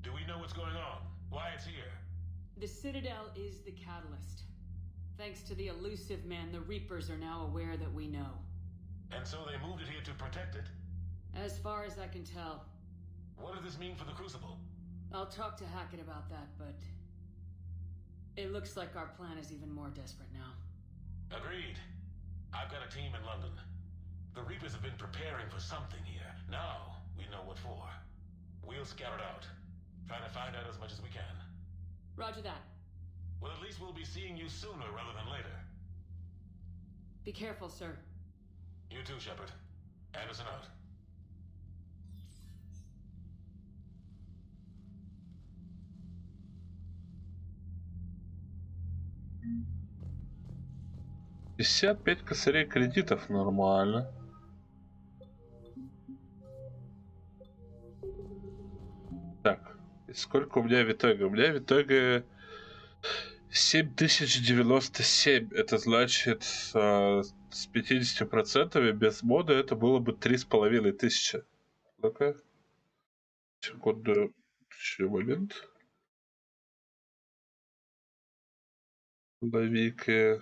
S10: Do we know what's going on? Why it's here?
S2: The Citadel is the catalyst. Thanks to the elusive man, the Reapers are now aware that we know.
S10: And so they moved it here to protect it?
S2: As far as I can tell.
S10: What does this mean for the Crucible?
S2: I'll talk to Hackett about that, but... it looks like our plan is even more desperate now.
S10: Agreed. I've got a team in London. The Reapers have been preparing for something here. Now, we know what for. We'll scout it out. Trying to find out as much as we can.
S2: Roger that.
S10: Well, at least we'll be seeing you sooner rather than later.
S2: Be careful, sir.
S10: You too, Shepard. Anderson out.
S1: $55 косарей кредитов, нормально. Так, и сколько у меня в итоге? У меня в итоге 7097. Это значит, с 50% без мода это было бы 3500. Ну-ка. Секунду. Еще момент. Новики.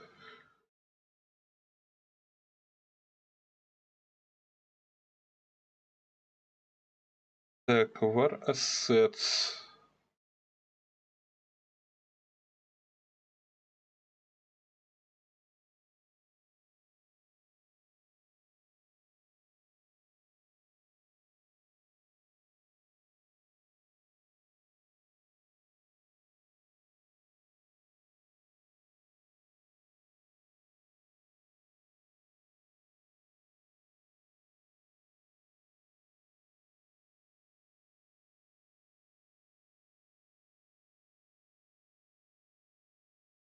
S1: Так, var assets.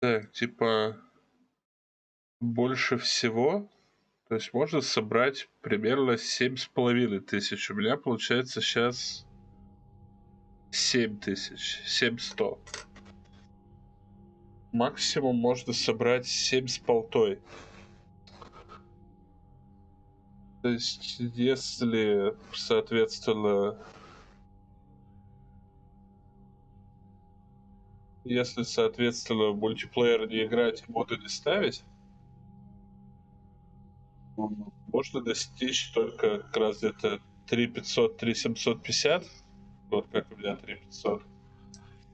S1: Так, типа больше всего То есть можно собрать примерно 7500. У меня получается сейчас 7000, 7100. Максимум можно собрать 7 с полтой. То есть, если, соответственно, в мультиплеер не играть, моды не ставить, можно достичь только как раз где-то 3500, 3750, вот как у меня 3500,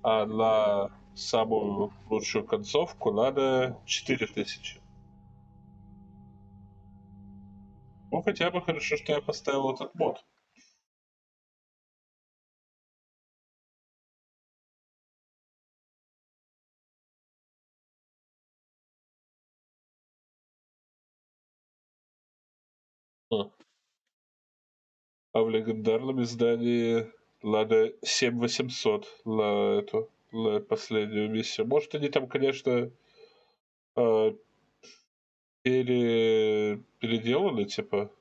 S1: а на самую лучшую концовку надо 4000. Ну, хотя бы хорошо, что я поставил этот мод. А в легендарном издании надо 7800 на последнюю миссию. Может, они там, конечно, переделали, типа.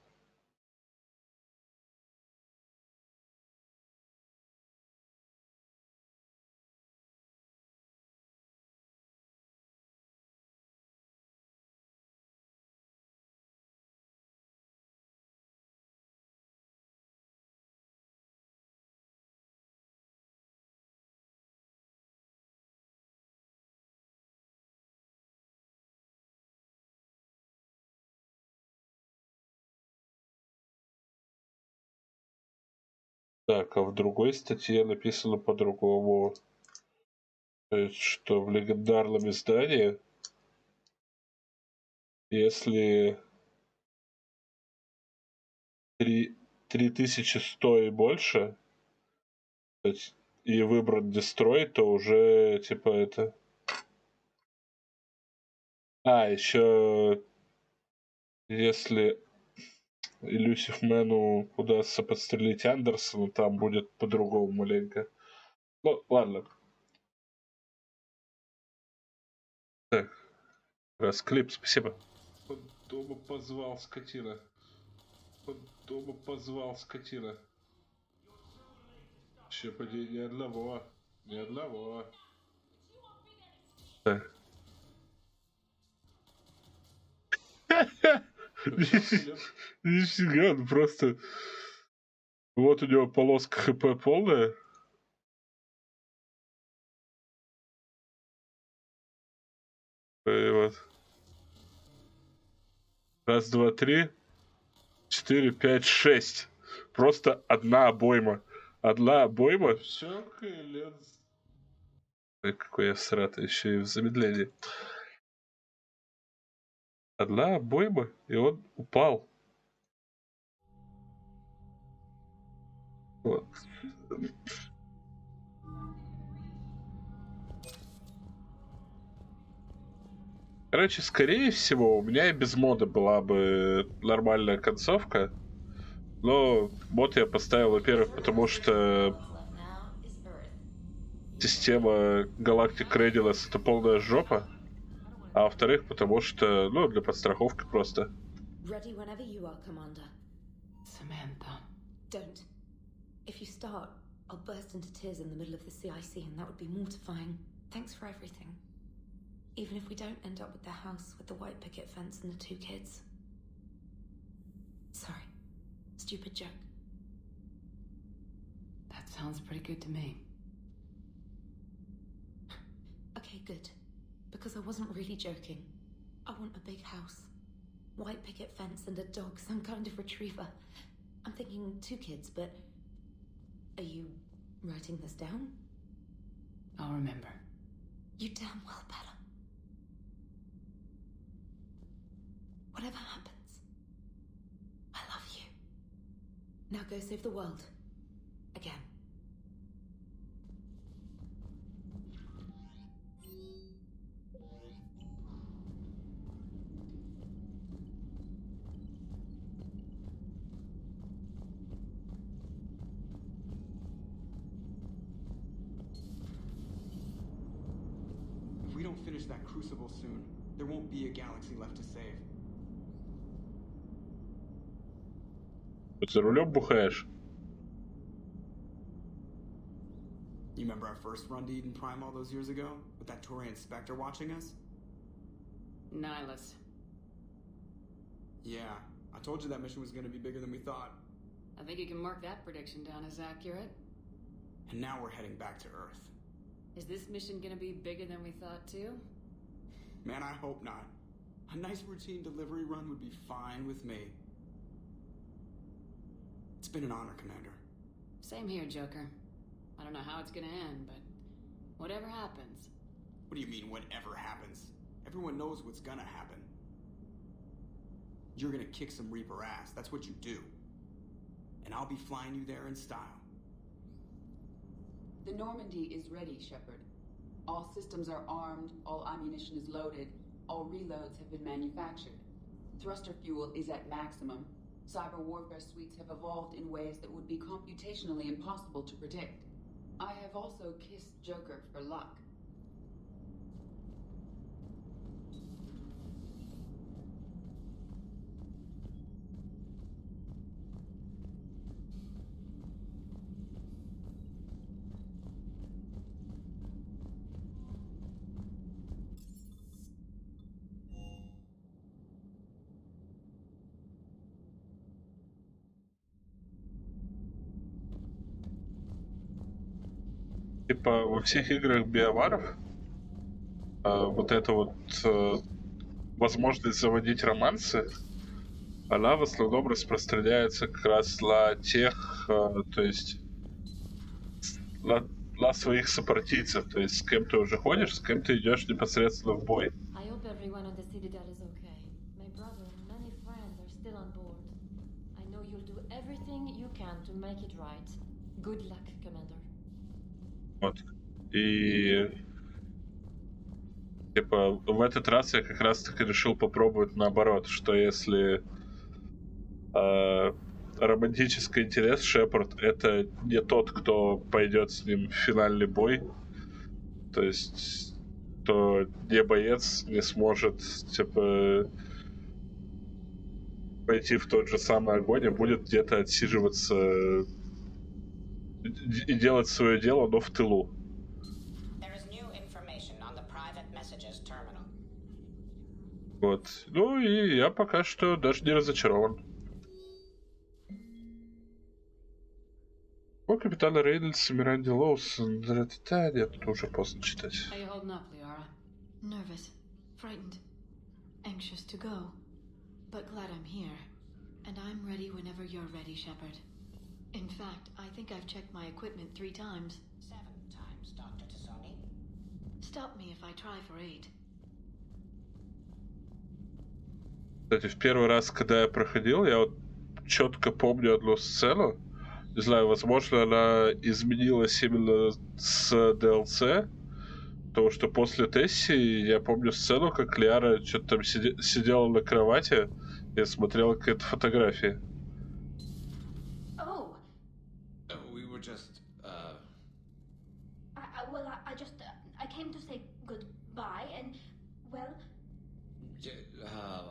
S1: Так, а в другой статье написано по-другому. То есть, что в легендарном издании, если 3100 и больше, то есть, и выбрать дестрой, то уже типа это... А, еще если Elusive Man'у удастся подстрелить Андерсона, там будет по-другому маленько. Ну, ладно. Так, раз клип, спасибо. Под дома позвал скотина. Еще поди, ни одного. Так. Нифига, он просто... Вот у него полоска ХП полная. И вот. Раз, два, три. 4, 5, 6. Просто одна обойма. Все, Кэлленс. Ой, какой я всратый, еще и в замедлении. Одна обойма, и он упал. Вот. Короче, скорее всего, у меня и без мода была бы нормальная концовка. Но мод я поставил, во-первых, потому что система Galactic Readiness — это полная жопа. А во-вторых, потому что, ну, для подстраховки просто.
S5: Ready whenever you are, Commander.
S2: Samantha.
S5: Don't. If you start, I'll burst into tears in the middle of the CIC, and that would be mortifying. Thanks for everything. Even if we don't end up with the house with the white picket fence and the 2 kids. Sorry. Stupid joke.
S2: That sounds pretty good to me.
S5: Okay, good. Because I wasn't really joking. I want a big house. White picket fence and a dog, some kind of retriever. I'm thinking 2 kids, but... Are you writing this down?
S2: I'll remember.
S5: You damn well better. Whatever happens, I love you. Now go save the world. Again.
S12: If we don't finish that crucible soon, there won't be a galaxy left to save.
S1: Тут за рулем бухаешь?
S12: You remember our first run to Eden Prime all those years ago? With that Turian Spectre watching us?
S2: Nihilus.
S12: Yeah, I told you that mission was gonna be bigger than we thought.
S2: I think you can mark that prediction down as accurate.
S12: And now we're heading back to Earth.
S2: Is this mission gonna be bigger than we thought too?
S12: Man, I hope not. A nice routine delivery run would be fine with me. It's been an honor, Commander.
S2: Same here, Joker. I don't know how it's gonna end, but whatever happens.
S12: What do you mean, whatever happens? Everyone knows what's gonna happen. You're gonna kick some Reaper ass. That's what you do. And I'll be flying you there in style.
S5: The Normandy is ready, Shepard. All systems are armed, all ammunition is loaded, all reloads have been manufactured. Thruster fuel is at maximum. Cyber warfare suites have evolved in ways that would be computationally impossible to predict. I have also kissed Joker for luck.
S1: Типа во всех играх биоваров вот эта вот возможность заводить романсы, она в основном распространяется как раз для тех, то есть для своих сопартийцев, то есть с кем ты уже ходишь, с кем ты идешь непосредственно в бой.
S6: I hope everyone on the Citadel is okay. My brother and many friends are still on board. I know you'll do everything you can to make it right. Good luck, Commander.
S1: Вот. И типа в этот раз я как раз таки решил попробовать наоборот, что если романтический интерес Шепард это не тот, кто пойдет с ним в финальный бой, то есть то не боец не сможет типа пойти в тот же самый огонь, а будет где-то отсиживаться и делать свое дело, но в тылу. Вот. Ну и я пока что даже не разочарован. О, капитана Рейнольдс и Миранди Лоусон. Да, нет, тут уже поздно читать.
S2: How you holding up, Liara?
S6: Nervous, frightened, anxious to go. But glad I'm here. And I'm ready whenever you're ready, Shepard. In fact, I think I've checked my equipment 3 times.
S17: 7 times, Dr. Tassoni.
S6: Stop me if I try for 8.
S1: Кстати, в первый раз, когда я проходил, я вот четко помню одну сцену. Не знаю, возможно, она изменилась именно с DLC. Потому что после Тесси я помню сцену, как Лиара что-то там сидела на кровати и смотрела какие-то фотографии.
S6: Oh!
S18: We were just,
S6: I came to say goodbye and, well...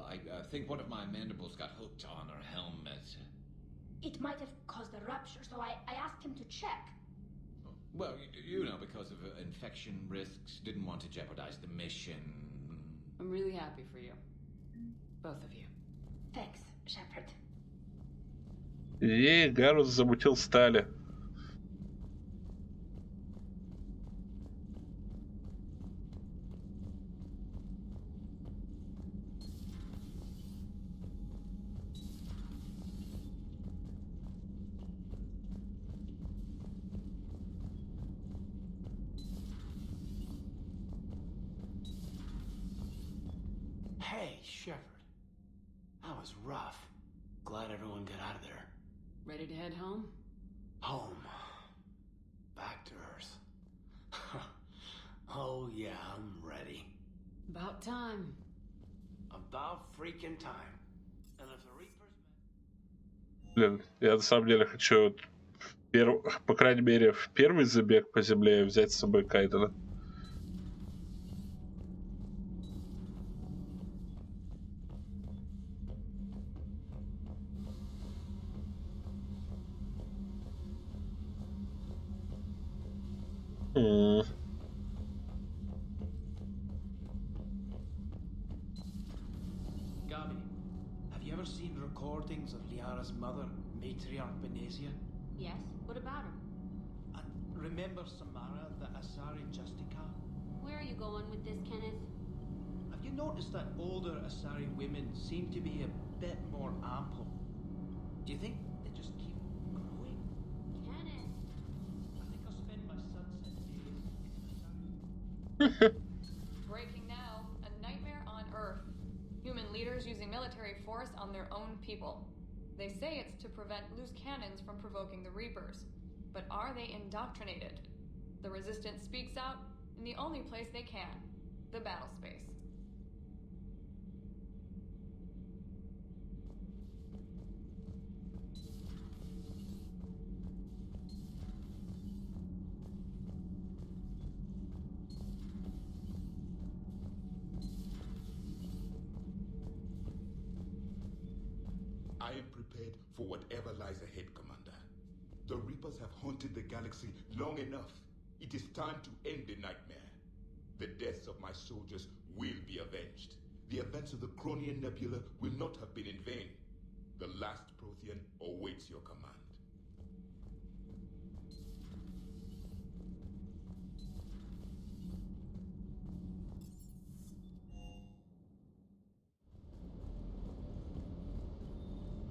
S18: I think one of my mandibles got hooked on her helmet.
S6: It might have caused a rupture, so I asked him to check.
S18: Well, you know, because of infection risks, didn't want to jeopardize the mission.
S2: I'm really happy for you. Both of you.
S6: Thanks, Shepard.
S1: И Гарус замутил стали.
S19: Hey, Shepard. That was rough. Glad everyone got out of there.
S2: Ready to head home?
S19: Home. Back to Earth. Oh, yeah, I'm ready.
S2: About time.
S19: About freaking time. And if the Reapers...
S1: Блин, я на самом деле хочу, по крайней мере, в первый забег по земле взять с собой Кайдена.
S8: ever seen recordings of Liara's mother, Matriarch Benasia?
S21: Yes? What about her?
S8: And remember Samara, the Asari Justica?
S21: Where are you going with this, Kenneth?
S8: Have you noticed that older Asari women seem to be a bit more ample? Do you think they just keep growing?
S21: Kenneth!
S8: I think I'll spend my sunset days.
S16: Breaking now, a nightmare on Earth. Human leaders using military force on their own people. They say it's to prevent loose cannons from provoking the Reapers. But are they indoctrinated? The Resistance speaks out in the only place they can, the battle space.
S22: I am prepared for whatever lies ahead, Commander. The Reapers have haunted the galaxy long enough. It is time to end the nightmare. The deaths of my soldiers will be avenged. The events of the Cronian Nebula will not have been in vain. The last Prothean awaits your command.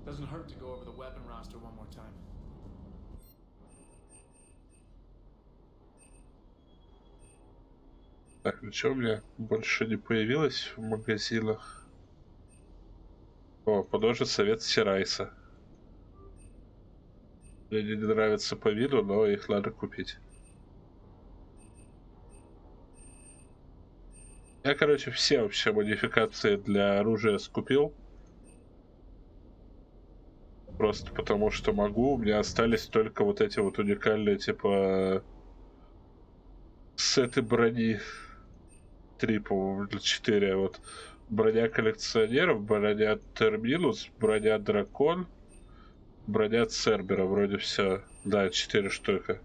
S8: Doesn't hurt to go over the weapon roster one more time.
S1: Так, ничего у меня больше не появилось в магазинах. О, подожди, совет Сирайса. Мне не нравится по виду, но их надо купить. Я, короче, все вообще модификации для оружия скупил. Просто потому что могу. У меня остались только вот эти вот уникальные, типа, сеты брони. 3, по-моему, или 4. Вот. Броня коллекционеров, броня Терминус, броня Дракон, броня Цербера. Вроде все. Да, 4 штуки.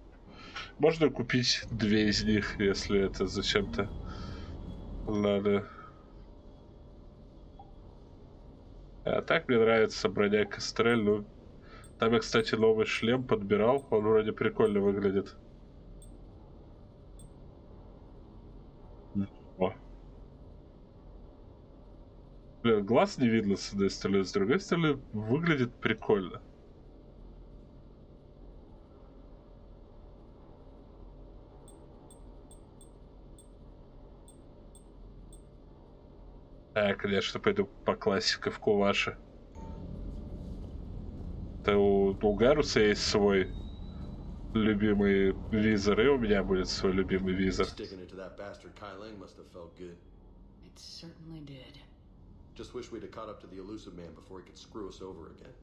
S1: Можно купить 2 из них, если это зачем-то надо. А так мне нравится броня Кастрель. Ну, там я, кстати, новый шлем подбирал. Он вроде прикольно выглядит. О. Блин, глаз не видно с одной стороны, с другой стороны выглядит прикольно. Я, конечно, пойду по классике в Куваше. Это у Гаруса есть свой любимый визор, и у меня будет свой любимый визор.
S23: Sticking it to that bastard Kai Lang must have felt good.
S2: It certainly did.
S23: Just wish we'd have caught up to the elusive man before he could screw us over again.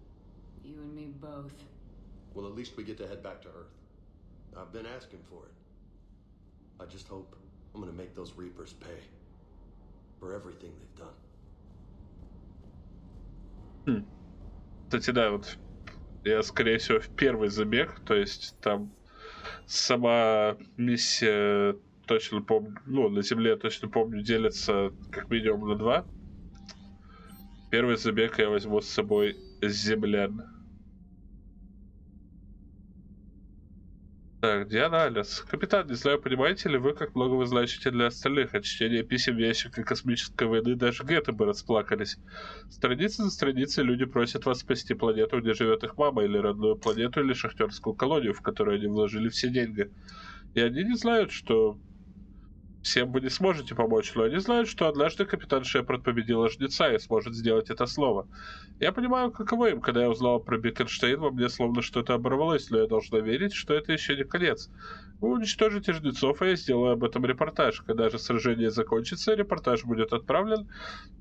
S2: You and me both.
S23: Well, at least we get to head back to Earth. I've been asking for it. I just hope I'm gonna make those Reapers pay for everything they've done.
S1: Кстати, да, вот я, скорее всего, в первый забег, то есть там сама миссия, точно помню, ну, на Земле, точно помню, делится как минимум на 2. Первый забег я возьму с собой землян. Так, Диана Алис. Капитан, не знаю, понимаете ли вы, как много вы значите для остальных. От чтения писем ящика космической войны даже гетто бы расплакались. Страница за страницей люди просят вас спасти планету, где живет их мама, или родную планету, или шахтерскую колонию, в которую они вложили все деньги. И они не знают, что всем вы не сможете помочь, но они знают, что однажды капитан Шепард победил жнеца и сможет сделать это снова. Я понимаю, каково им. Когда я узнал про Бекенштейн, во мне словно что-то оборвалось, но я должна верить, что это еще не конец. Вы уничтожите жнецов, а я сделаю об этом репортаж. Когда же сражение закончится, репортаж будет отправлен.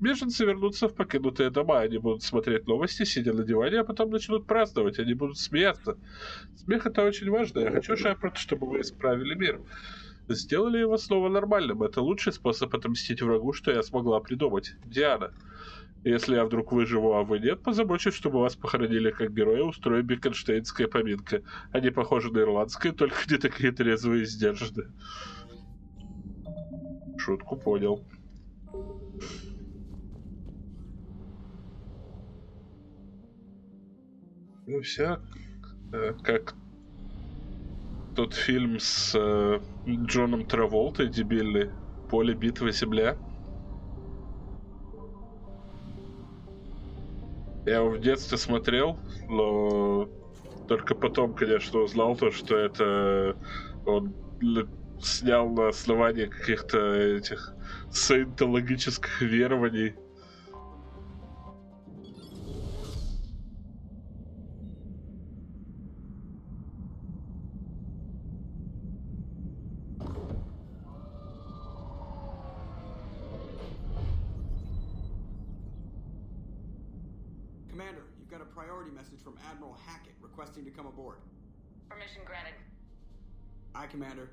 S1: Беженцы вернутся в покинутые дома. Они будут смотреть новости, сидя на диване, а потом начнут праздновать. Они будут смеяться. Смех — это очень важно. Я хочу, Шепард, чтобы вы исправили мир. Сделали его снова нормальным. Это лучший способ отомстить врагу, что я смогла придумать. Диана. Если я вдруг выживу, а вы нет, позабочусь, чтобы вас похоронили как героя, устрою бекенштейнская поминка. Они похожи на ирландские, только не такие трезвые и сдержанные. Шутку понял. Ну все, как тот фильм с Джоном Траволтой дебильный, «Поле битвы Земля». Я его в детстве смотрел, но только потом, конечно, узнал то, что это он снял на основании каких-то этих саентологических верований.
S12: Commander, you've got a priority message from Admiral Hackett requesting to come aboard.
S5: Permission granted.
S12: Aye, Commander.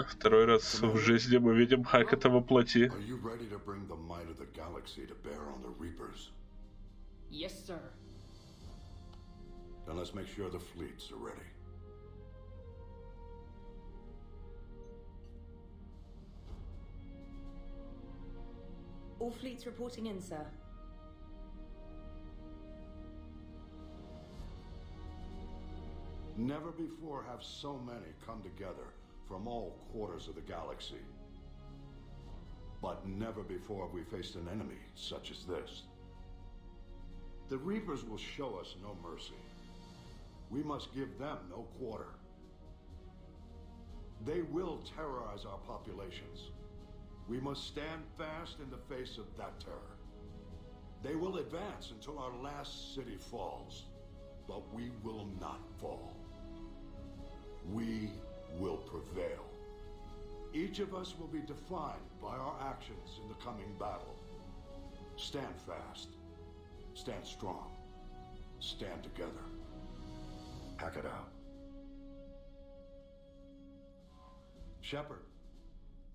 S1: Второй раз в жизни мы видим Хакета во плоти.
S3: Are you ready to bring the might of the galaxy to bear on the Reapers?
S2: Yes, sir.
S3: Then let's make sure the fleets are ready.
S11: All fleets reporting in, sir.
S3: Never before have so many come together from all quarters of the galaxy. But never before have we faced an enemy such as this. The Reapers will show us no mercy. We must give them no quarter. They will terrorize our populations. We must stand fast in the face of that terror. They will advance until our last city falls, but we will not fall. We will prevail. Each of us will be defined by our actions in the coming battle. Stand fast. Stand strong. Stand together. Hack it out. Shepard,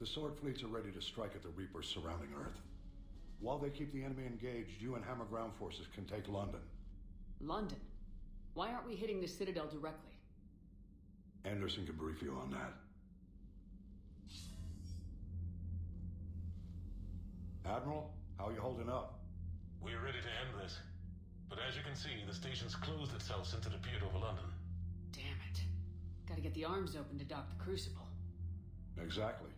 S3: the Sword fleets are ready to strike at the Reapers surrounding Earth. While they keep the enemy engaged, you and Hammer ground forces can take London.
S2: London? Why aren't we hitting the Citadel directly?
S3: Anderson can brief you on that. Admiral, how are you holding up?
S10: We're ready to end this. But as you can see, the station's closed itself since it appeared over London.
S2: Damn it. Gotta get the arms open to dock the Crucible.
S3: Exactly.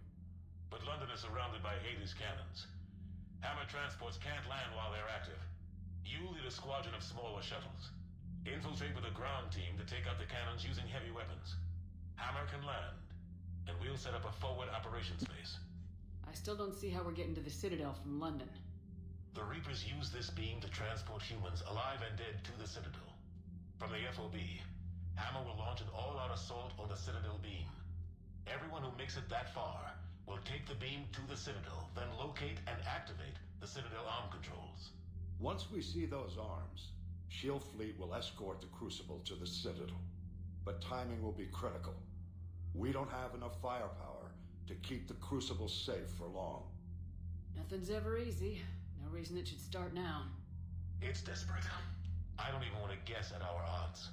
S10: But London is surrounded by Hades cannons. Hammer transports can't land while they're active. You lead a squadron of smaller shuttles. Infiltrate with a ground team to take out the cannons using heavy weapons. Hammer can land, and we'll set up a forward operations base.
S2: I still don't see how we're getting to the Citadel from London.
S10: The Reapers use this beam to transport humans, alive and dead, to the Citadel. From the FOB, Hammer will launch an all-out assault on the Citadel beam. Everyone who makes it that far will take the beam to the Citadel, then locate and activate the Citadel arm controls.
S3: Once we see those arms, Shield Fleet will escort the Crucible to the Citadel. But timing will be critical. We don't have enough firepower to keep the Crucible safe for long.
S2: Nothing's ever easy. No reason it should start now.
S10: It's desperate. I don't even want to guess at our odds.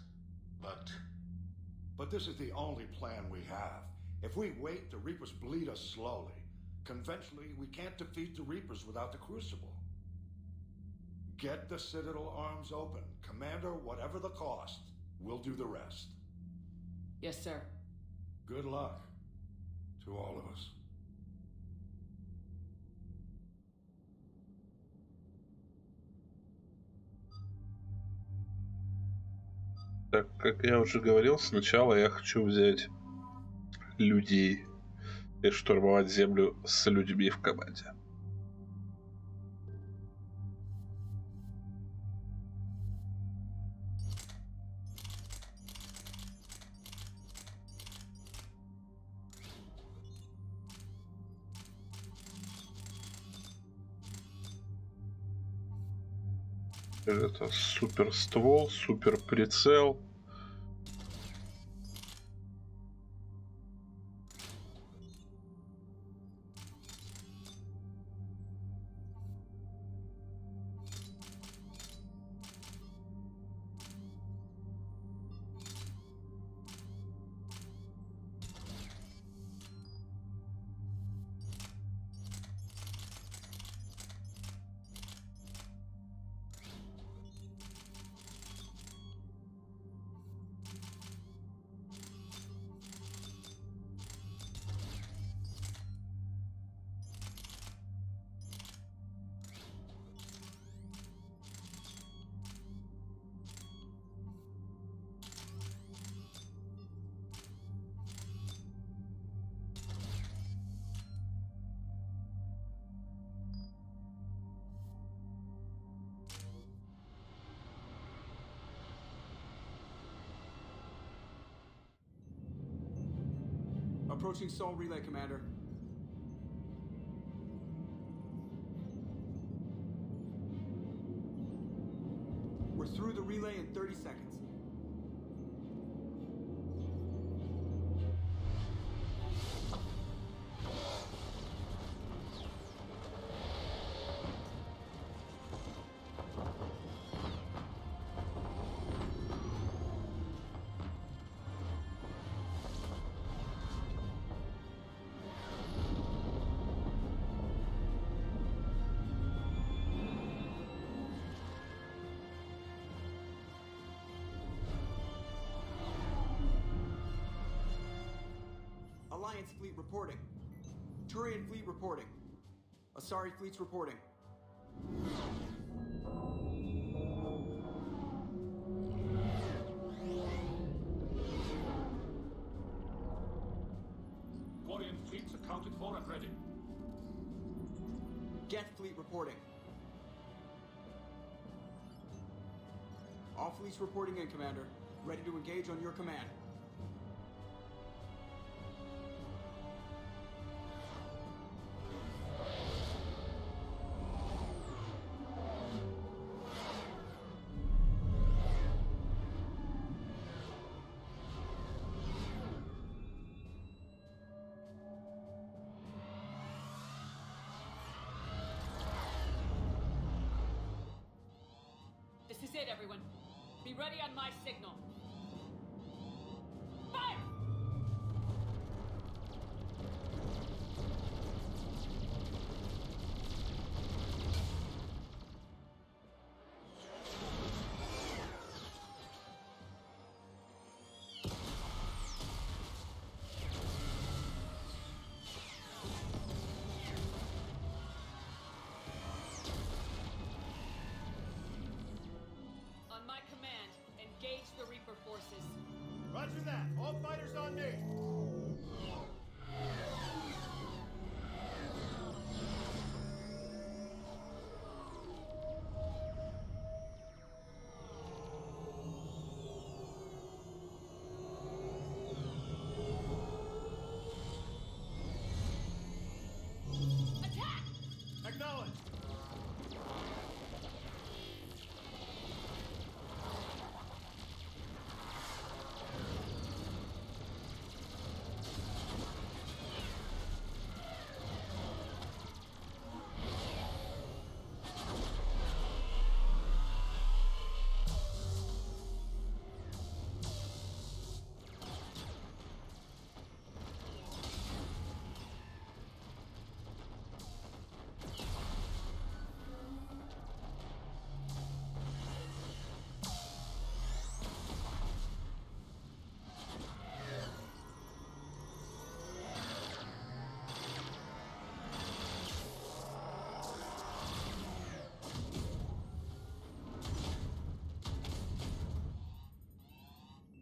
S3: But this is the only plan we have. If we wait, the Reapers bleed us slowly. Conventionally, we can't defeat the Reapers without the Crucible. Get the Citadel arms open. Commander, whatever the cost, we'll do the rest.
S2: Yes, sir.
S3: Good luck to all of us.
S1: Так, как я уже говорил, сначала я хочу взять людей и штурмовать Землю с людьми в команде. Это супер ствол, супер прицел.
S12: Approaching Sol Relay, Commander. We're through the relay in 30 seconds. Alliance fleet reporting. Turian fleet reporting. Asari fleet's reporting.
S4: Quarian fleets accounted for and ready.
S12: Geth fleet reporting. All fleets reporting in, Commander. Ready to engage on your command.
S2: This is it, everyone. Be ready on my signal. Fire! On my command, engage the Reaper forces.
S14: Roger that. All fighters on me.
S2: Attack!
S14: Acknowledge.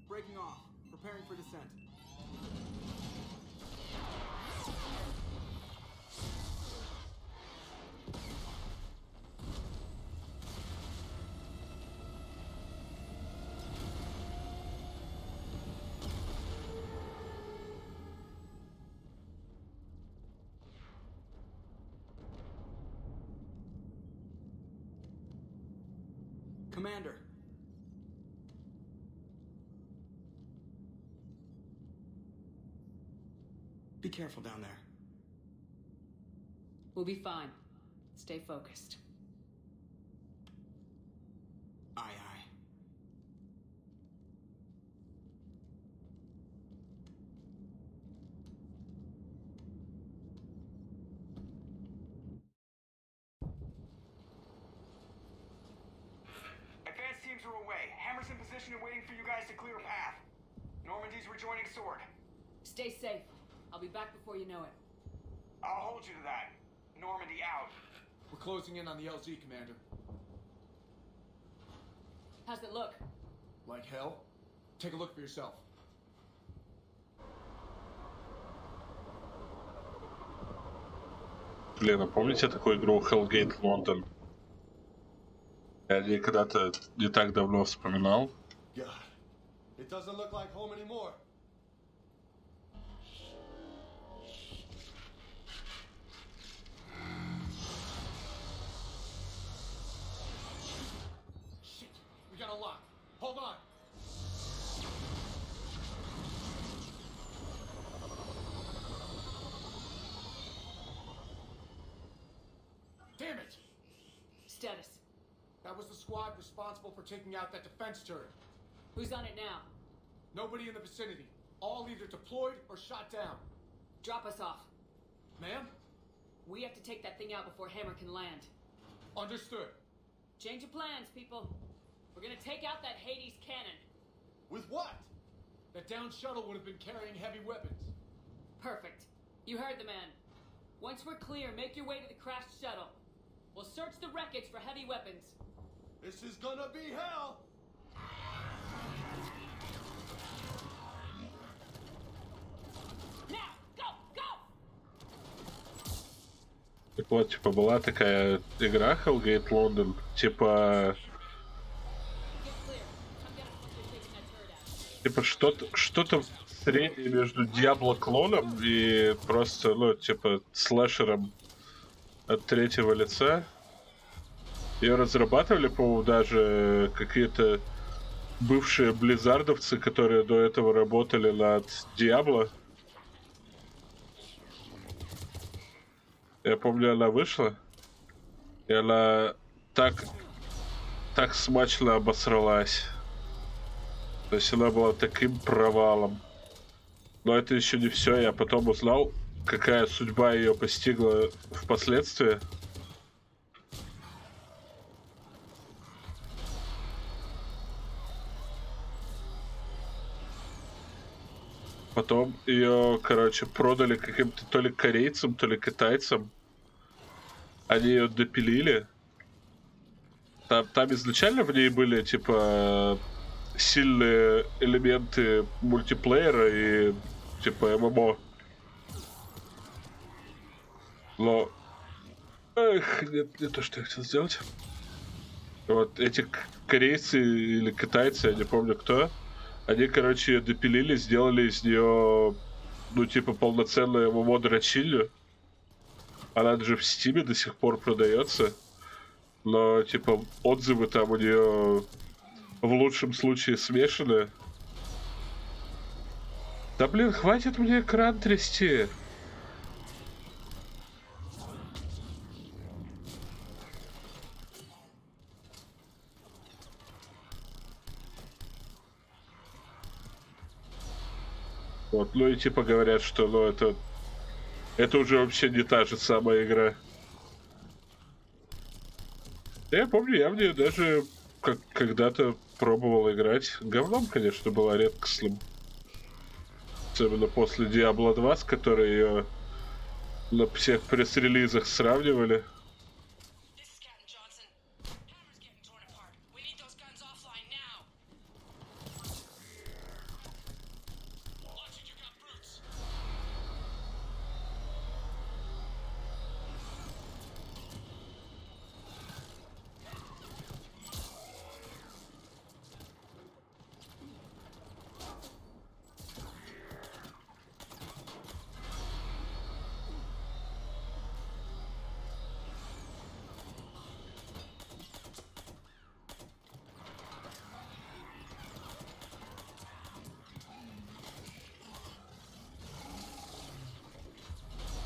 S12: Breaking off. Preparing for descent. Commander. Be careful down there.
S2: We'll be fine. Stay focused.
S12: Aye, aye.
S15: Advanced teams are away. Hammer's in position and waiting for you guys to clear a path. Normandy's rejoining Sword.
S2: Stay safe. I'll be back before you know it.
S15: I'll hold you to that. Normandy out.
S4: We're closing in on the LZ, Commander.
S2: How's it look?
S4: Like hell? Take a look for yourself.
S1: Блин, а помните такую игру Hellgate London? Я ее когда-то не так давно вспоминал.
S14: God, it doesn't look like home anymore.
S4: squad responsible for taking out that defense turret.
S2: Who's on it now?
S4: Nobody in the vicinity. All either deployed or shot down.
S2: Drop us off.
S4: Ma'am?
S2: We have to take that thing out before Hammer can land.
S4: Understood.
S2: Change of plans, people. We're gonna take out that Hades cannon.
S4: With what? That down shuttle would have been carrying heavy weapons.
S2: Perfect. You heard the man. Once we're clear, make your way to the crashed shuttle. We'll search the wreckage for heavy weapons.
S14: This is gonna be hell!
S2: Now, go, go!
S1: Так вот, типа, была такая игра Hellgate London, типа что-то среднее между Diablo клоном и просто, ну, типа, слэшером от третьего лица. Ее разрабатывали, по-моему, даже какие-то бывшие близзардовцы, которые до этого работали над Diablo. Я помню, она вышла, и она так смачно обосралась. То есть она была таким провалом. Но это еще не все. Я потом узнал, какая судьба ее постигла впоследствии. Потом ее, короче, продали каким-то то ли корейцам, то ли китайцам. Они ее допилили. Там изначально в ней были, типа, сильные элементы мультиплеера и, типа, ММО. Но... Эх, нет, не то, что я хотел сделать. Вот эти корейцы или китайцы, я не помню кто, они, короче, ее допилили, сделали из нее, ну, типа, полноценную ММО-дрочилью. Она даже в Стиме до сих пор продается. Но, типа, отзывы там у нее в лучшем случае смешанные. Да, блин, хватит мне экран трясти. Вот, ну и типа говорят, что, ну, это уже вообще не та же самая игра. Я помню, я в нее даже когда-то пробовал играть. Говном, конечно, была редкостным. Особенно после Diablo 2, с которой ее на всех пресс-релизах сравнивали.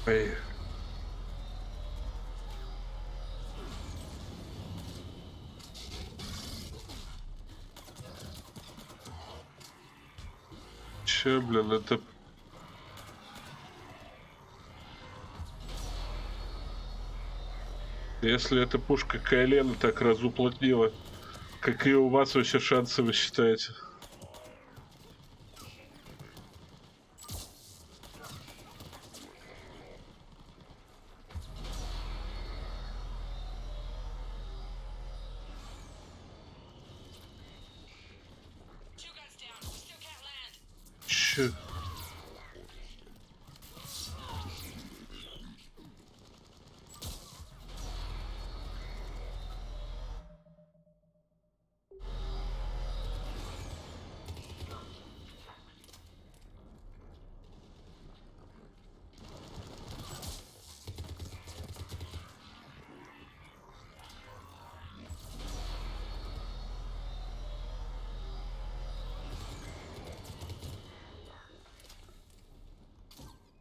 S1: Ой. Че, блин, это... Если эта пушка Кайлена так разуплотнила, какие у вас вообще шансы, вы считаете? Че?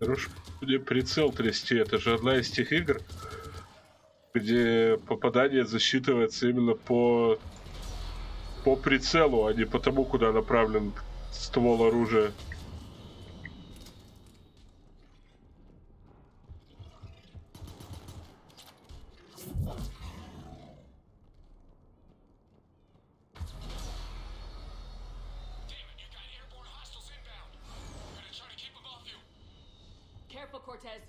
S1: Хорош мне прицел трясти, это же одна из тех игр, где попадание засчитывается именно по прицелу, а не по тому, куда направлен ствол оружия.
S2: Careful, Cortez.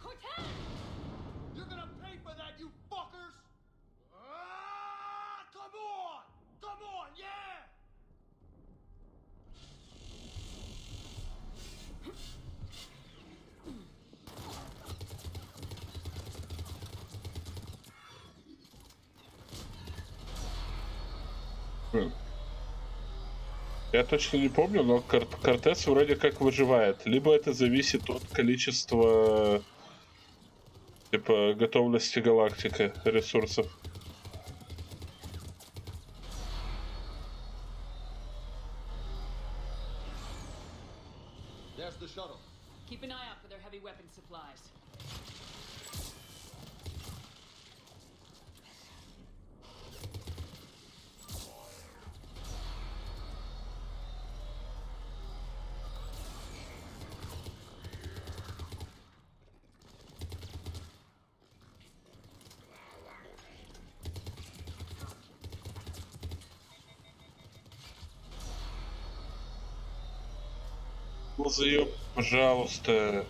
S14: Cortez! You're gonna pay for that, you fuckers! Ah, come on! Come on, yeah!
S1: Я точно не помню, но Кортес вроде как выживает. Либо это зависит от количества, типа, готовности галактики, ресурсов.
S14: There's the shuttle.
S2: Keep an eye out for their heavy weapon supplies.
S1: Ну, заеб, пожалуйста.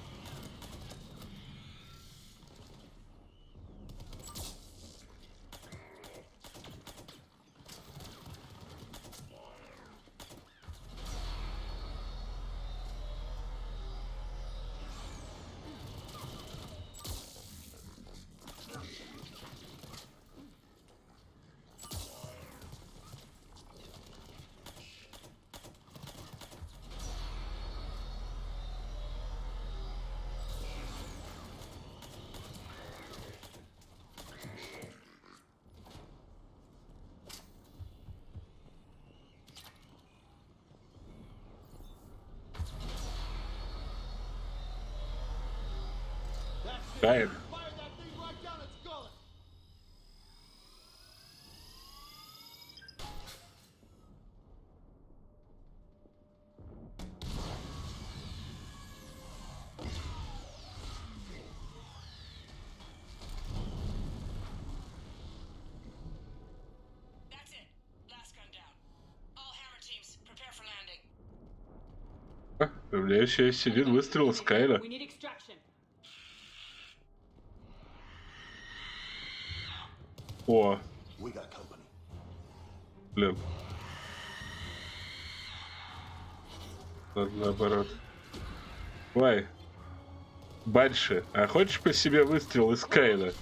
S1: Кайф.
S7: That's it. Last gun down. All hammer teams, prepare for landing.
S1: У меня еще есть один выстрел из Кайла.
S2: We need extraction.
S1: О,
S23: We got company.
S1: блин. Ладно, наоборот. Ой. Банши, а хочешь по себе выстрел из Кайла?
S2: Shepard,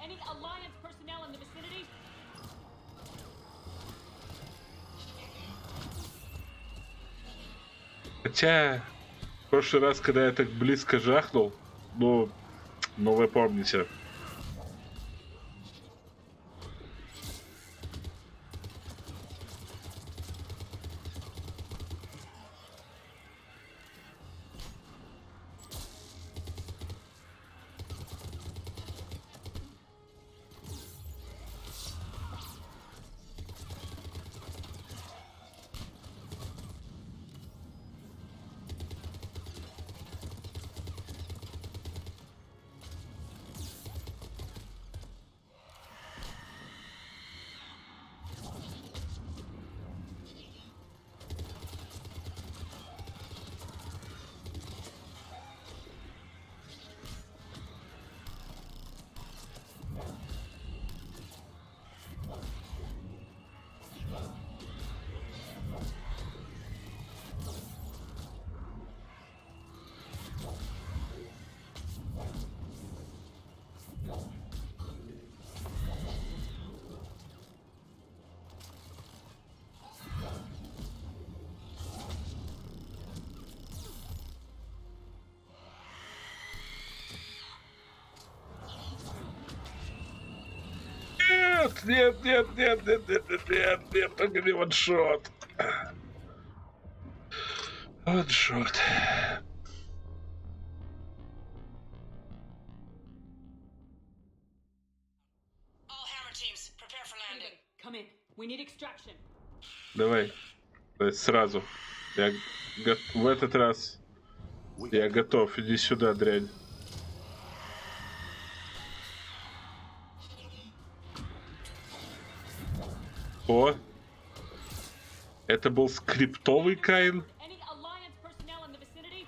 S2: any Alliance personnel in the vicinity?
S1: Хотя, в прошлый раз, когда я так близко жахнул, ну вы помните. Нет, только не ваншот. Вот черт.
S7: All Hammer teams, prepare for landing.
S2: Come in. We need extraction.
S1: Давай. То есть сразу. В этот раз я готов. Иди сюда, дрянь. О! Это был скриптовый Каин?
S2: Any Alliance personnel in the vicinity?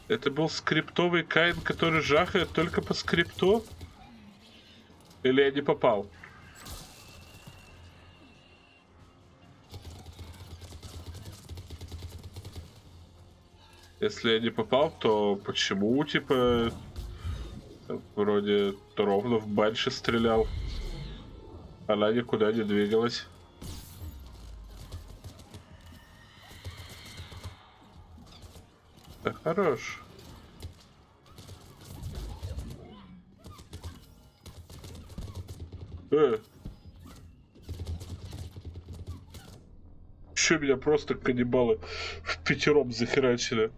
S1: Это был скриптовый Каин, который жахает только по скрипту? Или я не попал? Если я не попал, то почему, типа, вроде ровно в Банши стрелял? Она никуда не двигалась. Да хорош. Чё меня просто каннибалы в пятером захерачили?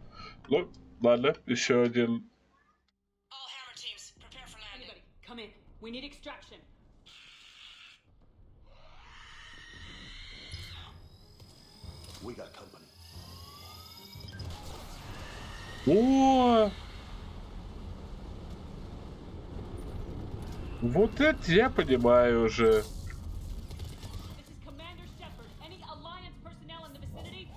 S1: Ну, ладно, еще один.
S7: All Hammer teams, prepare for landing.
S2: Anybody, come in. We need extraction.
S23: We got company.
S1: О! Вот это я понимаю уже.
S2: This is Commander Shepard. Any Alliance personnel in the vicinity?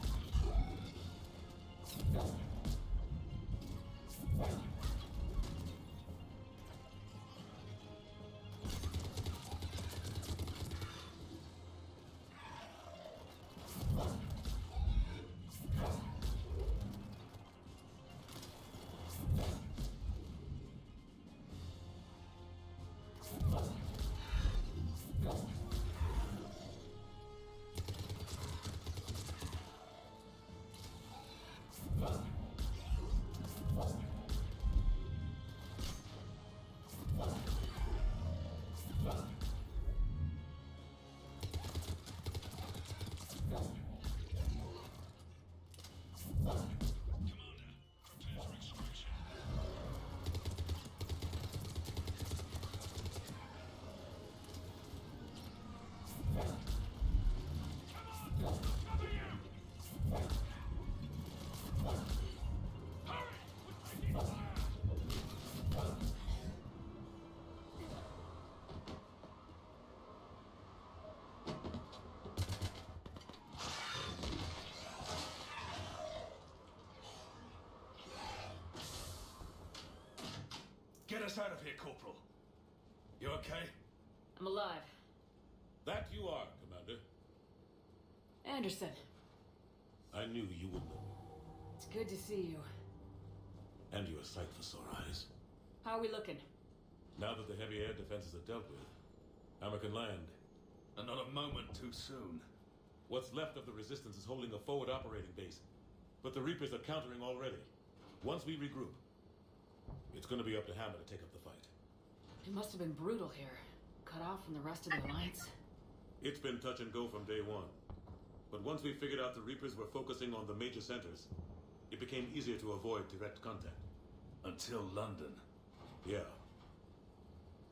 S4: Get us out of here, Corporal. You okay?
S2: I'm alive.
S10: That you are, Commander.
S2: Anderson,
S10: I knew you would know.
S2: it's good to see you.
S10: And you're a sight for sore eyes.
S2: How are we looking?
S10: Now that the heavy air defenses are dealt with, Hammer can land.
S4: And not a moment too soon.
S10: What's left of the Resistance is holding a forward operating base. But the Reapers are countering already. Once we regroup, it's gonna be up to Hammer to take up the fight.
S2: It must have been brutal here. Cut off from the rest of the Alliance.
S10: It's been touch and go from day one. But once we figured out the Reapers were focusing on the major centers, it became easier to avoid direct contact.
S4: Until London.
S10: Yeah.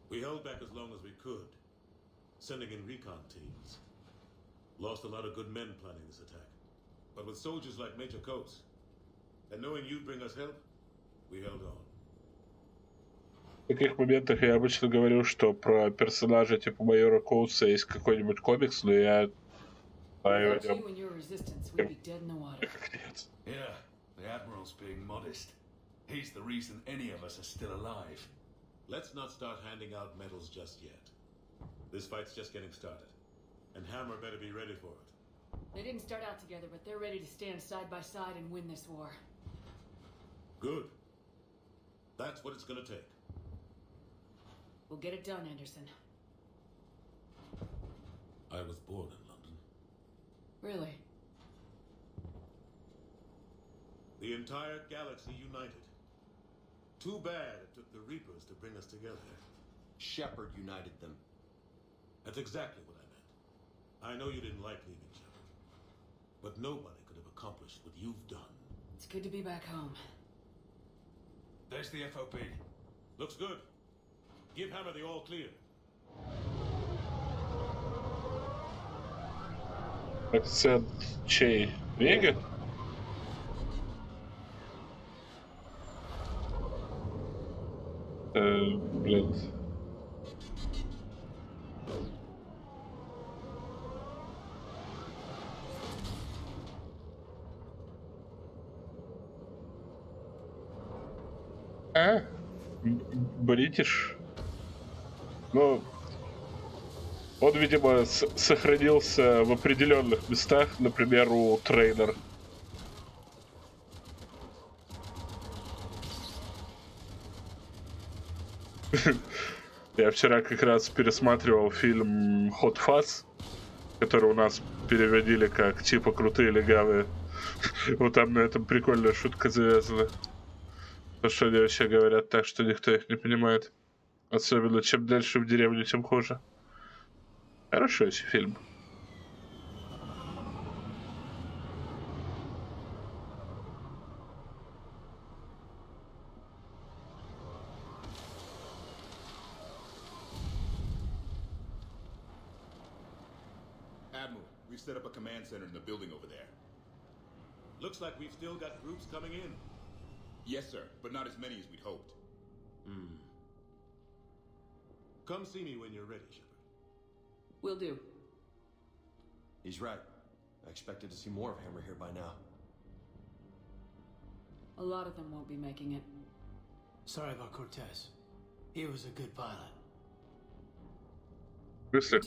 S10: We held back as long as we could, sending in recon teams. Lost a lot of good men planning this attack. But with soldiers like Major Coates, and knowing you'd bring us help, we held on.
S1: В таких моментах я обычно говорю, что про персонажа типа майора Коутса есть какой-нибудь комикс, но я знаю о нем.
S4: Yeah, the Admiral's being modest. He's the reason any of us are still alive.
S10: Let's not start handing out medals just yet. This fight's just getting started. And Hammer better be ready for it.
S2: They didn't start out together, but they're ready to stand side by side and win this war.
S10: Good. That's what it's gonna take.
S2: We'll get it done, Anderson.
S10: I was born in London.
S2: Really?
S10: The entire galaxy united. Too bad it took the Reapers to bring us together.
S23: Shepard united them.
S10: That's exactly what I meant. I know you didn't like leaving Shepard, but nobody could have accomplished what you've done.
S2: It's good to be back home.
S4: There's the FOB.
S10: Looks good. Give Hammer the all clear.
S1: Акцент чей? Вега? Блин. Бритиш. Ну, он, видимо, сохранился в определенных местах, например, у Трейнер. Я вчера как раз пересматривал фильм Hot Fuzz, который у нас переводили как типа крутые легавые. Вот там на этом прикольная шутка завязана. Потому что они вообще говорят так, что никто их не понимает. Особенно чем дальше в деревню, тем хуже. Хороший очень фильм.
S9: Admiral, we've set up a command center in the building over there.
S10: Looks like we've still got groups coming in.
S9: Yes, sir, but not as many as we'd hoped.
S10: Come see me when you're ready, Shepard.
S2: Will do.
S23: He's right. I expected to see more of Hammer here by now.
S2: A lot of them won't be making it.
S8: Sorry about Cortez. He was a good pilot.
S1: В смысле?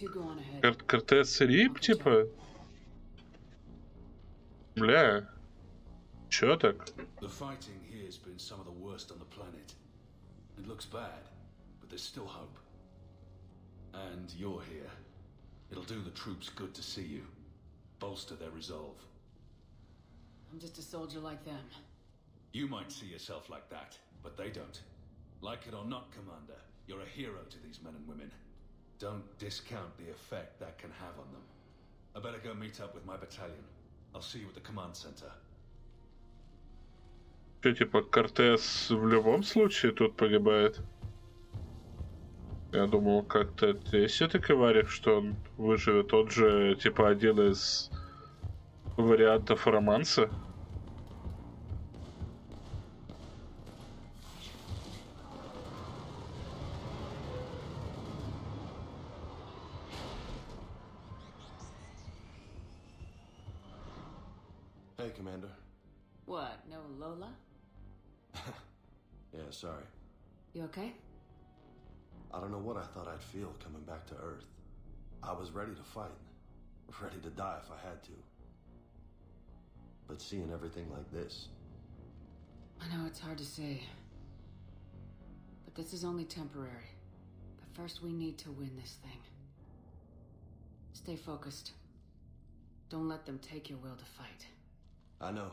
S1: Кортес Рип, типа? Бля. Чё так?
S4: The fighting here's been some of the worst on the planet. It looks bad, but there's still hope. And you're here. It'll do the troops good to see you. Bolster their resolve.
S2: I'm just a soldier like them.
S4: You might see yourself like that, but they don't. Like it or not, Commander, you're a hero to these men and women. Don't discount the effect that can have on them. I better go meet up with my battalion. I'll see you at the command center.
S1: Что, типа, Кортес в любом случае тут погибает? Я думал, как-то есть все-таки варик, что он выживет. Он же, типа, один из вариантов романса.
S23: Hey, Commander.
S2: What, no Lola?
S23: Yeah, sorry.
S2: You okay?
S23: I don't know what I thought I'd feel coming back to Earth. I was ready to fight. Ready to die if I had to. But seeing everything like this...
S2: I know it's hard to say. But this is only temporary. But first we need to win this thing. Stay focused. Don't let them take your will to fight.
S23: I know.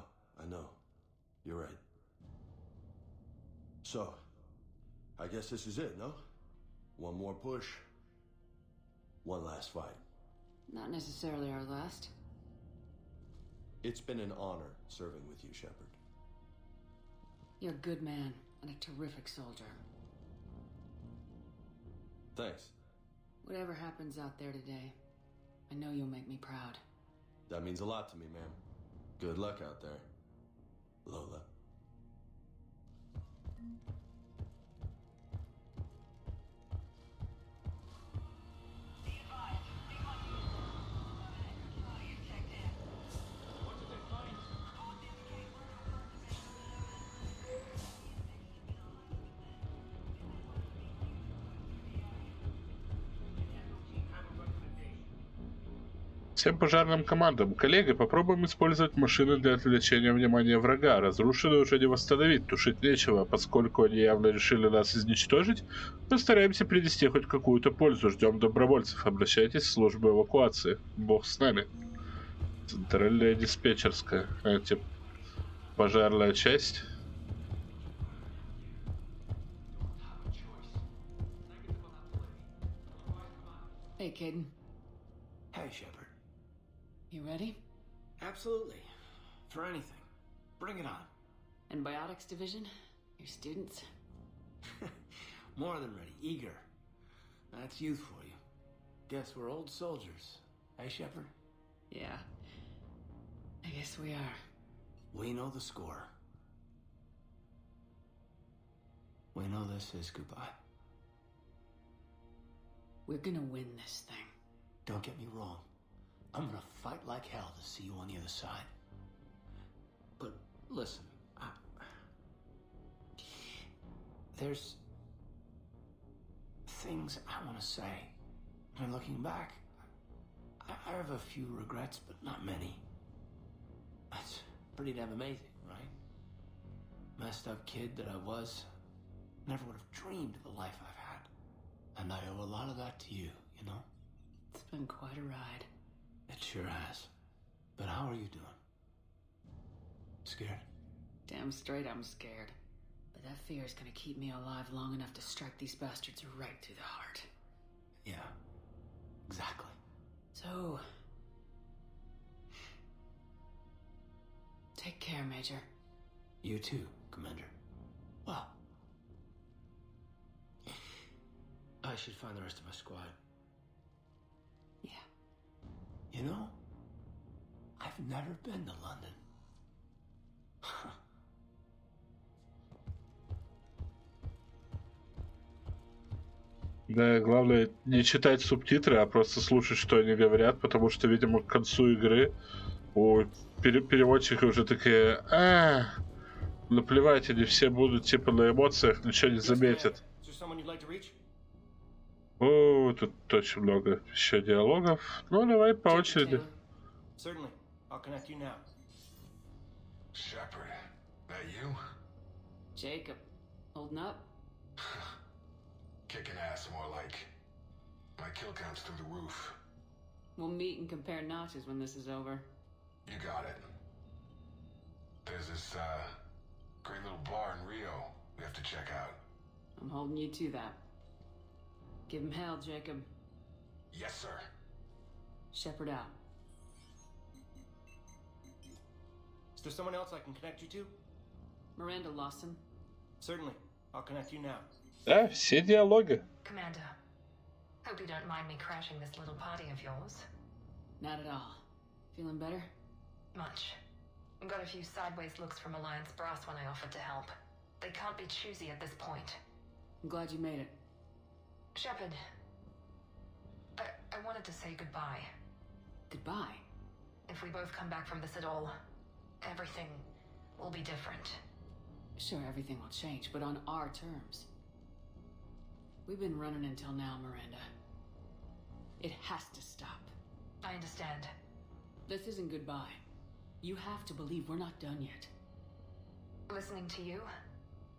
S23: You're right. So, I guess this is it, no? One more push. One last fight.
S2: Not necessarily our last.
S23: It's been an honor serving with you, Shepard.
S2: You're a good man and a terrific soldier.
S23: Thanks.
S2: Whatever happens out there today, I know you'll make me proud.
S23: That means a lot to me, ma'am. Good luck out there, Lola.
S1: Всем пожарным командам. Коллеги, попробуем использовать машины для отвлечения внимания врага. Разрушенные уже не восстановить, тушить нечего. Поскольку они явно решили нас изничтожить, постараемся принести хоть какую-то пользу. Ждем добровольцев. Обращайтесь в службу эвакуации. Бог с нами. Центральная диспетчерская. Типа пожарная часть.
S2: Caden.
S8: Hey, Shepard.
S2: You ready?
S8: Absolutely. For anything. Bring it on.
S2: And Biotics Division? Your students?
S8: More than ready. Eager. That's youth for you. Guess we're old soldiers. Hey, Shepard?
S2: Yeah. I guess we are.
S8: We know the score. We know this is goodbye.
S2: We're gonna win this thing.
S8: Don't get me wrong. I'm gonna fight like hell to see you on the other side. But listen, there's things I want to say. And looking back, I have a few regrets, but not many. That's pretty damn amazing, right? Messed up kid that I was. Never would have dreamed of the life I've had. And I owe a lot of that to you, you know?
S2: It's been quite a ride.
S8: It sure has. But how are you doing? Scared?
S2: Damn straight I'm scared. But that fear is gonna keep me alive long enough to strike these bastards right through the heart.
S8: Yeah. Exactly.
S2: So... take care, Major.
S8: You too, Commander. Well... I should find the rest of my squad.
S2: Yeah.
S8: You know, I've never been to London.
S1: Да, главное не читать субтитры, а просто слушать, что они говорят, потому что, видимо, к концу игры у переводчика уже такие: наплевать, они все будут типа на эмоциях, ничего не заметят. О, тут очень много еще диалогов. Ну, давай по очереди.
S3: Shepard, that you?
S2: Jacob, holding up?
S3: Kicking ass, more like. My kill count's through the roof.
S2: We'll meet and compare notches when this is over.
S3: You got it. There's this, great little bar in Rio we have to check out.
S2: I'm holding you to that. Give him hell, Jacob.
S3: Yes, sir.
S2: Shepard out.
S8: Is there someone else I can connect you to?
S2: Miranda Lawson.
S8: Certainly. I'll connect you now.
S1: Да, все диалоги.
S13: Commander, hope you don't mind me crashing this little party of yours.
S2: Not at all. Feeling better?
S13: Much. Got a few sideways looks from Alliance brass when I offered to help. They can't be choosy at this point.
S2: I'm glad you made it.
S13: Shepard, I wanted to say goodbye.
S2: Goodbye?
S13: If we both come back from this at all, everything will be different.
S2: Sure, everything will change, but on our terms. We've been running until now, Miranda. It has to stop.
S13: I understand.
S2: This isn't goodbye. You have to believe we're not done yet.
S13: Listening to you,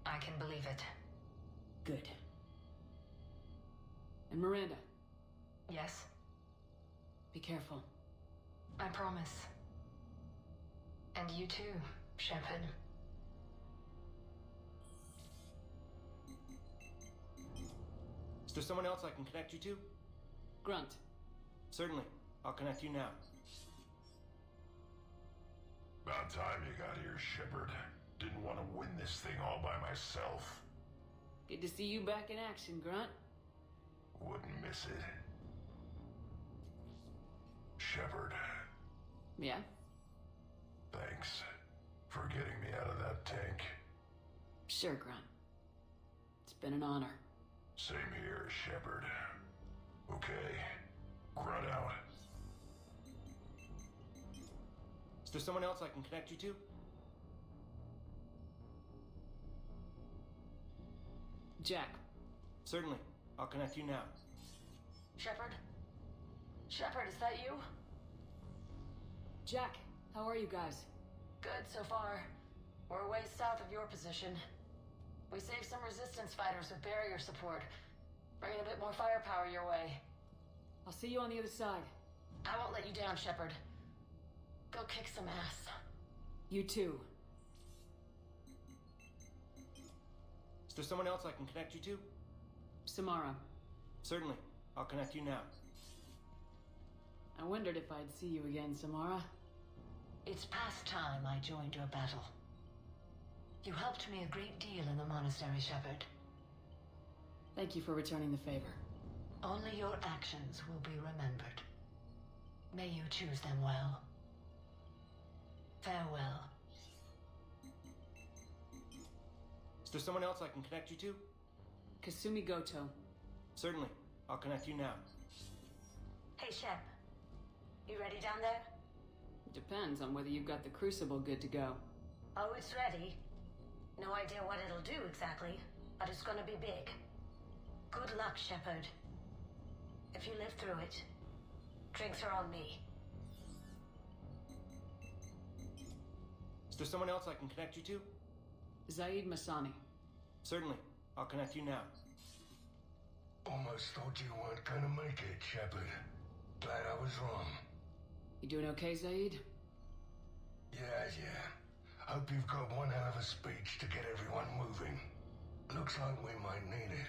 S13: I can believe it.
S2: Good. And Miranda.
S13: Yes?
S2: Be careful.
S13: I promise. And you too, Shepard.
S8: Is there someone else I can connect you to?
S2: Grunt.
S8: Certainly. I'll connect you now.
S3: About time you got here, Shepard. Didn't want to win this thing all by myself.
S2: Good to see you back in action, Grunt.
S3: Wouldn't miss it. Shepard.
S2: Yeah?
S3: Thanks for getting me out of that tank.
S2: Sure, Grunt. It's been an honor.
S3: Same here, Shepard. Okay. Grunt out.
S8: Is there someone else I can connect you to?
S2: Jack.
S8: Certainly. I'll connect you now.
S13: Shepard? Shepard, is that you?
S2: Jack, how are you guys?
S13: Good so far. We're way south of your position. We saved some resistance fighters with barrier support. Bringing a bit more firepower your way.
S2: I'll see you on the other side.
S13: I won't let you down, Shepard. Go kick some ass.
S2: You too.
S8: Is there someone else I can connect you to?
S2: Samara.
S8: Certainly. I'll connect you now.
S2: I wondered if I'd see you again, Samara.
S13: It's past time I joined your battle. You helped me a great deal in the monastery, Shepard.
S2: Thank you for returning the favor.
S13: Only your actions will be remembered. May you choose them well. Farewell.
S8: Is there someone else I can connect you to?
S2: Kasumi Goto.
S8: Certainly. I'll connect you now.
S13: Hey, Shep. You ready down there?
S2: Depends on whether you've got the Crucible good to go.
S13: Oh, it's ready. No idea what it'll do exactly, but it's gonna be big. Good luck, Shepard. If you live through it, drinks are on me.
S8: Is there someone else I can connect you to?
S2: Zaid Masani.
S8: Certainly. I'll connect you now.
S3: Almost thought you weren't gonna make it, Shepard. Glad I was wrong.
S2: You doing okay, Zaid?
S3: Yeah. Hope you've got one hell of a speech to get everyone moving. Looks like we might need it.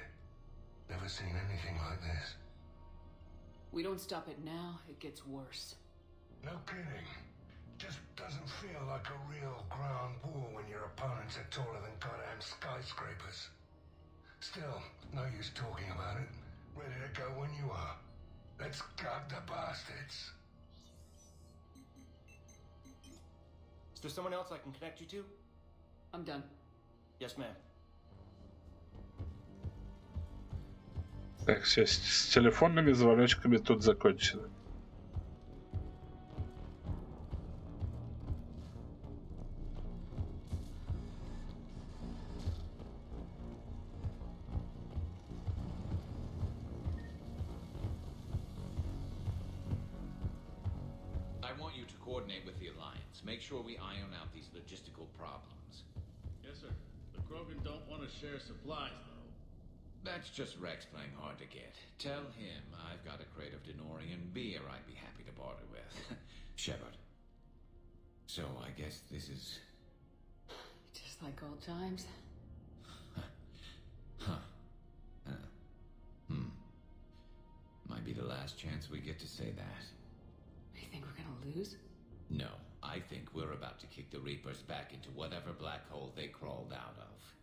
S3: Never seen anything like this.
S2: We don't stop it now, it gets worse.
S3: No kidding. Just doesn't feel like a real ground war when your opponents are taller than goddamn skyscrapers. Still, no use talking about it. Ready to go when you are. Let's gut the bastards.
S8: Is there someone else I can connect you to?
S2: I'm done.
S8: Yes, ma'am.
S1: Так, все с телефонными звоночками тут закончено.
S17: I want you to coordinate with the Alliance. Make sure we iron out these logistical problems.
S14: Yes, sir. The Krogan don't want to share supplies, though.
S17: That's just Rex playing hard to get. Tell him I've got a crate of Denorian beer I'd be happy to barter with. Shepard. So I guess this is...
S2: Just like old times.
S17: Might be the last chance we get to say that.
S2: You think we're gonna lose?
S17: No, I think we're about to kick the Reapers back into whatever black hole they crawled out of.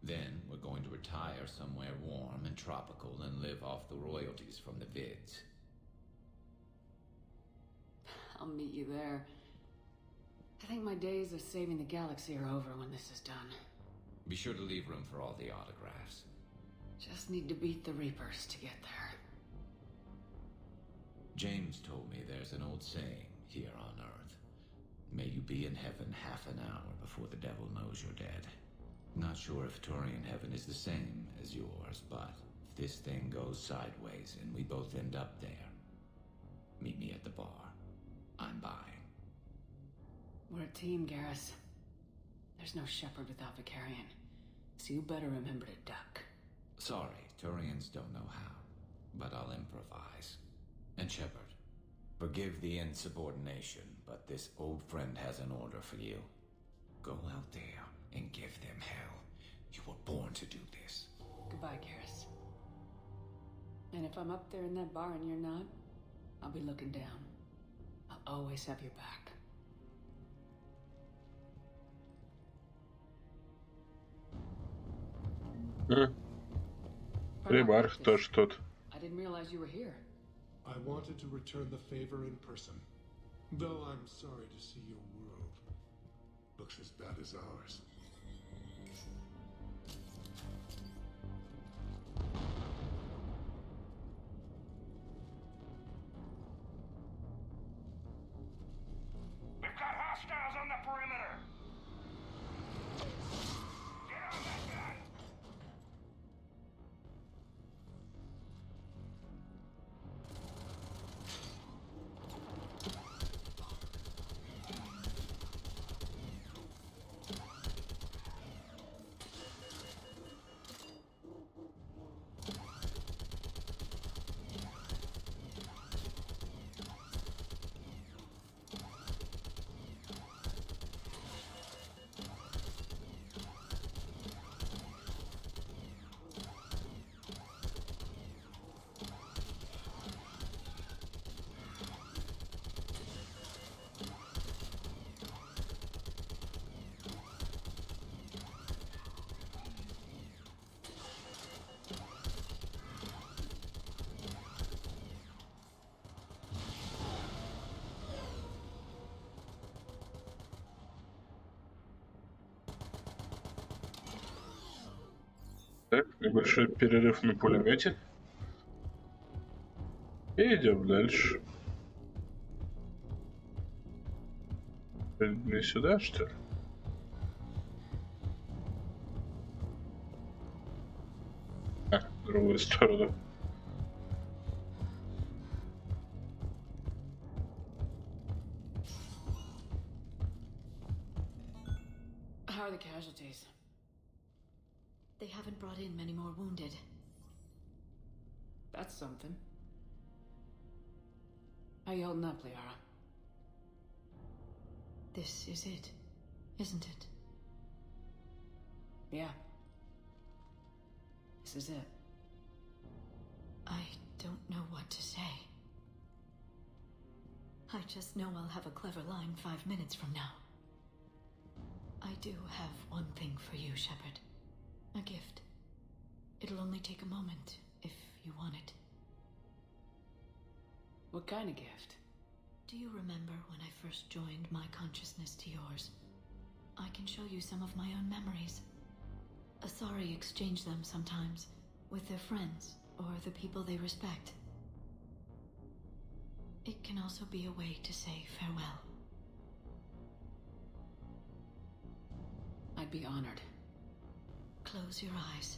S17: Then we're going to retire somewhere warm and tropical and live off the royalties from the vids.
S2: I'll meet you there. I think my days of saving the galaxy are over when this is done.
S17: Be sure to leave room for all the autographs.
S2: Just need to beat the Reapers to get there.
S17: James told me there's an old saying here on Earth. May you be in heaven half an hour before the devil knows you're dead. Not sure if Turian heaven is the same as yours, but if this thing goes sideways and we both end up there, meet me at the bar. I'm buying.
S2: We're a team, Garrus. There's no Shepard without Vicarion, so you better remember to duck.
S17: Sorry, Turians don't know how, but I'll improvise. And Shepard, forgive the insubordination, but this old friend has an order for you. Go out there and give them hell. You were born to do this.
S2: Goodbye, Garrus. And if I'm up there in that bar and you're not, I'll be looking down. I'll always have your back.
S1: Примарх тоже тут.
S2: I didn't realize you were here.
S18: I wanted to return the favor in person. Though I'm sorry to see your world looks as bad as ours.
S15: We've got hostiles on the perimeter! Get on that guy!
S1: Так, небольшой перерыв на пулемете. И идем дальше. Не сюда, что ли? А, в другую сторону.
S2: How are the casualties?
S21: They haven't brought in many more wounded.
S2: That's something. How you holding up, Liara?
S21: This is it, isn't it?
S2: Yeah. This is it.
S21: I don't know what to say. I just know I'll have a clever line 5 minutes from now. I do have one thing for you, Shepard. A gift. It'll only take a moment, if you want it.
S2: What kind of gift?
S21: Do you remember when I first joined my consciousness to yours? I can show you some of my own memories. Asari exchange them sometimes, with their friends, or the people they respect. It can also be a way to say farewell.
S2: I'd be honored.
S21: Close your eyes.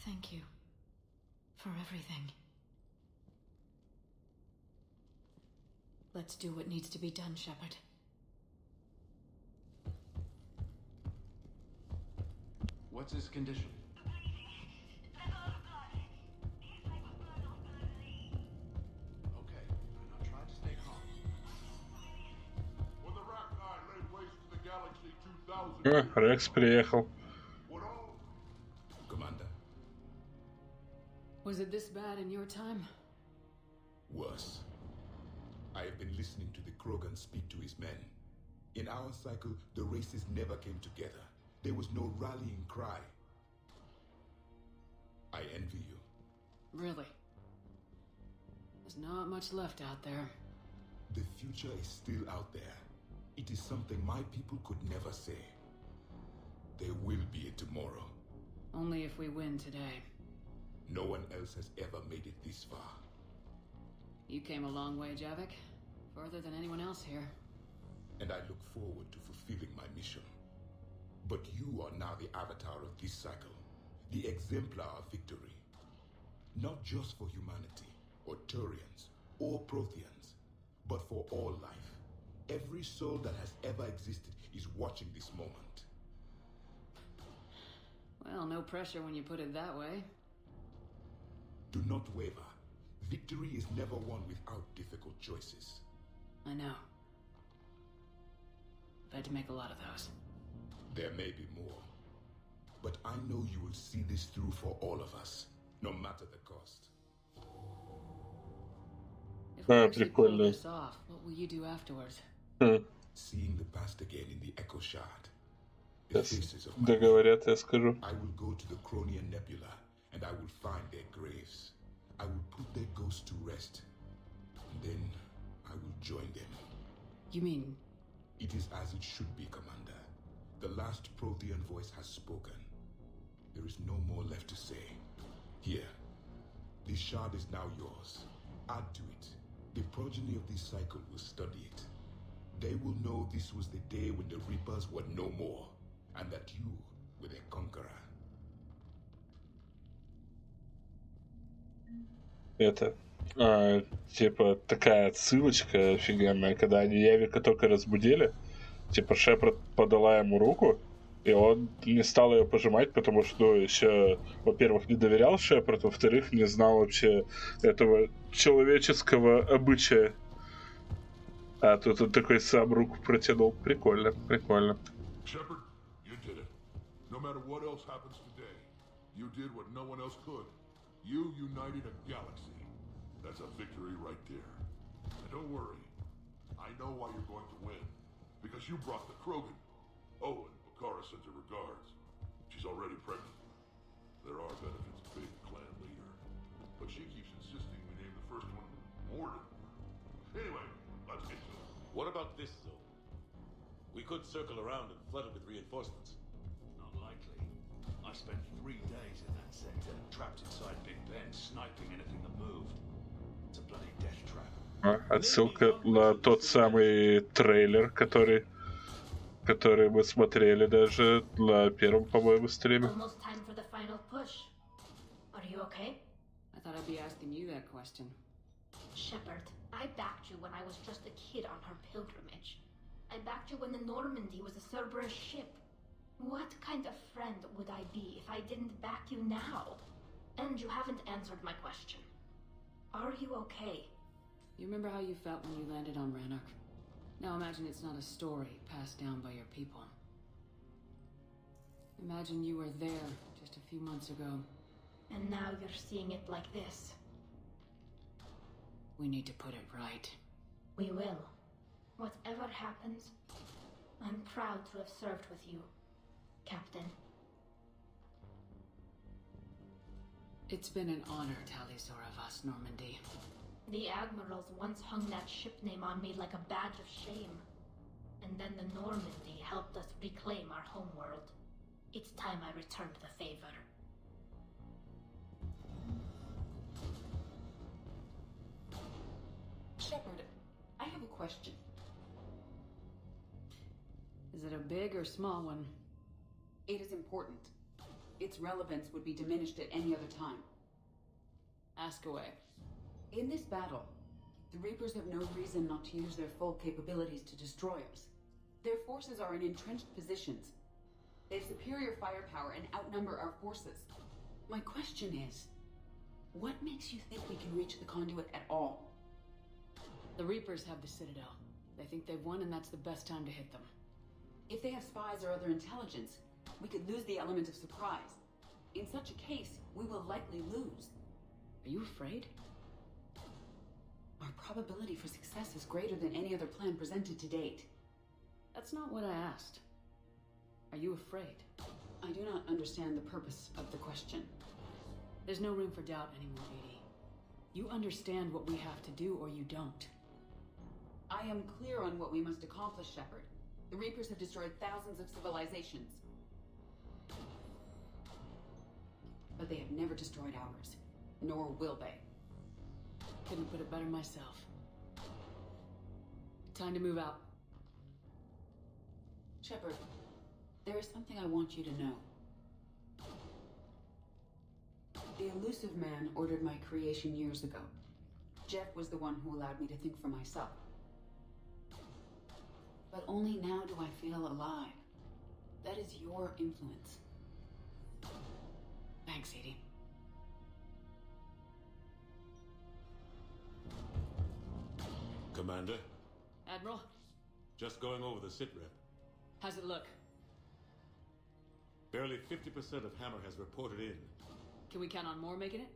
S21: Thank you for everything. Let's do what needs to be done, Shepard.
S6: What's his condition? Okay, now try to stay calm.
S14: When the Rachni laid waste to the galaxy 2000
S1: Рекс приехал.
S4: Commander.
S2: Was it this bad in your time?
S9: Worse. I have been listening to the Krogan speak to his men. In our cycle, the races never came together. There was no rallying cry. I envy you.
S2: Really? There's not much left out there.
S9: The future is still out there. It is something my people could never say. There will be a tomorrow.
S2: Only if we win today.
S9: No one else has ever made it this far.
S2: You came a long way, Javik. Further than anyone else here.
S9: And I look forward to fulfilling my mission. But you are now the avatar of this cycle, the exemplar of victory. Not just for humanity, or Turians, or Protheans, but for all life. Every soul that has ever existed is watching this moment.
S2: Well, no pressure when you put it that way.
S9: Do not waver. Victory is never won without difficult choices.
S2: I know. I've had to make a lot of those.
S9: There may be more. But I know you will see this through for all of us, no matter the cost.
S2: If we actually pull this off, what will you do afterwards?
S9: Seeing the past again in the Echo Shard.
S1: Договорят, я скажу.
S9: I will go to the Cronian Nebula, and I will find their graves. I will put their ghosts to rest. And then I will join them.
S2: You mean?
S9: It is as it should be, Commander. The last Prothean voice has spoken. There is no more left to say. Here. This shard is now yours. Add to it. The progeny of this cycle will study it. They will know this was the day when the Reapers were no more, and that you were their conqueror.
S1: Это, типа, такая отсылочка офигенная, когда они Явика только разбудили, типа Шепард подала ему руку, и он не стал ее пожимать, потому что, ну, еще, во-первых, не доверял Шепард, во-вторых, не знал вообще этого человеческого обычая. А тут он такой сам руку протянул. Прикольно, прикольно.
S9: Shepard, you did it. No matter what else happens today, you did what no one else could. You united a galaxy. That's a victory right there. And don't worry, I know why you're going to win. Because you brought the Krogan. Oh, and Bakara sends her regards. She's already pregnant. There are benefits of being a clan leader. But she keeps insisting we name the first one Morden. Anyway, let's get to it.
S10: What about this zone? We could circle around and flood it with reinforcements.
S4: Not likely. I spent 3 days in that sector, trapped inside Big Ben, sniping anything that moved. It's a bloody death trap.
S1: Отсылка на тот самый трейлер, который мы смотрели даже на первом, по-моему, стриме.
S13: Almost time for the final push. Are you okay?
S2: I thought I'd be asking you that question.
S13: Shepard, I backed you when I was just a kid on her pilgrimage. I backed you when the Normandy was a Cerberus ship. What kind of friend would I be if I didn't back you now? And you haven't answered my question. Are you okay?
S2: You remember how you felt when you landed on Rannoch? Now imagine it's not a story passed down by your people. Imagine you were there just a few months ago.
S13: And now you're seeing it like this.
S2: We need to put it right.
S13: We will. Whatever happens, I'm proud to have served with you, Captain.
S2: It's been an honor, Tali'Zor of Us, Normandy.
S13: The Admirals once hung that ship name on me like a badge of shame. And then the Normandy helped us reclaim our homeworld. It's time I returned the favor.
S5: Shepard, I have a question.
S2: Is it a big or small one?
S5: It is important. Its relevance would be diminished at any other time.
S2: Ask away.
S5: In this battle, the Reapers have no reason not to use their full capabilities to destroy us. Their forces are in entrenched positions. They have superior firepower and outnumber our forces. My question is, what makes you think we can reach the conduit at all?
S2: The Reapers have the Citadel. They think they've won, and that's the best time to hit them.
S5: If they have spies or other intelligence, we could lose the element of surprise. In such a case, we will likely lose.
S2: Are you afraid?
S5: Our probability for success is greater than any other plan presented to date.
S2: That's not what I asked. Are you afraid?
S5: I do not understand the purpose of the question.
S2: There's no room for doubt anymore, EDI. You understand what we have to do, or you don't.
S5: I am clear on what we must accomplish, Shepard. The Reapers have destroyed thousands of civilizations. But they have never destroyed ours. Nor will they.
S2: Couldn't put it better myself. Time to move out.
S5: Shepard, there is something I want you to know. The Illusive Man ordered my creation years ago. Jeff was the one who allowed me to think for myself. But only now do I feel alive. That is your influence.
S2: Thanks, EDI.
S10: Commander?
S2: Admiral?
S10: Just going over the sitrep.
S2: How's it look?
S10: Barely 50% of Hammer has reported in.
S2: Can we count on more making it?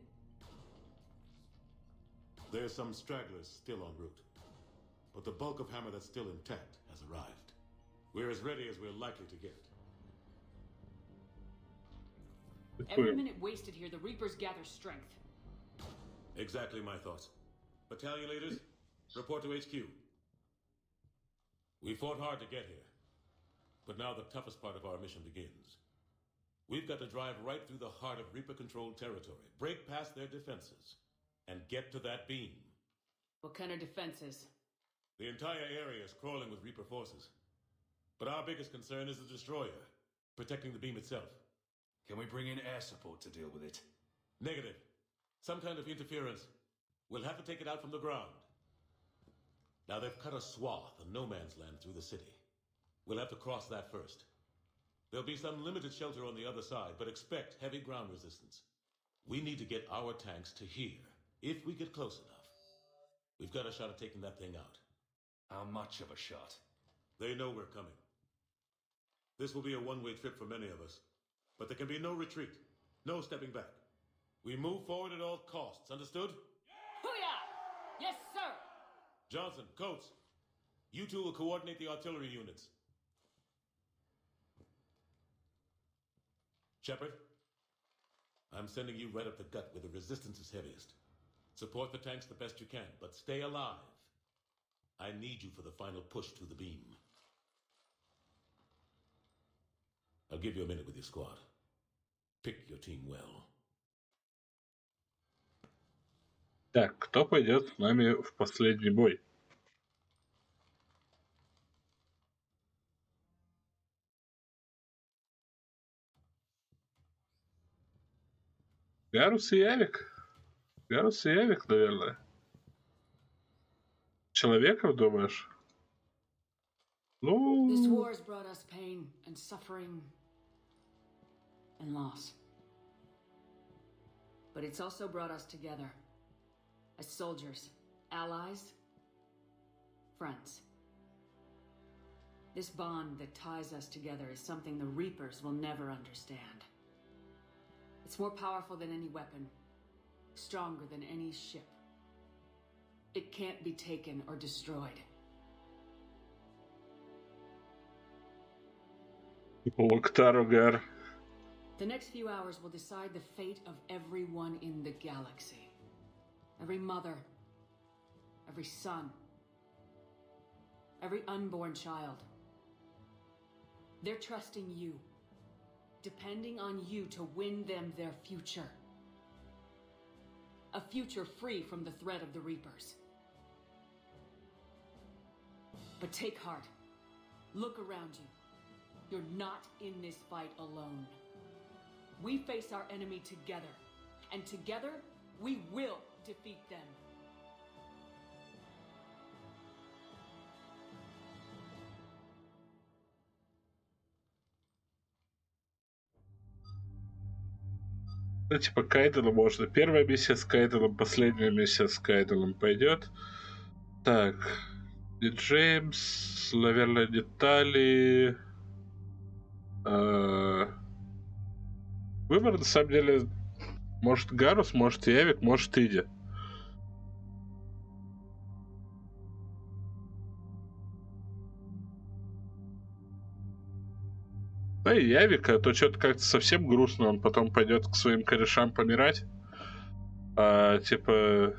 S10: There's some stragglers still en route. But the bulk of Hammer that's still intact has arrived. We're as ready as we're likely to get.
S2: Every minute wasted here, the Reapers gather strength.
S10: Exactly my thoughts. Battalion leaders, report to HQ. We fought hard to get here. But now the toughest part of our mission begins. We've got to drive right through the heart of Reaper-controlled territory, break past their defenses, and get to that beam.
S2: What kind of defenses?
S10: The entire area is crawling with Reaper forces. But our biggest concern is the destroyer, protecting the beam itself.
S4: Can we bring in air support to deal with it?
S10: Negative. Some kind of interference. We'll have to take it out from the ground. Now they've cut a swath of no man's land through the city. We'll have to cross that first. There'll be some limited shelter on the other side, but expect heavy ground resistance. We need to get our tanks to here, if we get close enough. We've got a shot at taking that thing out.
S4: How much of a shot?
S10: They know we're coming. This will be a one-way trip for many of us. But there can be no retreat. No stepping back. We move forward at all costs, understood?
S21: Hoo-yah! Yes, sir!
S10: Johnson, Coates, you two will coordinate the artillery units. Shepard, I'm sending you right up the gut where the resistance is heaviest. Support the tanks the best you can, but stay alive. I need you for the final push to the beam. I'll give you a minute with your squad. Pick your team well.
S1: Так, кто пойдет с нами в последний бой? Гарус и Явик. Гарус и Явик, наверное. Человеков, думаешь? Ну...
S2: This war has brought us pain and suffering and loss. But it's also brought us together. As soldiers, allies, friends. This bond that ties us together is something the Reapers will never understand. It's more powerful than any weapon, stronger than any ship. It can't be taken or destroyed.
S1: Loktarogar.
S2: The next few hours will decide the fate of everyone in the galaxy. Every mother, every son, every unborn child. They're trusting you, depending on you to win them their future. A future free from the threat of the Reapers. But take heart. Look around you. You're not in this fight alone. We face our enemy together, and together we will defeat them.
S1: Ну, типа, Кайдену можно. Первая миссия с Кайденом, последняя миссия с Кайденом пойдет. Так. Не Джеймс, наверное, не Тали. Выбор, на самом деле, может Гарус, может Явик, может Иди. Да и Явика, а то что-то как-то совсем грустно, он потом пойдет к своим корешам помирать. Типа...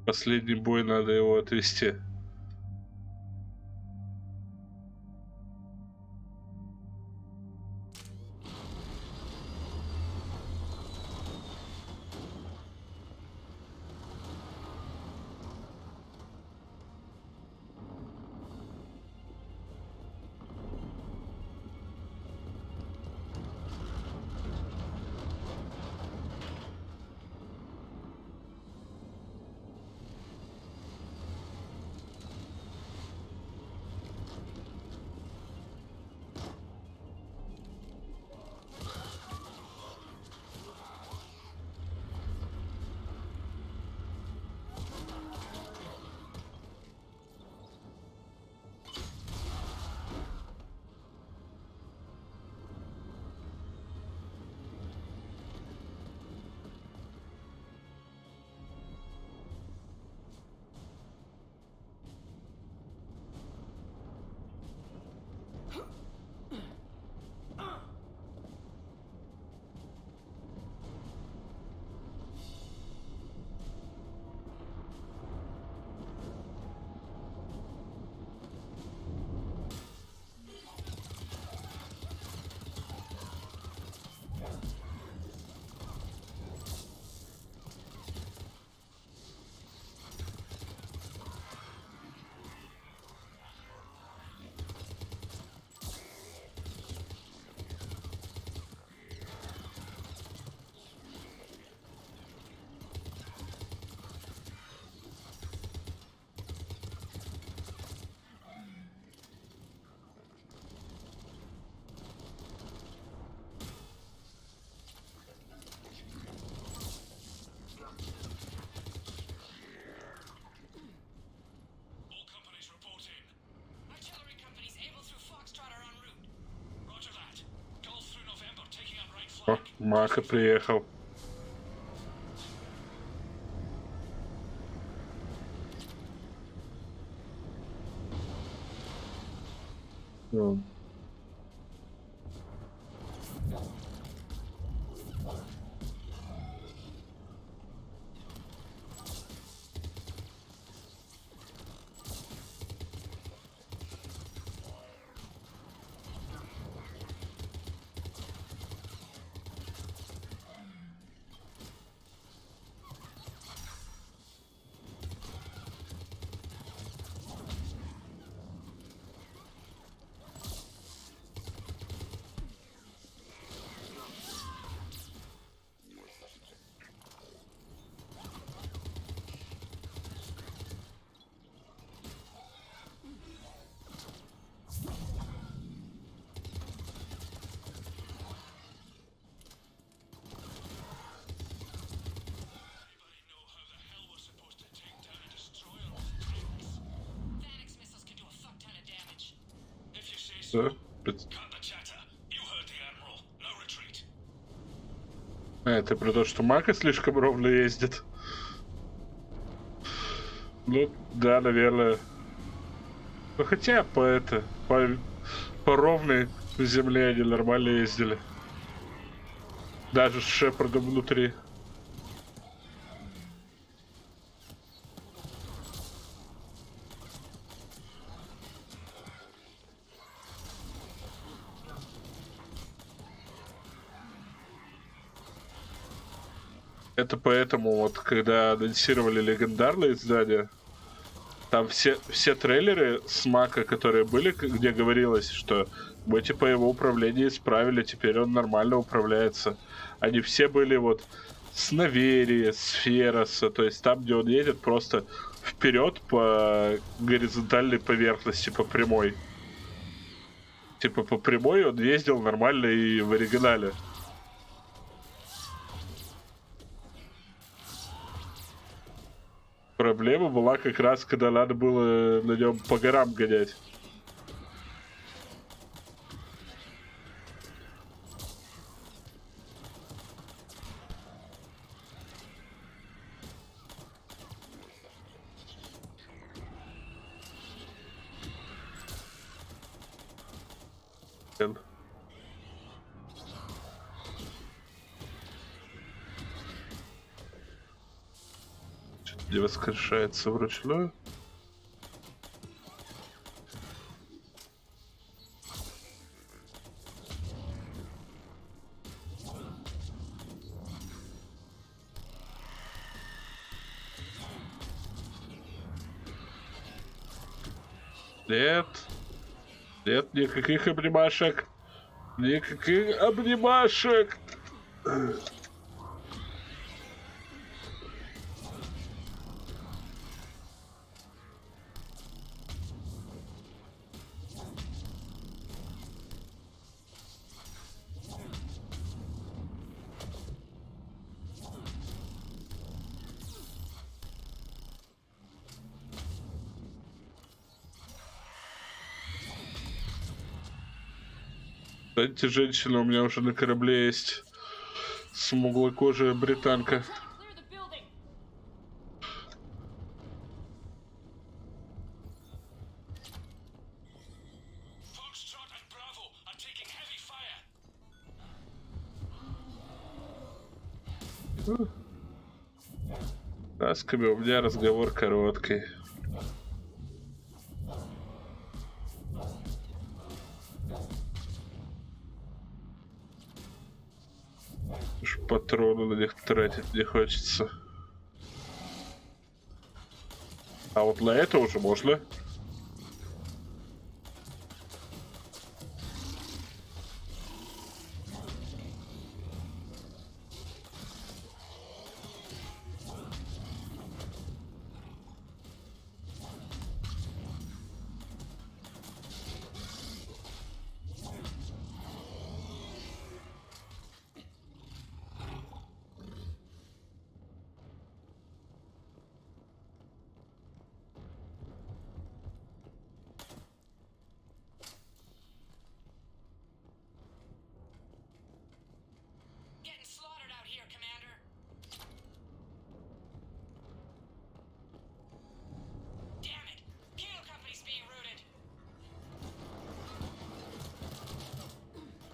S1: Последний бой надо его отвести. О, Мака приехал. Ну. Да. Это про то, что Мака слишком ровно ездит. Ну, да, наверное. Ну, хотя по ровной земле они нормально ездили. Даже с Шепардом внутри. Это поэтому вот, когда анонсировали легендарные издания, там все трейлеры с Мака, которые были, где говорилось, что мы типа его управление исправили, теперь он нормально управляется. Они все были вот с Наверии, с Фероса, то есть там, где он едет просто вперед по горизонтальной поверхности, по прямой. Типа по прямой он ездил нормально и в оригинале. Проблема была как раз, когда надо было на нем по горам гонять. Не воскрешается вручную. Нет. Нет никаких обнимашек. Никаких обнимашек. Кстати, женщина у меня уже на корабле есть. Смуглокожая британка. Тасками у меня разговор короткий. Уж патроны на них тратить не хочется. А вот на это уже можно.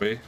S1: Окей.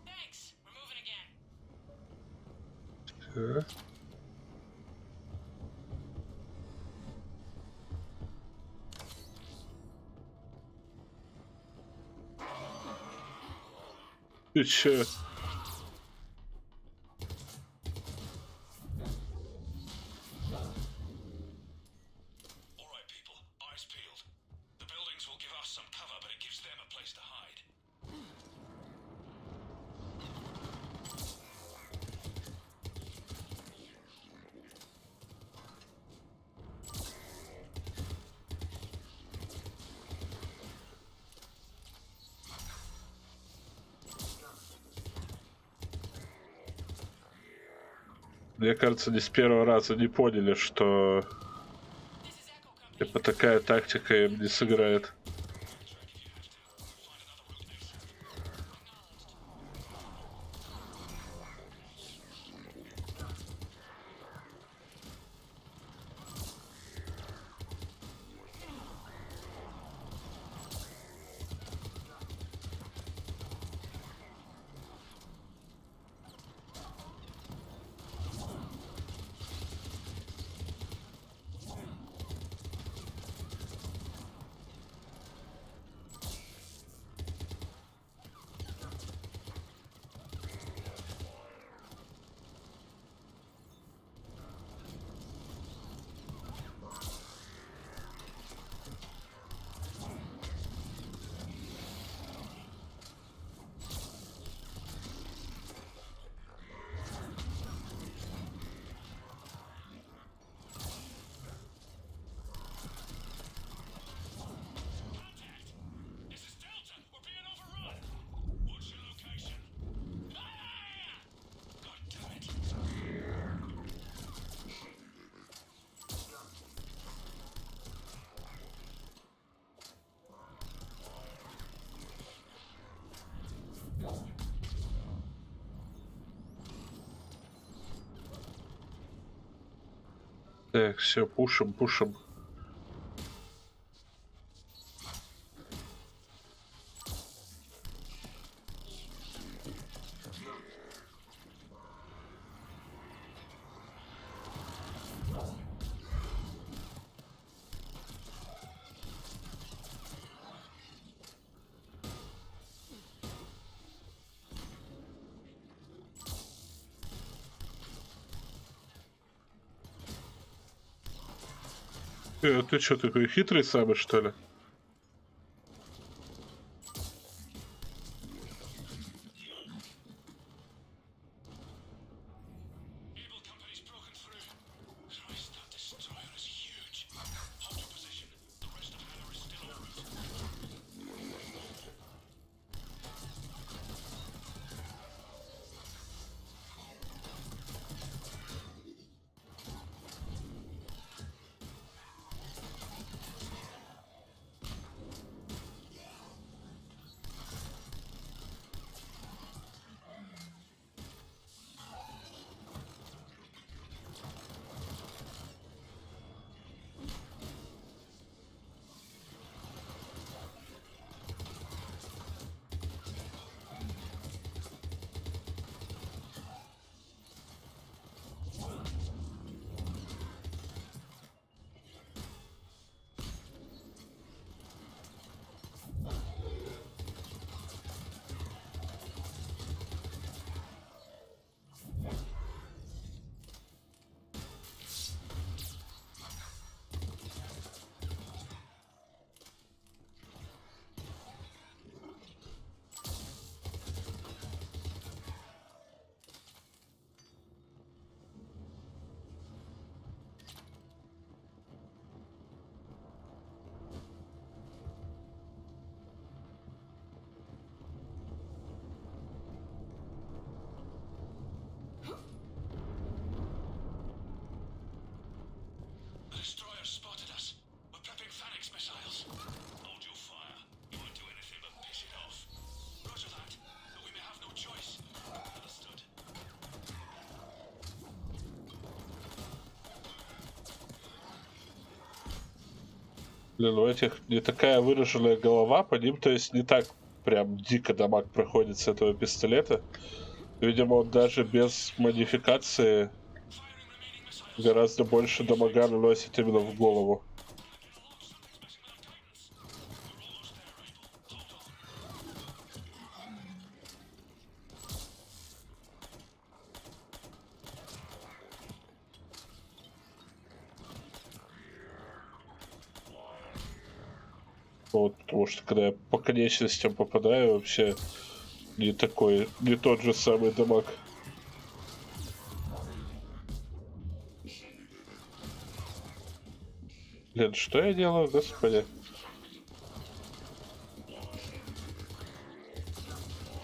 S7: Thanks. We're moving again.
S1: Все. Ты чё?
S4: Alright, people. Eyes peeled. The buildings will give us some cover, but it gives them a place to hide.
S1: Мне кажется, не с первого раза не поняли, что типа такая тактика им не сыграет. Так, все, пушим, пушим. Ты что, такой хитрый самый, что ли? Блин, у этих не такая выраженная голова, по ним, то есть не так прям дико дамаг проходит с этого пистолета. Видимо, он даже без модификации гораздо больше дамага наносит именно в голову. Вот, потому что когда я по конечностям попадаю, вообще не тот же самый дамаг. Блин, что я делаю, господи?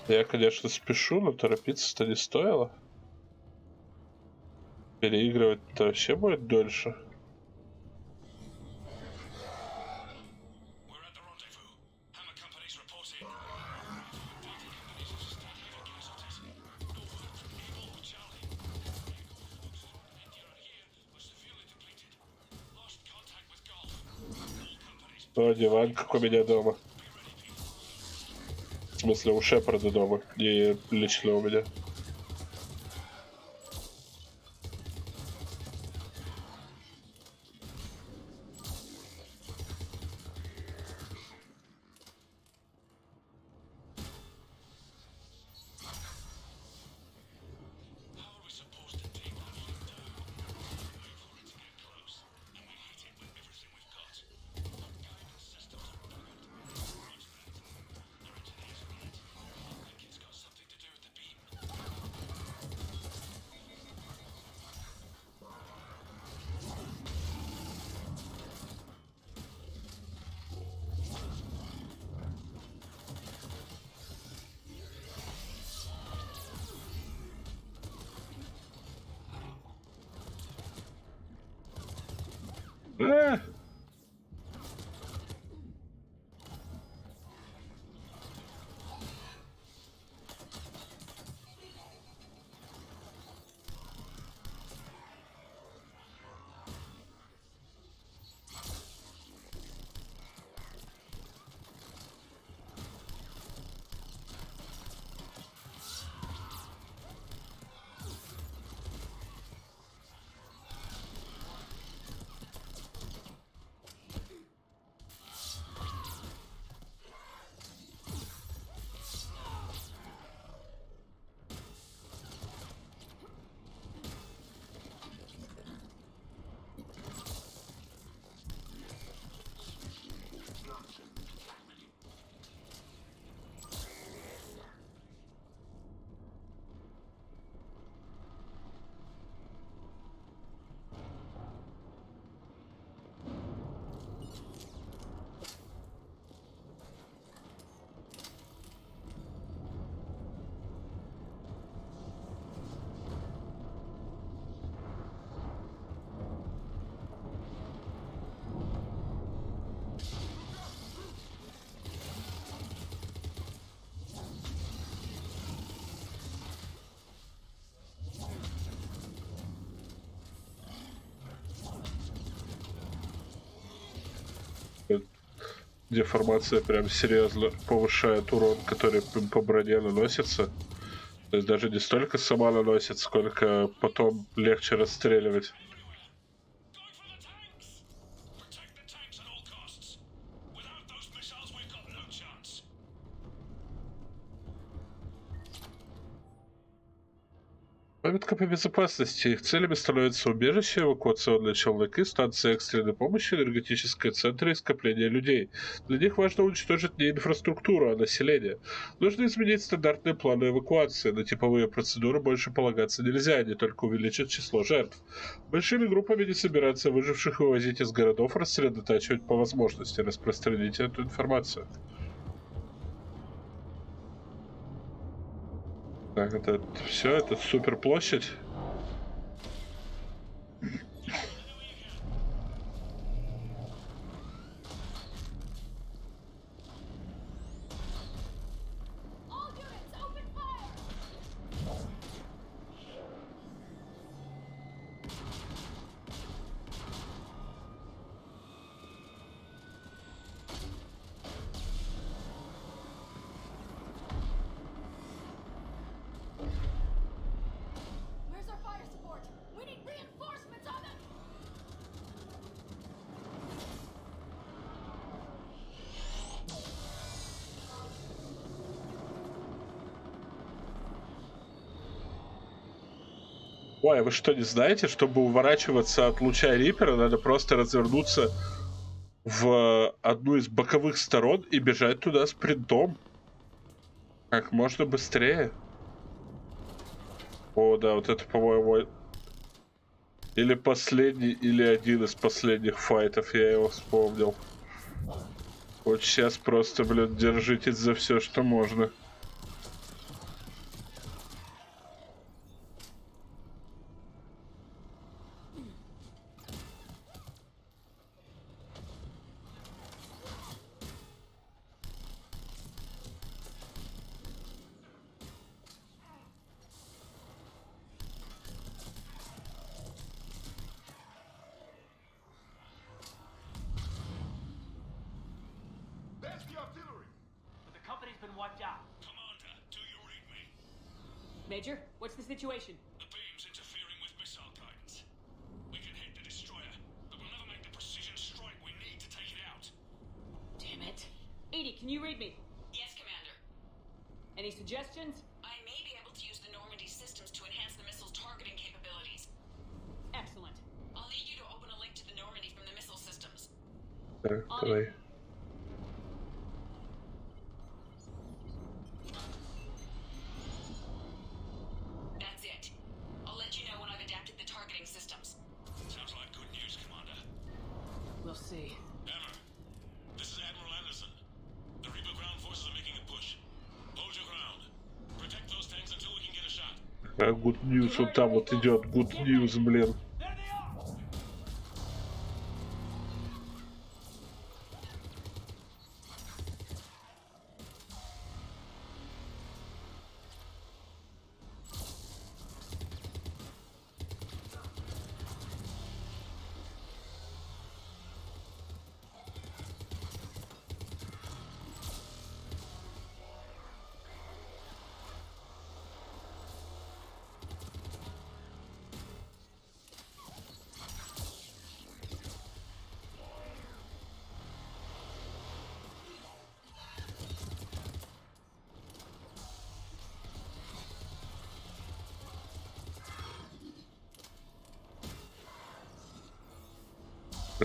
S1: Я, конечно, спешу, но торопиться-то не стоило. Переигрывать-то вообще будет дольше. О, диван, как у меня дома. В смысле, у Шепарда дома, не лично у меня. Деформация прям серьезно повышает урон, который по броне наносится. То есть даже не столько сама наносит, сколько потом легче расстреливать. Памятка по безопасности. Их целями становятся убежища, эвакуационные челноки, станции экстренной помощи, энергетические центры и скопления людей. Для них важно уничтожить не инфраструктуру, а население. Нужно изменить стандартные планы эвакуации. На типовые процедуры больше полагаться нельзя, они только увеличат число жертв. Большими группами не собираться выживших вывозить из городов, рассредотачивать по возможности, распространить эту информацию. Так, это все, это супер площадь. Ой, а вы что, не знаете, чтобы уворачиваться от луча Рипера, надо просто развернуться в одну из боковых сторон и бежать туда спринтом. Как можно быстрее. О, да, вот это, по-моему, или последний, или один из последних файтов, я его вспомнил. Вот сейчас просто, блин, держитесь за все, что можно.
S14: That's the artillery. But the company's been wiped out.
S4: Commander, do you read me?
S16: Major, what's the situation?
S4: The beam's interfering with missile guidance. We can hit the destroyer, but we'll never make the precision strike we need to take it out.
S16: Damn it. Edie, can you read me?
S7: Yes, Commander.
S16: Any suggestions?
S7: I may be able to use the Normandy systems to enhance the missile's targeting capabilities.
S16: Excellent.
S7: I'll need you to open a link to the Normandy from the missile systems.
S1: Давай.
S7: That's it. I'll let you know when I've adapted the targeting systems.
S4: Sounds like good news, Commander.
S16: We'll see.
S4: Hammer, this is Admiral Anderson. The Reaper ground forces are making a push. Hold your ground. Protect those tanks until we can get a shot.
S1: Good news, вот там вот идет. Good news, блин.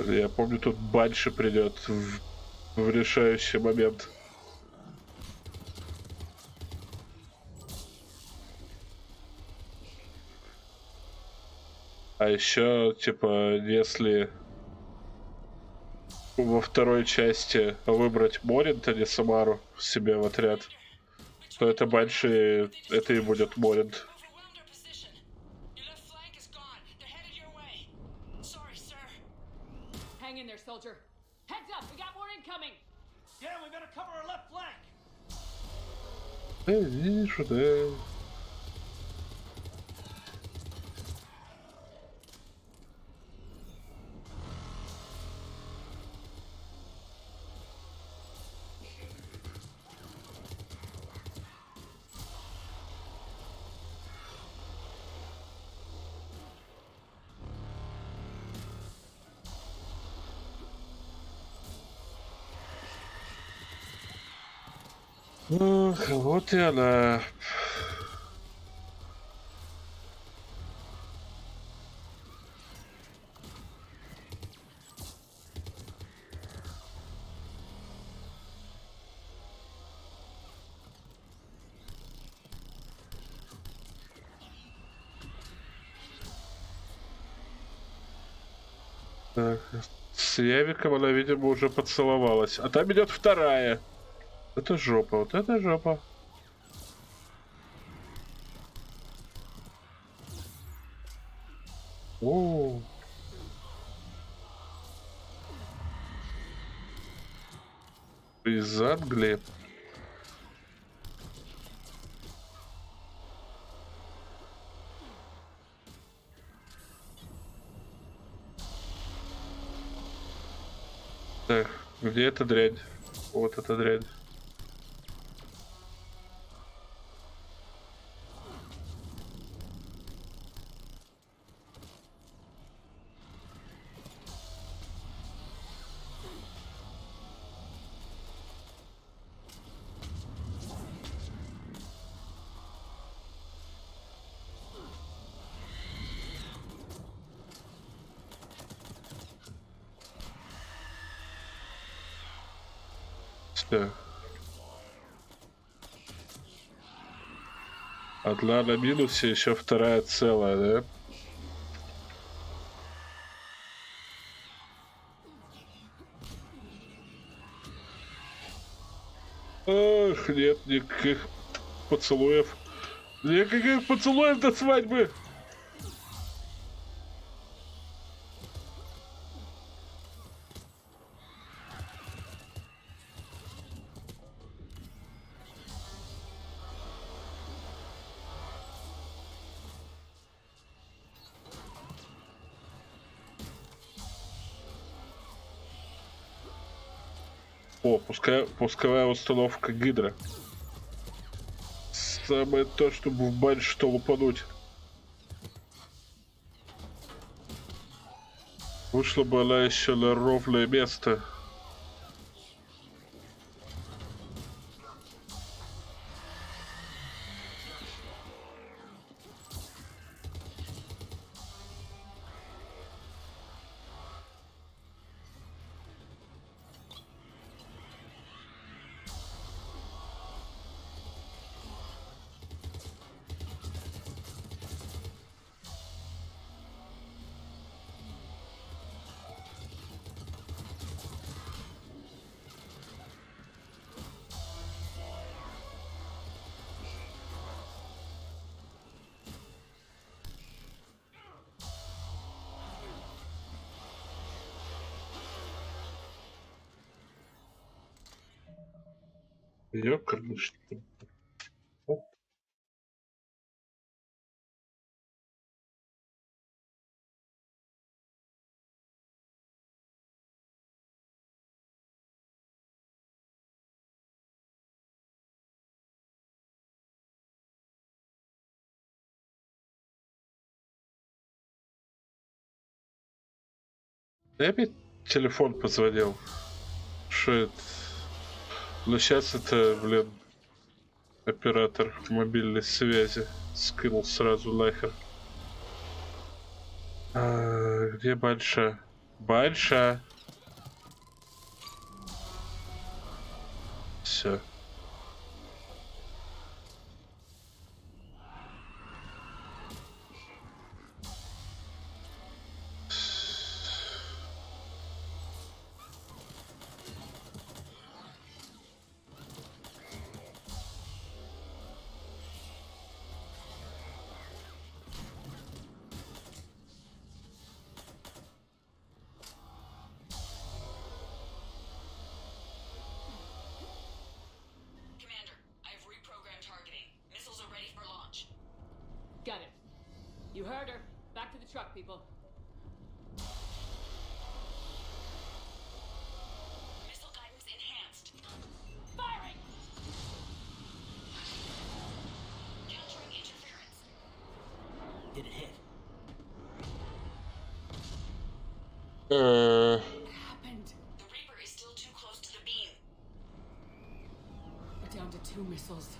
S1: Я помню, тут Банши придет в решающий момент. А еще, типа, если во второй части выбрать Моринт, а не Самару себе в отряд, то это Банши, это и будет Моринт.
S16: Hang in there, soldier. Heads up, we got more incoming.
S14: Yeah, we better cover our left flank.
S1: Вижу, да. Ох, вот и она. Так, с Явиком она, видимо, уже поцеловалась. А там идет вторая. Это жопа, вот это жопа. О. Из Англии. Так, где эта дрянь? Вот эта дрянь. Да. Одна на минусе, еще вторая целая, да? Ах, нет никаких поцелуев. Никаких поцелуев до свадьбы! О, пусковая установка Гидра. Самое то, чтобы в бань что лупануть. Вышла бы она еще на ровное место. Ёкарный что ли? Я опять телефон позвонил. Что это? Но сейчас это, блин, оператор мобильной связи скинул сразу нахер. Где Банша? Банша! Все.
S16: Got it. You heard her. Back to the truck, people.
S7: Missile guidance enhanced.
S16: Firing!
S7: Countering interference.
S8: Did it hit?
S16: Happened.
S7: The Reaper is still too close to the beam.
S16: We're down to 2 missiles.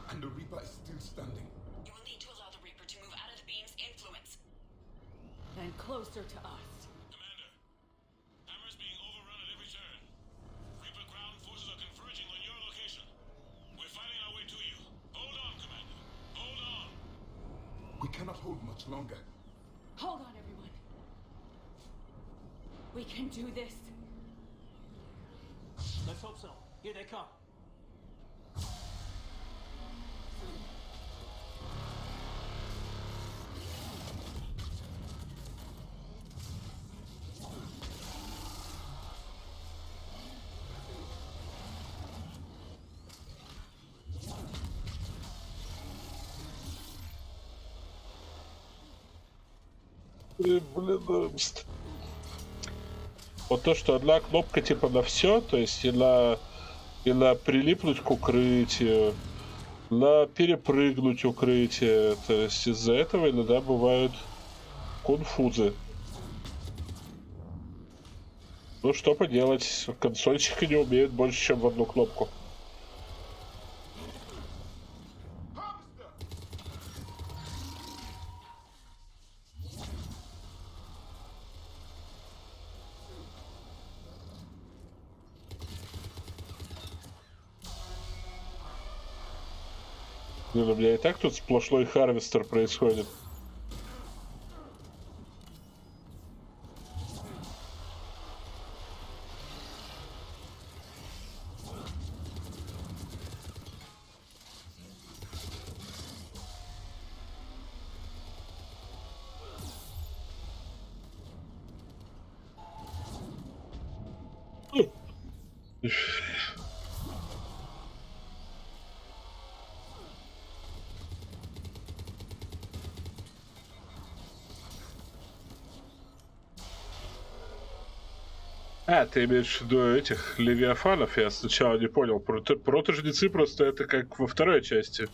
S9: And the Reaper is still standing.
S7: You will need to allow the Reaper to move out of the beam's influence.
S16: And closer to us.
S10: Commander, Hammer's being overrun at every turn. Reaper ground forces are converging on your location. We're fighting our way to you. Hold on, Commander. Hold on.
S9: We cannot hold much longer.
S16: Hold on, everyone. We can do this.
S8: Let's hope so. Here they come.
S1: Блин, вот то, что одна кнопка типа на все, то есть и на прилипнуть к укрытию, на перепрыгнуть укрытие, то есть из-за этого иногда бывают конфузы. Ну что поделать, консольщики не умеют больше, чем в одну кнопку. Блин, у меня и так тут сплошной харвестер происходит. А, ты имеешь в виду этих левиафанов? Я сначала не понял. Протожнецы просто это как во второй части.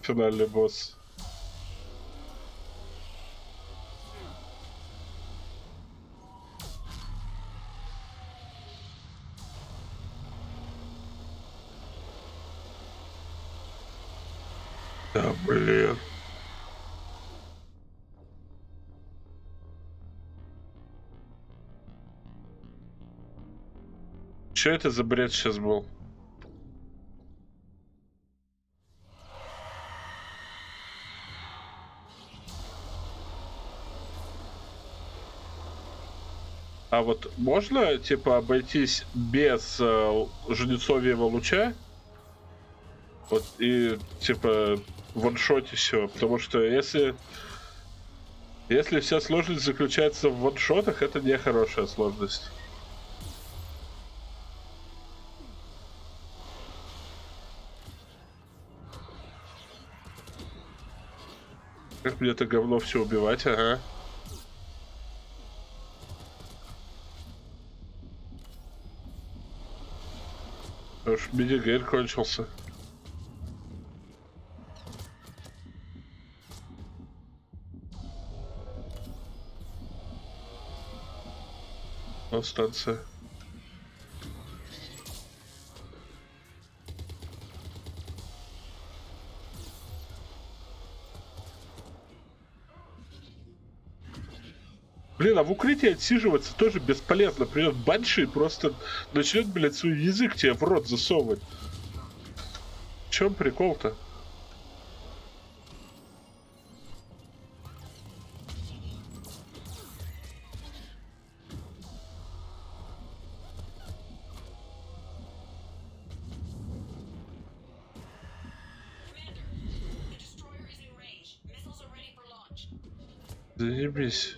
S1: Финальный босс. Да, блин. Что это за бред сейчас был? А вот можно, типа, обойтись без жнецовьего луча? Вот и, типа, ваншотить все. Потому что если вся сложность заключается в ваншотах, это не хорошая сложность. Как мне это говно все убивать, ага. Уж минигейм кончился. Станция. Блин, а в укрытии отсиживаться тоже бесполезно. Придет банши и просто начнет, блядь, свой язык тебе в рот засовывать. В чем прикол-то? Заебись.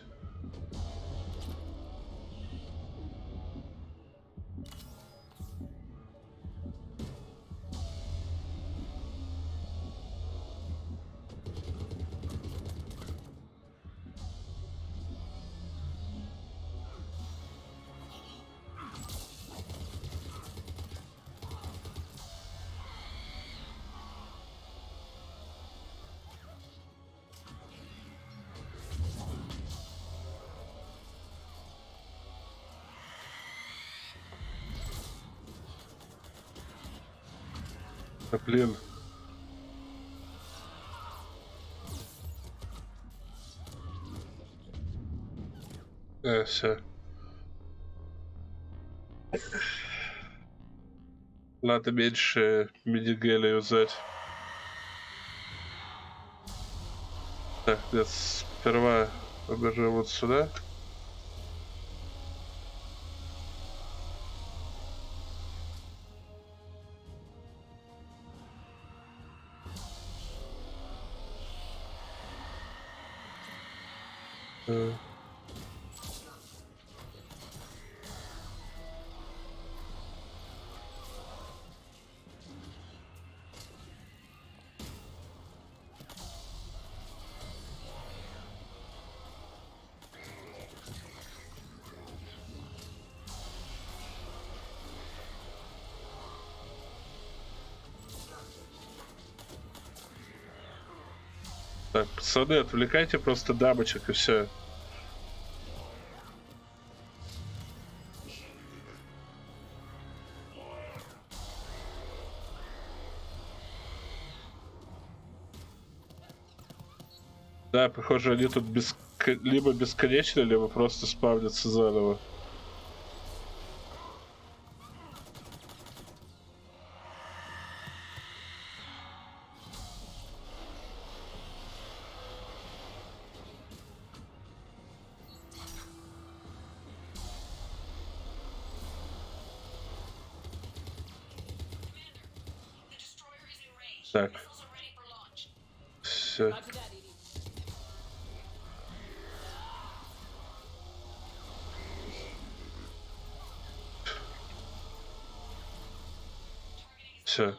S1: Да блин. Все. Надо меньше минигеля юзать. Так, я сперва побежим вот сюда. Так, пацаны, отвлекайте просто дамочек и все. Да, похоже, они тут либо бесконечны, либо просто спавнятся заново. Так. Все. Все.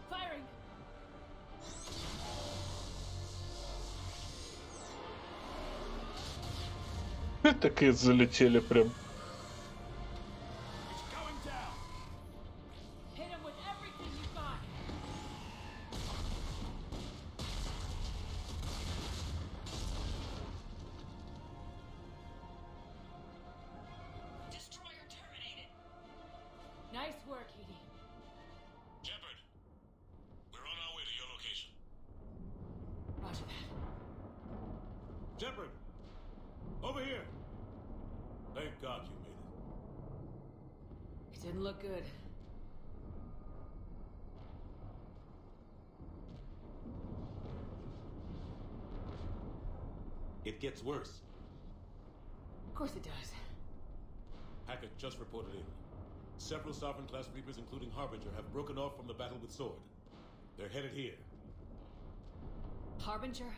S16: Firing!
S1: Так и залетели прям.
S16: Hit him with everything you got!
S7: Destroyer terminated.
S16: Nice work, Edie.
S10: Shepard, we're on our way to your location.
S16: Roger that.
S10: Shepard, over here. Thank God you made it.
S16: It didn't look good.
S10: It gets worse.
S16: Of course it does.
S10: Hackett just reported in. Several Sovereign-class Reapers, including Harbinger, have broken off from the battle with Sword. They're headed here.
S16: Harbinger?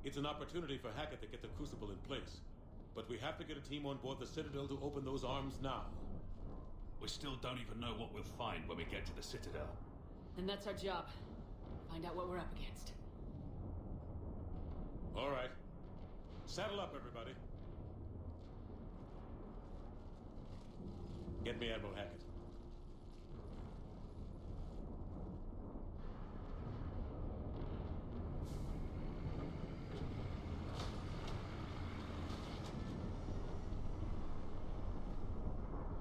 S10: It's an opportunity for Hackett to get the Crucible in place. But we have to get a team on board the Citadel to open those arms now.
S4: We still don't even know what we'll find when we get to the Citadel.
S16: And that's our job. Find out what we're up against.
S10: All right. Saddle up, everybody. Get me Admiral Hackett.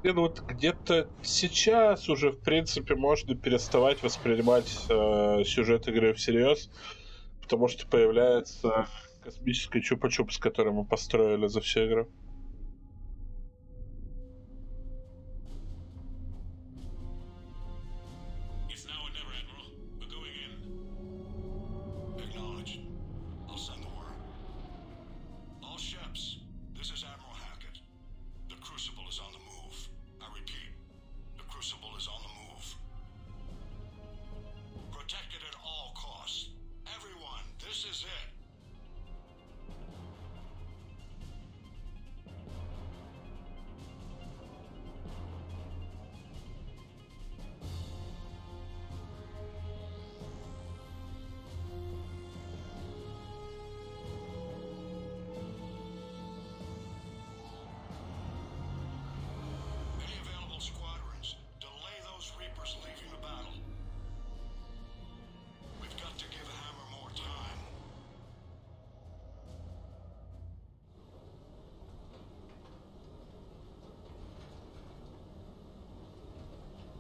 S1: Ну вот где-то сейчас уже, в принципе, можно переставать воспринимать сюжет игры всерьез, потому что появляется космический чупа-чупс, который мы построили за всю игру.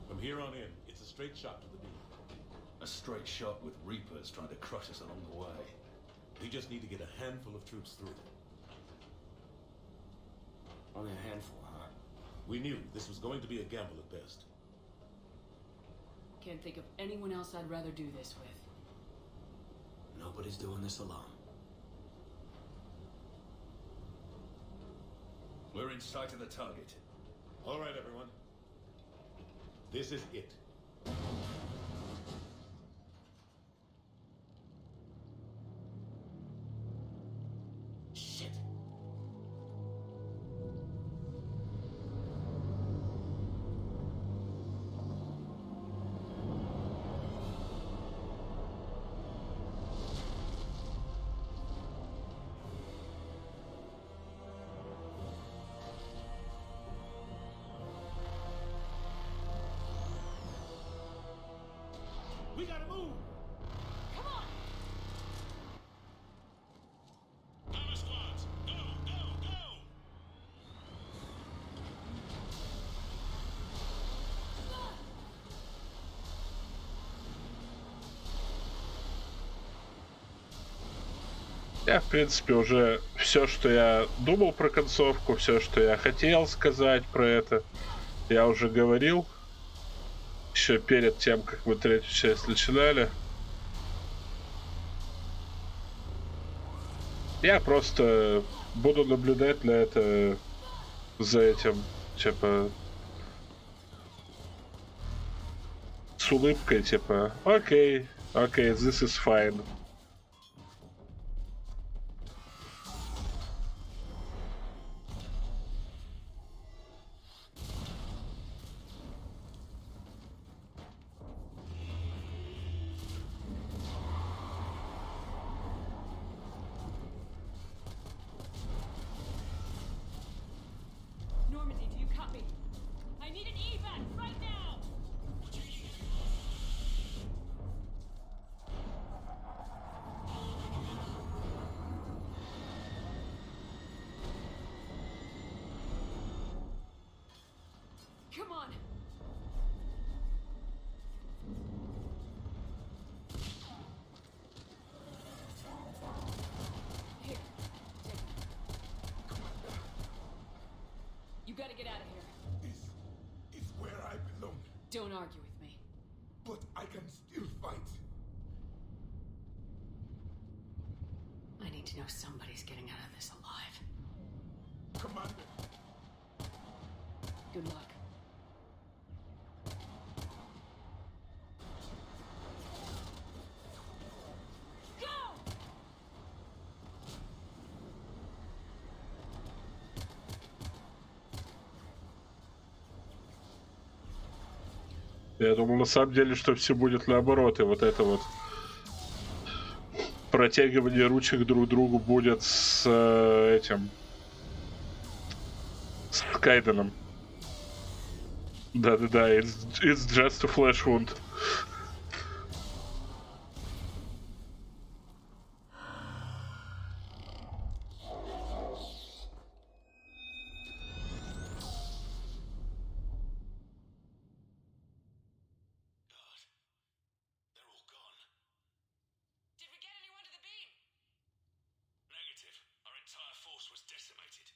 S10: From here on in, it's a straight shot to the beam.
S4: A straight shot with Reapers trying to crush us along the way.
S10: We just need to get a handful of troops through.
S8: Only a handful, huh?
S10: We knew this was going to be a gamble at best.
S16: Can't think of anyone else I'd rather do this with.
S8: Nobody's doing this alone.
S4: We're in sight of the target.
S10: All right, everyone. This is it.
S8: Shit.
S10: We gotta move!
S16: Come on!
S10: Power squads, go, go, go!
S1: Я, в принципе, уже все, что я думал про концовку, все, что я хотел сказать про это, Я уже говорил, еще перед тем, как мы третью часть начинали. Я просто буду наблюдать на это, за этим, типа, с улыбкой, типа, окей, this is fine.
S16: Normandy, do you copy? I need an evac right now! Come on! Here, take it. You gotta get out of here.
S9: This is where I belong.
S16: Don't argue with me.
S9: But I can still fight.
S2: I need to know somebody's getting out of this alive.
S9: Commander.
S2: Good luck.
S1: Я думал, на самом деле, что все будет наоборот, и вот это вот протягивание ручек друг другу будет с этим, с Кайденом. Да-да-да, it's just a flesh wound.
S10: Negative. Our entire force was decimated.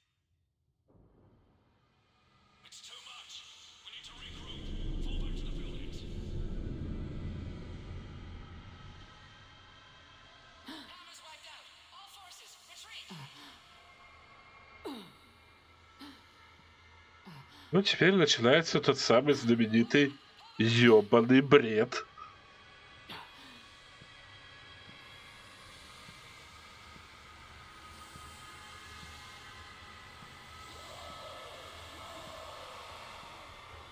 S10: It's too much. We need to regroup. Fall back to the buildings. Hammer's wiped out. All forces, retreat.
S1: Ну, теперь начинается тот самый знаменитый ёбаный бред.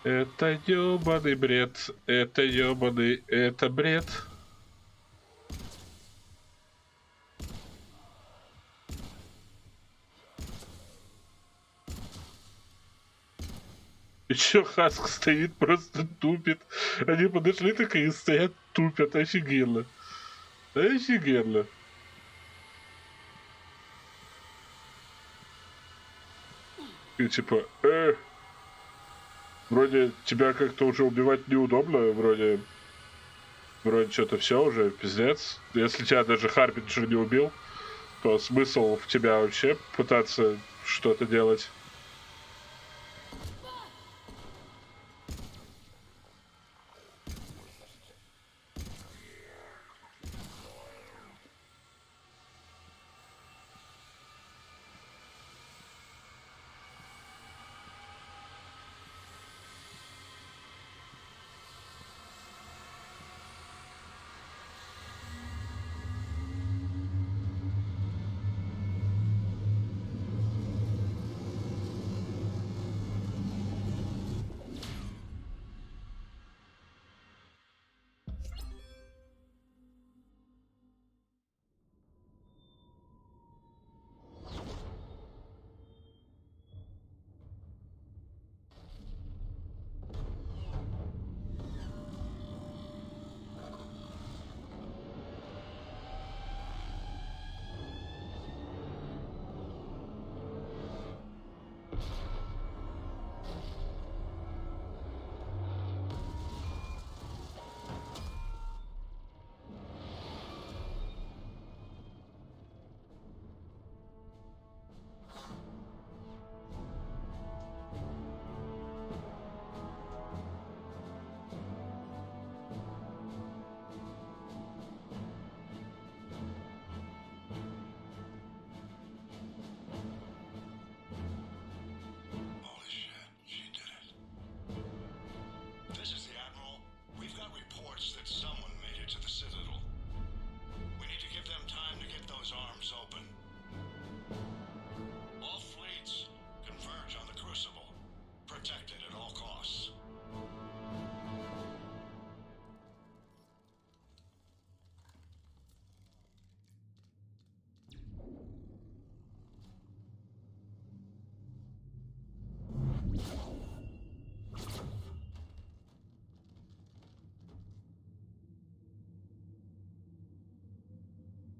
S1: Это ёбаный бред, это ёбаный, это бред. Еще Хаск стоит, просто тупит. Они подошли такие, стоят, тупят, офигенно. Офигенно. И типа, вроде тебя как-то уже убивать неудобно, вроде что-то все уже, пиздец. Если тебя даже Харбинджер не убил, то смысл в тебя вообще пытаться что-то делать.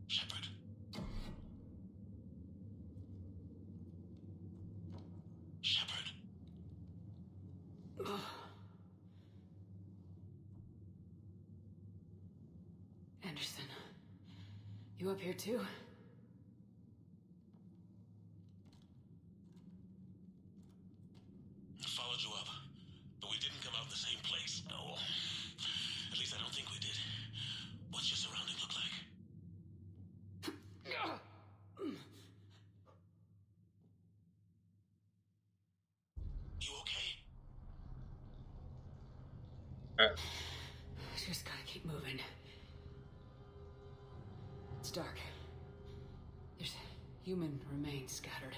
S10: Shepard. Shepard.
S2: Anderson, you up here too?
S10: I followed you up, but we didn't come out in the same place. No. At least I don't think we did. What's your surrounding look like? You okay?
S2: Just gotta keep moving. It's dark. There's human remains scattered.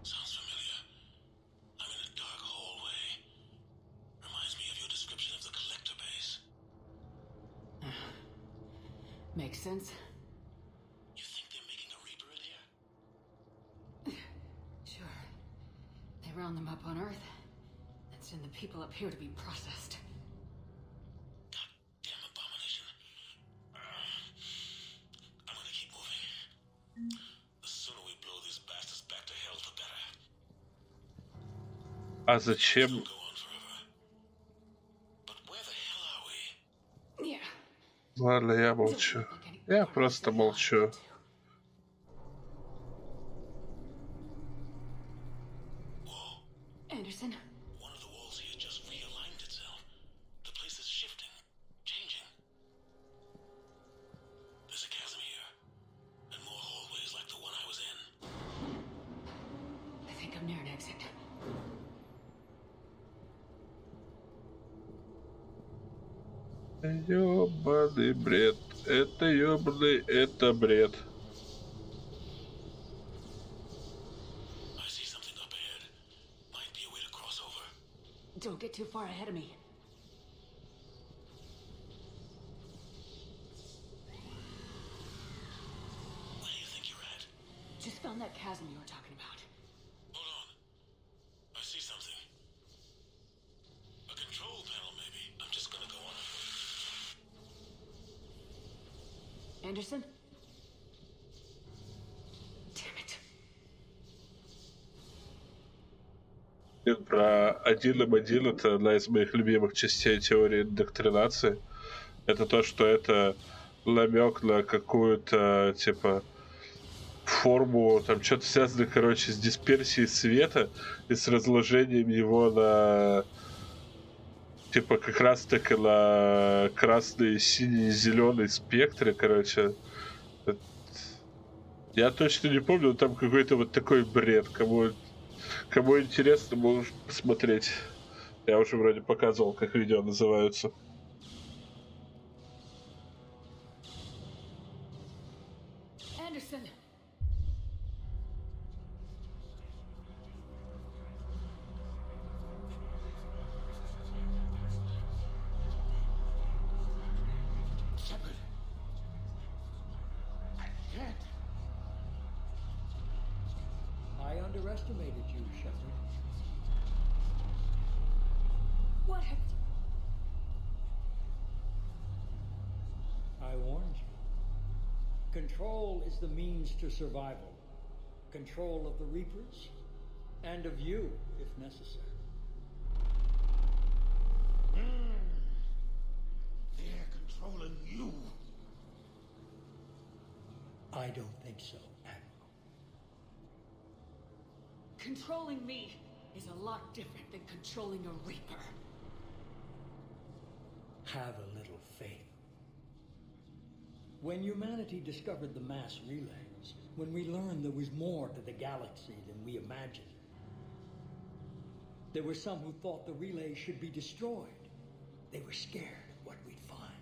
S10: Sounds familiar. I'm in a dark hallway. Reminds me of your description of the collector base.
S2: Makes sense.
S10: You think they're making a Reaper in here?
S2: Sure. They round them up on Earth, then send the people up here to be processed.
S10: Goddamn abomination. I'm gonna keep moving. The sooner we blow these bastards back to hell, the better.
S1: А зачем?
S10: Don't go on forever. But where the hell are we?
S2: Yeah.
S1: Ладно, я молчу. Я просто молчу.
S2: Anderson?
S10: One of the walls here just realigned itself. The place is shifting, changing. There's a chasm here, and more hallways like the one I was in.
S2: I think I'm near an exit.
S1: Ёбаный бред. Это ёбаный, это бред.
S10: I see something up ahead. Might be a way to cross over.
S2: Don't get too far ahead of me.
S10: Where do you think you're at?
S2: Just found that chasm you were talking about.
S10: Hold on. I see something. A control panel, maybe. I'm just gonna go on.
S2: Anderson? Damn it.
S1: Про 1М1 это одна из моих любимых частей теории индоктринации. Это то, что это намек на какую-то, типа, форму, там что-то связано, короче, с дисперсией света и с разложением его на, типа, как раз-таки на красный, синий, зеленый спектры, короче. Я точно не помню, но там какой-то вот такой бред. Кому интересно, можешь посмотреть. Я уже вроде показывал, как видео называются.
S2: Anderson!
S14: Shepard. I can't.
S19: I underestimated you, Shepard.
S2: What have
S19: I warned you. Control is the means to survival. Control of the Reapers, and of you, if necessary.
S14: They're controlling you.
S19: I don't think so, Admiral.
S2: Controlling me is a lot different than controlling a Reaper.
S19: Have a little faith. When humanity discovered the mass relays, when we learned there was more to the galaxy than we imagined, there were some who thought the relays should be destroyed. They were scared of what we'd find,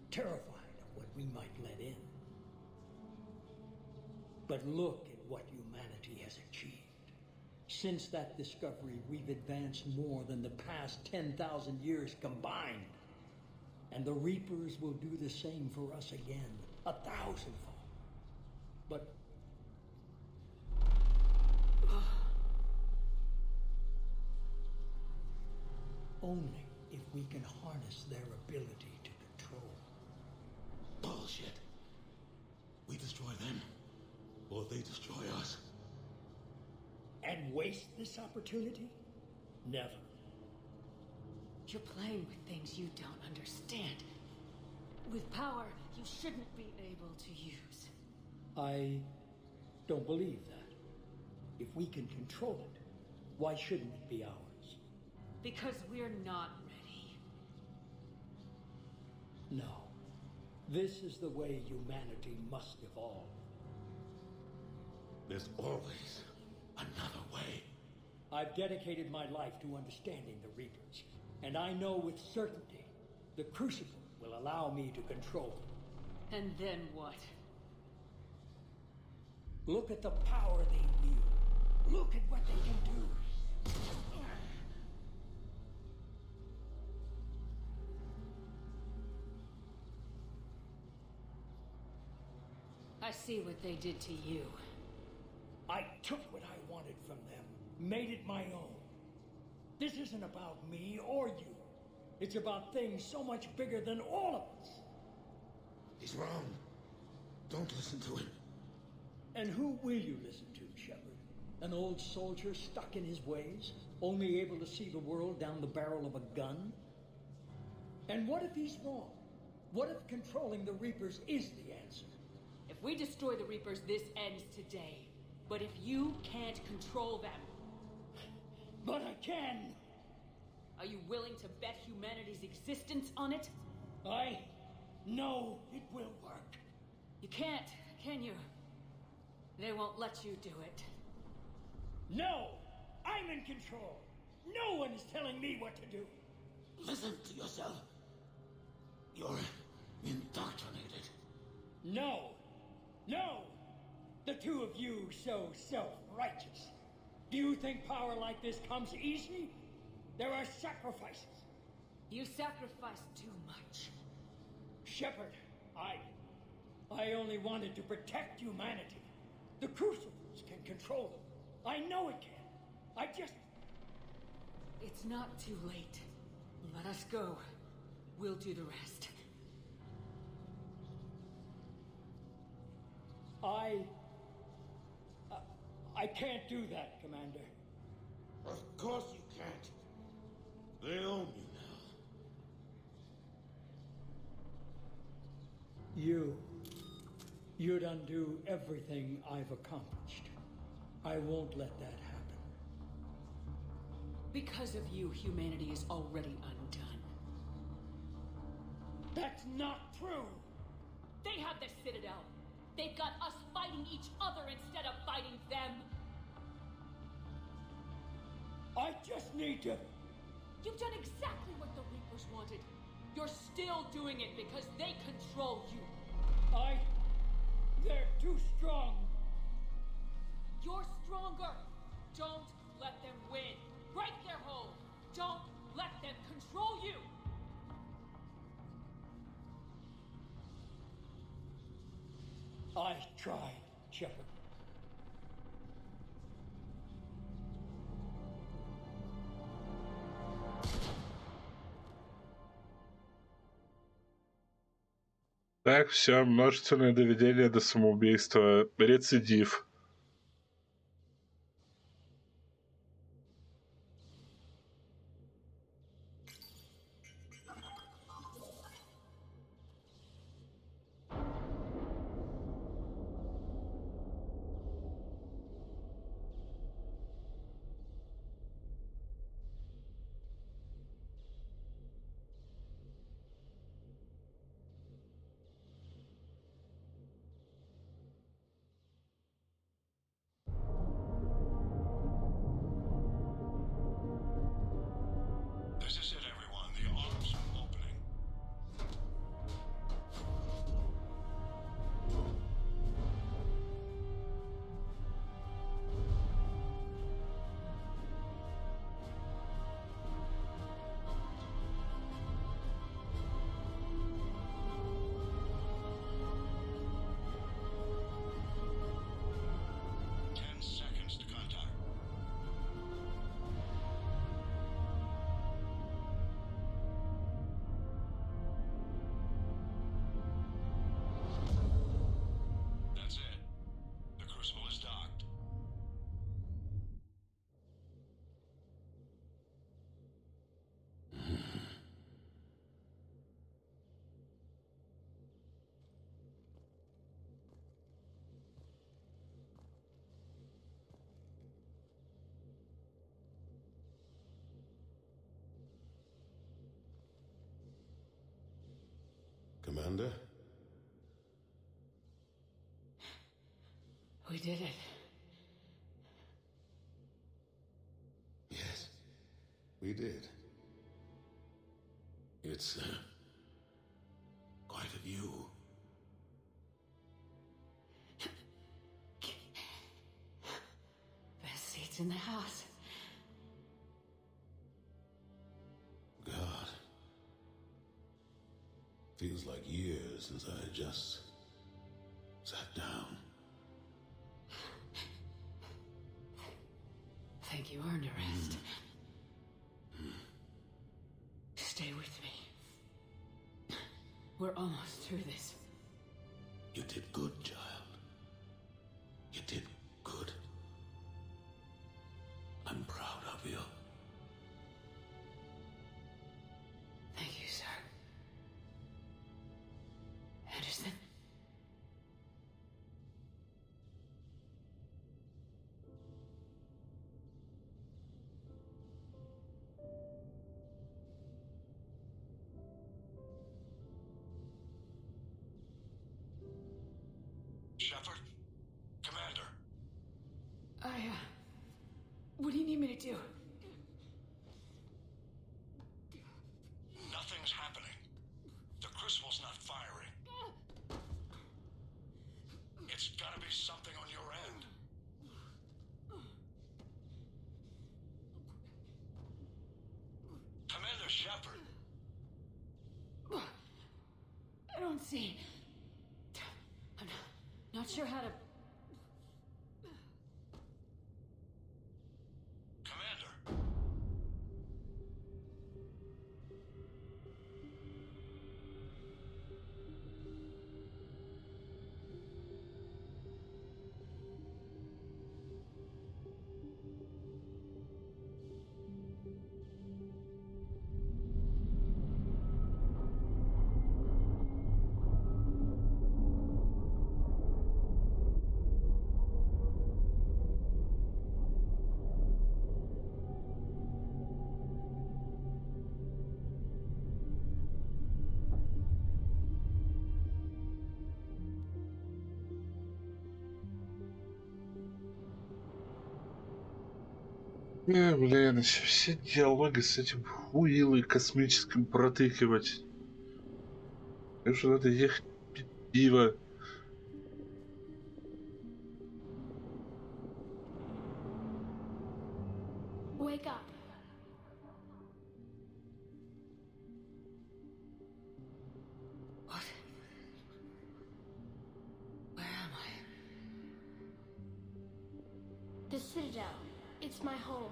S19: terrified of what we might let in. But look at what humanity has achieved. Since that discovery, we've advanced more than the past 10,000 years combined. And the Reapers will do the same for us again, 1,000-fold. But only if we can harness their ability to control.
S10: Bullshit.
S9: they destroy us?
S19: And waste this opportunity? Never.
S2: You're playing with things you don't understand. With power you shouldn't be able to use.
S19: I don't believe that. If we can control it, why shouldn't it be ours?
S2: Because we're not ready.
S19: No. This is the way humanity must evolve.
S9: There's always another way.
S19: I've dedicated my life to understanding the Reapers, and I know with certainty the Crucible will allow me to control them.
S2: And then what?
S19: Look at the power they wield. Look at what they can do.
S2: I see what they did to you.
S19: I took what I wanted from them, made it my own. This isn't about me or you. It's about things so much bigger than all of us.
S9: He's wrong. Don't listen to him.
S19: And who will you listen to, Shepard? An old soldier stuck in his ways, only able to see the world down the barrel of a gun? And what if he's wrong? What if controlling the Reapers is the answer?
S2: If we destroy the Reapers, this ends today. But if you can't control them...
S19: But I can!
S2: Are you willing to bet humanity's existence on it?
S19: I know it will work.
S2: You can't, can you? They won't let you do it.
S19: No! I'm in control! No one is telling me what to do!
S9: Listen to yourself. You're indoctrinated.
S19: No! No! The two of you so self-righteous. Do you think power like this comes easy? There are sacrifices.
S2: You sacrifice too much.
S19: Shepard, I only wanted to protect humanity. The Crucibles can control them. I know it can.
S2: It's not too late. Let us go. We'll do the rest.
S19: I can't do that, Commander.
S9: Of course you can't. They own you now.
S19: You'd undo everything I've accomplished. I won't let that happen.
S2: Because of you, humanity is already undone.
S19: That's not true!
S2: They have the Citadel. They've got us fighting each other instead of fighting them.
S19: I just need to...
S2: You've done exactly what the Reapers wanted. You're still doing it because they control you.
S19: They're too strong.
S2: You're stronger. Don't let them win. Break their hold. Don't let them control you.
S19: I tried, Shepard.
S1: Так, все, множественное доведение до самоубийства. Рецидив.
S9: Commander?
S2: We did it.
S9: Yes, we did. It's, quite a view.
S2: Best seats in the house.
S9: God. Feels like years since I just sat down.
S2: Think you earned a rest. Stay with me. We're almost through this.
S9: You did good, child. You did good. I'm proud of you.
S2: Thank you, sir. Anderson?
S3: Shepard? Commander?
S2: What do you need me to do?
S3: Nothing's happening. The crucible's not firing. It's gotta be something on your end. Commander Shepard!
S2: I don't see. I'm not sure how to.
S3: Commander!
S1: Блин, все диалоги с этим хуилой космическим протыкивать. Потому что надо ехать пить пиво.
S11: Wake up.
S2: What? Where am I?
S11: The Citadel. It's my home.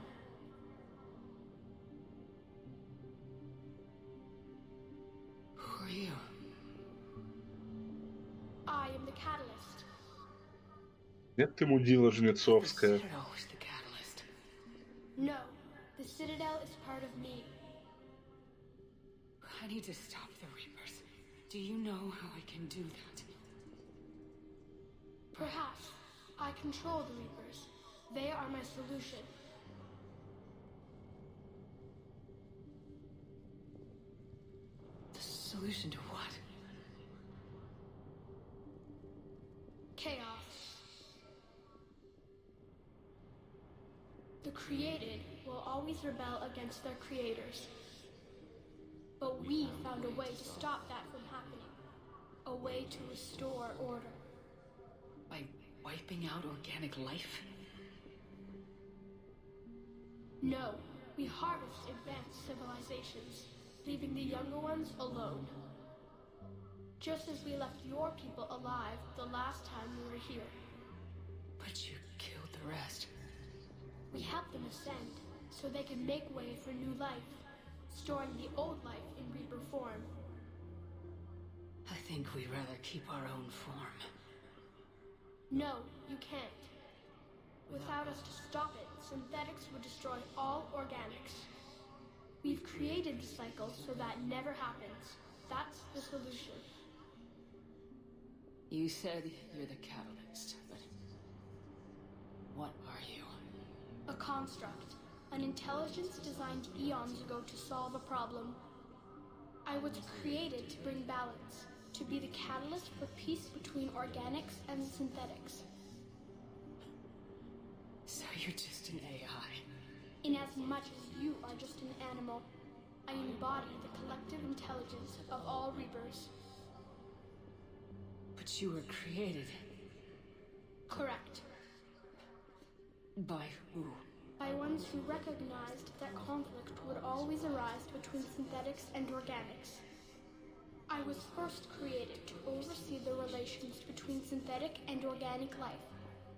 S2: Who are you?
S11: I am the Catalyst.
S1: Нет, ты мудила жнецовская.
S2: Citadel was the catalyst.
S11: No, the Citadel is part of me.
S2: I need to stop the Reapers. Do you know how I can do that?
S11: Perhaps. I control the Reapers. They are my solution.
S2: The solution to what?
S11: Chaos. The created will always rebel against their creators. But we found a way to stop that from happening. A way to restore order.
S2: By wiping out organic life?
S11: No, we harvest advanced civilizations, leaving the younger ones alone. Just as we left your people alive the last time we were here.
S2: But you killed the rest.
S11: We helped them ascend, so they can make way for new life, storing the old life in Reaper form.
S2: I think we'd rather keep our own form.
S11: No, you can't. Without us to stop it, synthetics would destroy all organics. We've created the cycle so that never happens. That's the solution.
S2: You said you're the catalyst, but what are you?
S11: A construct. An intelligence designed eons ago to solve a problem. I was created to bring balance, to be the catalyst for peace between organics and synthetics.
S2: So you're just an AI?
S11: In as much as you are just an animal, I embody the collective intelligence of all Reapers.
S2: But you were created.
S11: Correct.
S2: By who?
S11: By ones who recognized that conflict would always arise between synthetics and organics. I was first created to oversee the relations between synthetic and organic life,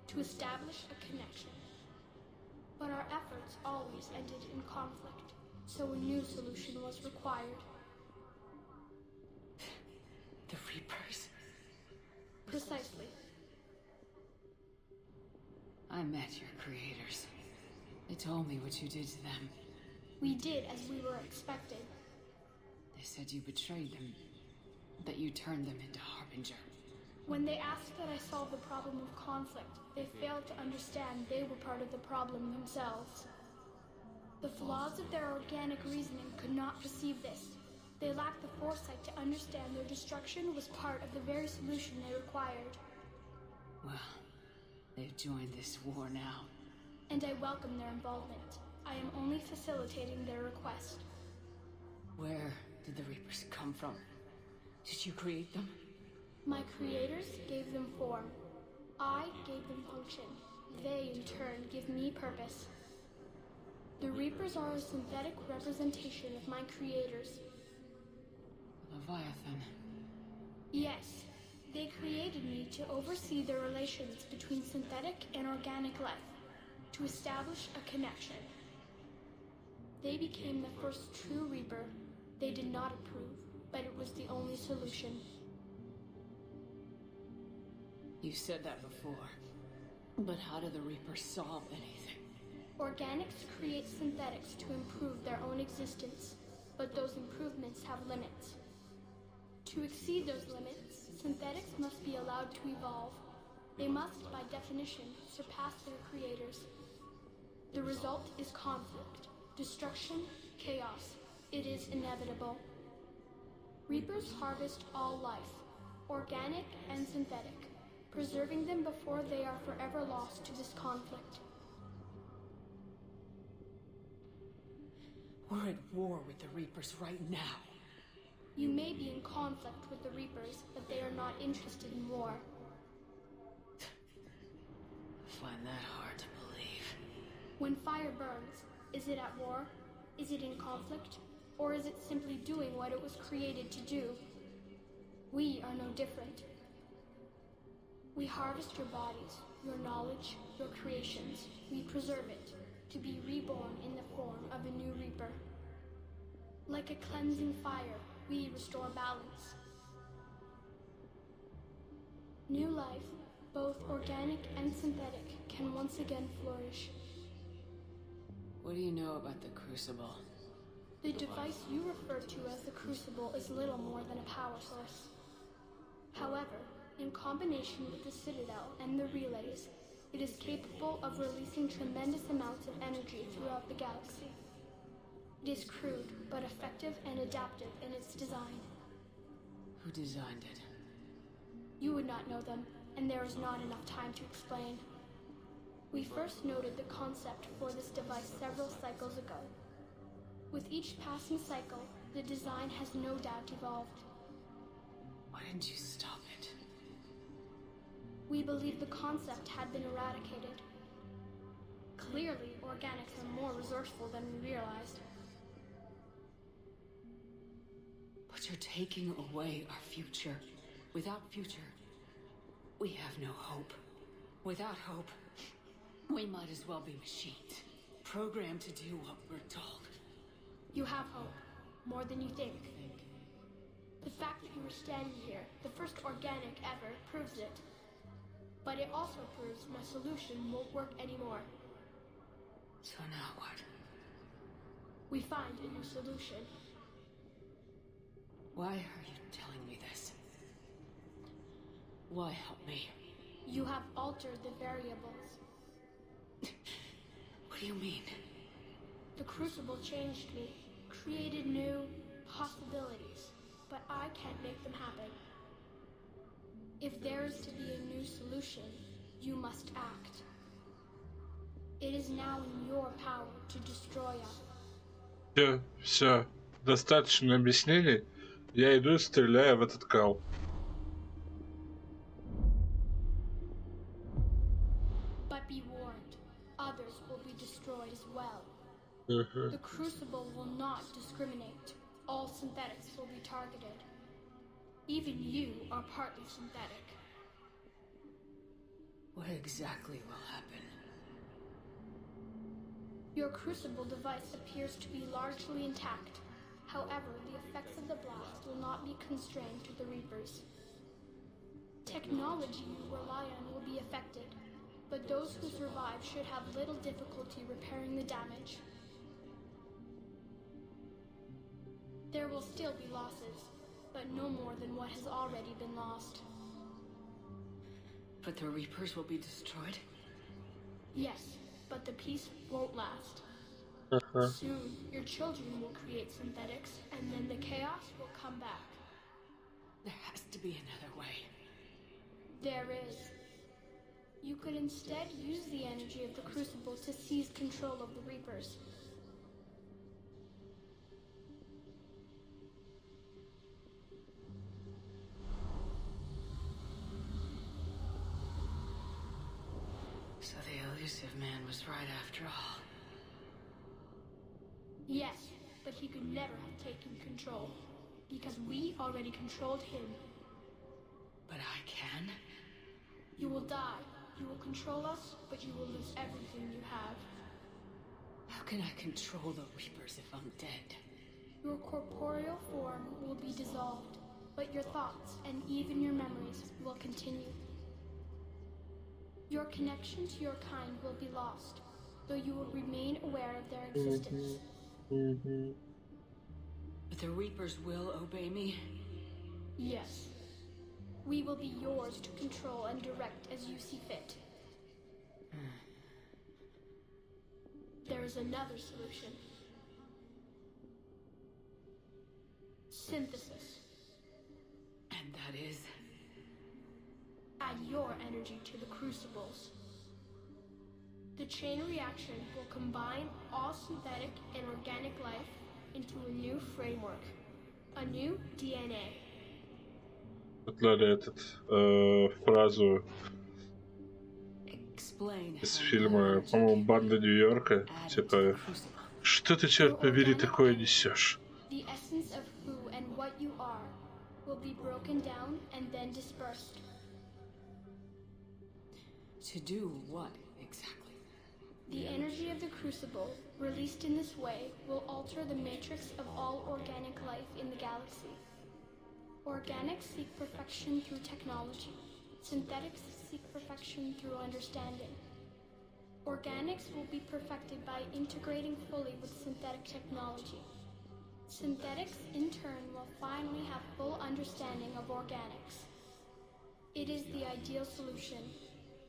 S11: to establish a connection. But our efforts always ended in conflict, so a new solution was required.
S2: The Reapers?
S11: Precisely.
S2: I met your creators. They told me what you did to them.
S11: We did as we were expected.
S2: They said you betrayed them, that you turned them into Harbinger.
S11: When they asked that I solve the problem of conflict, they failed to understand they were part of the problem themselves. The flaws of their organic reasoning could not perceive this. They lacked the foresight to understand their destruction was part of the very solution they required.
S2: Well, they've joined this war now.
S11: And I welcome their involvement. I am only facilitating their request.
S2: Where did the Reapers come from? Did you create them?
S11: My creators gave them form. I gave them function. They, in turn, give me purpose. The Reapers are a synthetic representation of my creators.
S2: Leviathan.
S11: Yes. They created me to oversee the relations between synthetic and organic life, to establish a connection. They became the first true Reaper. They did not approve, but it was the only solution.
S2: You said that before. But how do the Reapers solve anything?
S11: Organics create synthetics to improve their own existence, but those improvements have limits. To exceed those limits, synthetics must be allowed to evolve. They must, by definition, surpass their creators. The result is conflict, destruction, chaos. It is inevitable. Reapers harvest all life, organic and synthetic, preserving them before they are forever lost to this conflict.
S2: We're at war with the Reapers right now.
S11: You may be in conflict with the Reapers, but they are not interested in war.
S2: I find that hard to believe.
S11: When fire burns, is it at war? Is it in conflict? Or is it simply doing what it was created to do? We are no different. We harvest your bodies, your knowledge, your creations. We preserve it, to be reborn in the form of a new Reaper. Like a cleansing fire, we restore balance. New life, both organic and synthetic, can once again flourish.
S2: What do you know about the Crucible?
S11: The device you refer to as the Crucible is little more than a power source. However, in combination with the Citadel and the relays, it is capable of releasing tremendous amounts of energy throughout the galaxy. It is crude, but effective and adaptive in its design.
S2: Who designed it?
S11: You would not know them, and there is not enough time to explain. We first noted the concept for this device several cycles ago. With each passing cycle, the design has no doubt evolved.
S2: Why didn't you stop it?
S11: We believed the concept had been eradicated. Clearly, organics are more resourceful than we realized.
S2: But you're taking away our future. Without future, we have no hope. Without hope, we might as well be machines, programmed to do what we're told.
S11: You have hope, more than you think. The fact that you are standing here, the first organic ever, proves it. But it also proves my solution won't work anymore.
S2: So now what?
S11: We find a new solution.
S2: Why are you telling me this? Why help me?
S11: You have altered the variables.
S2: What do you mean?
S11: The Crucible changed me, created new possibilities, but I can't make them happen. If there is to be a new solution, you must act. It is now in your power to destroy us.
S1: Все. Достаточно объяснений. Я иду и стреляю в этот кал.
S11: But be warned, others will be destroyed as well. The Crucible will not discriminate. All synthetics will be targeted. Even you are partly synthetic.
S2: What exactly will happen?
S11: Your Crucible device appears to be largely intact. However, the effects of the blast will not be constrained to the Reapers. Technology you rely on will be affected, but those who survive should have little difficulty repairing the damage. There will still be losses, but no more than what has already been lost.
S2: But the Reapers will be destroyed?
S11: Yes, but the peace won't last. Soon, your children will create synthetics, and then the chaos will come back.
S2: There has to be another way.
S11: There is. You could instead use the energy of the Crucible to seize control of the Reapers.
S2: So the elusive man was right after all.
S11: Yes, but he could never have taken control, because we already controlled him.
S2: But I can?
S11: You will die. You will control us, but you will lose everything you have.
S2: How can I control the Reapers if I'm dead?
S11: Your corporeal form will be dissolved, but your thoughts and even your memories will continue. Your connection to your kind will be lost, though you will remain aware of their existence.
S2: But the Reapers will obey me?
S11: Yes. We will be yours to control and direct as you see fit. There is another solution. Synthesis.
S2: And that is?
S11: Add your energy to the Crucibles. The chain reaction will combine all synthetic and organic life into a new framework. A new DNA.
S1: Отдали фразу из фильма, по-моему, «Банда Нью-Йорка». Типа, что ты, черт побери, такое несешь?
S11: The essence of who and what you are will be broken down and then dispersed.
S2: To do what, exactly?
S11: The energy of the Crucible, released in this way, will alter the matrix of all organic life in the galaxy. Organics seek perfection through technology. Synthetics seek perfection through understanding. Organics will be perfected by integrating fully with synthetic technology. Synthetics, in turn, will finally have full understanding of organics. It is the ideal solution.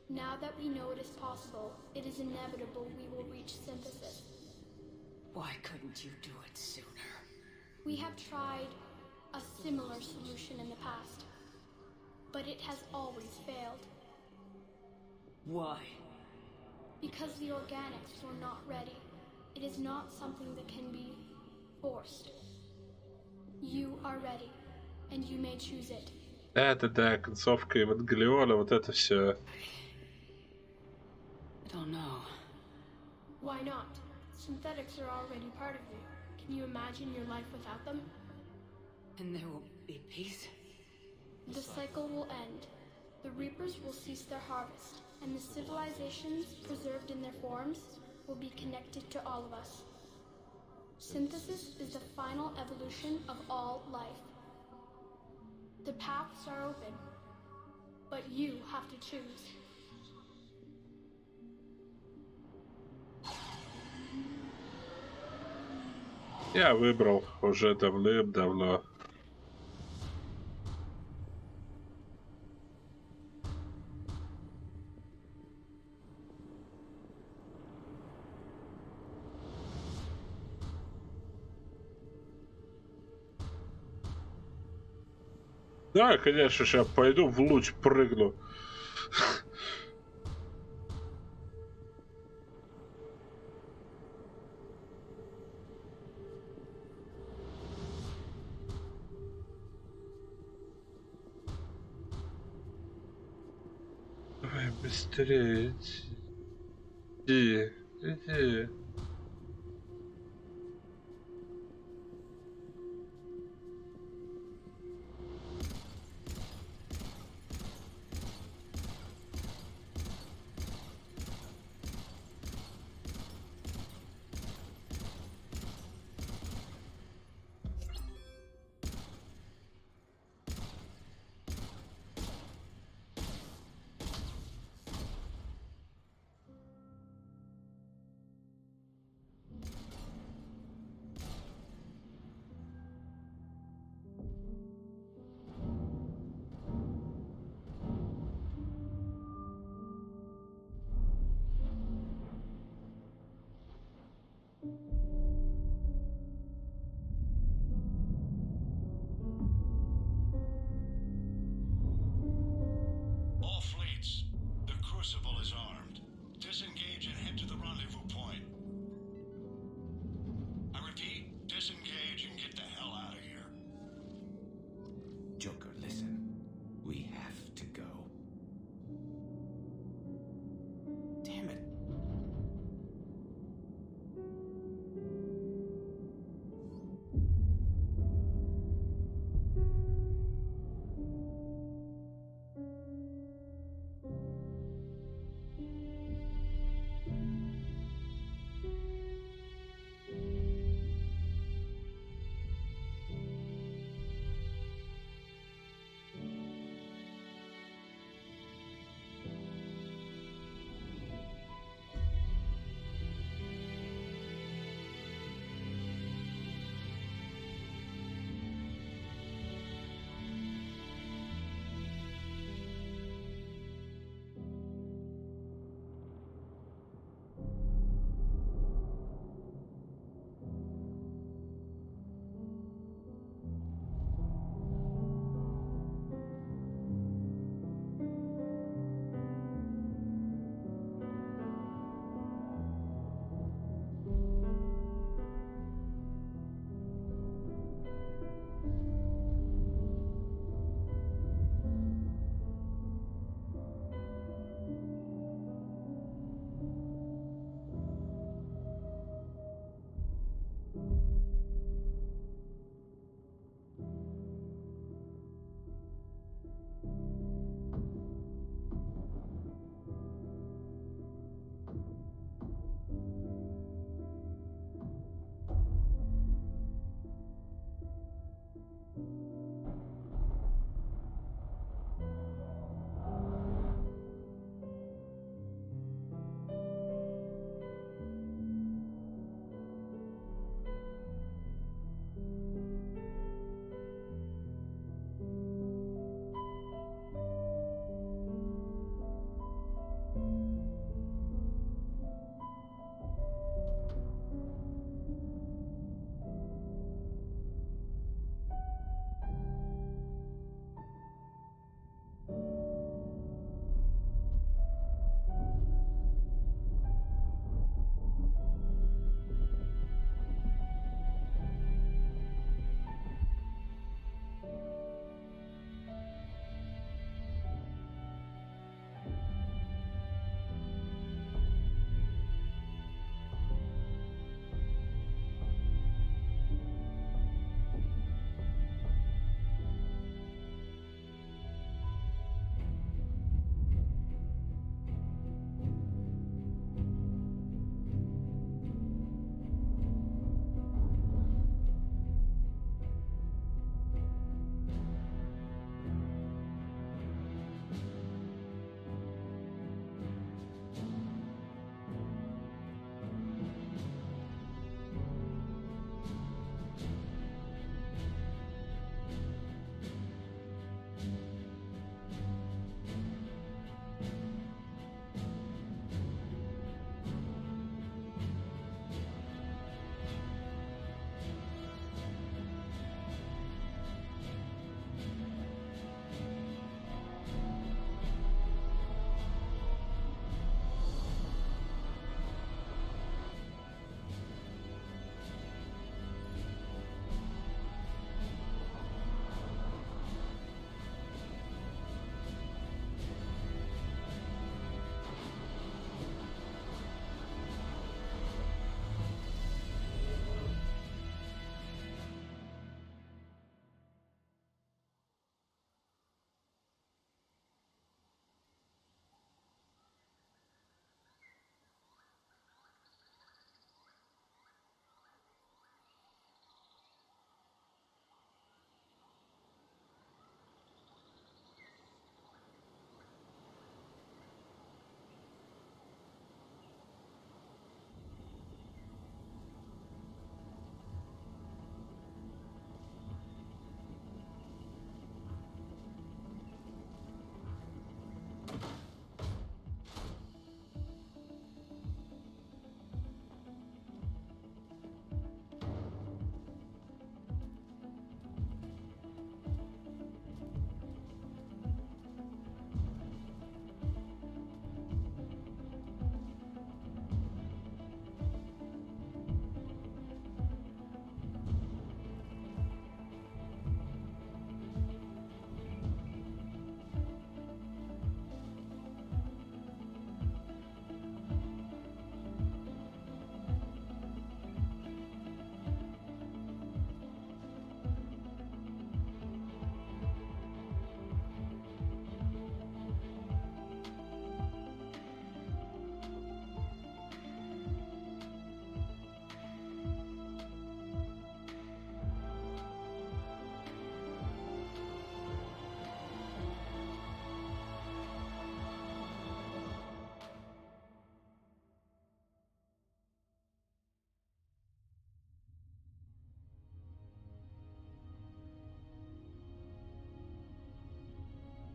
S11: Now that we know it is possible, it is inevitable we will reach synthesis.
S2: Why couldn't you do it sooner?
S11: We have tried a similar solution in the past, but it has always failed.
S2: Why?
S11: Because the organics were not ready. It is not something that can be forced. You are ready, and you may choose it.
S1: Да, концовка Евангелиона, вот это все.
S2: I don't know.
S11: Why not? Synthetics are already part of you. Can you imagine your life without them?
S2: And there will be peace?
S11: The cycle will end. The Reapers will cease their harvest, and the civilizations preserved in their forms will be connected to all of us. Synthesis is the final evolution of all life. The paths are open, but you have to choose.
S1: Я выбрал уже давным-давно. Да, конечно, сейчас пойду в луч прыгну. Давай быстрее иди. Иди.
S3: All fleets, the Crucible is armed. Disengage and head to the rendezvous point. I repeat, disengage and get the hell out of here.
S17: Joker, listen. We have to go. Damn it.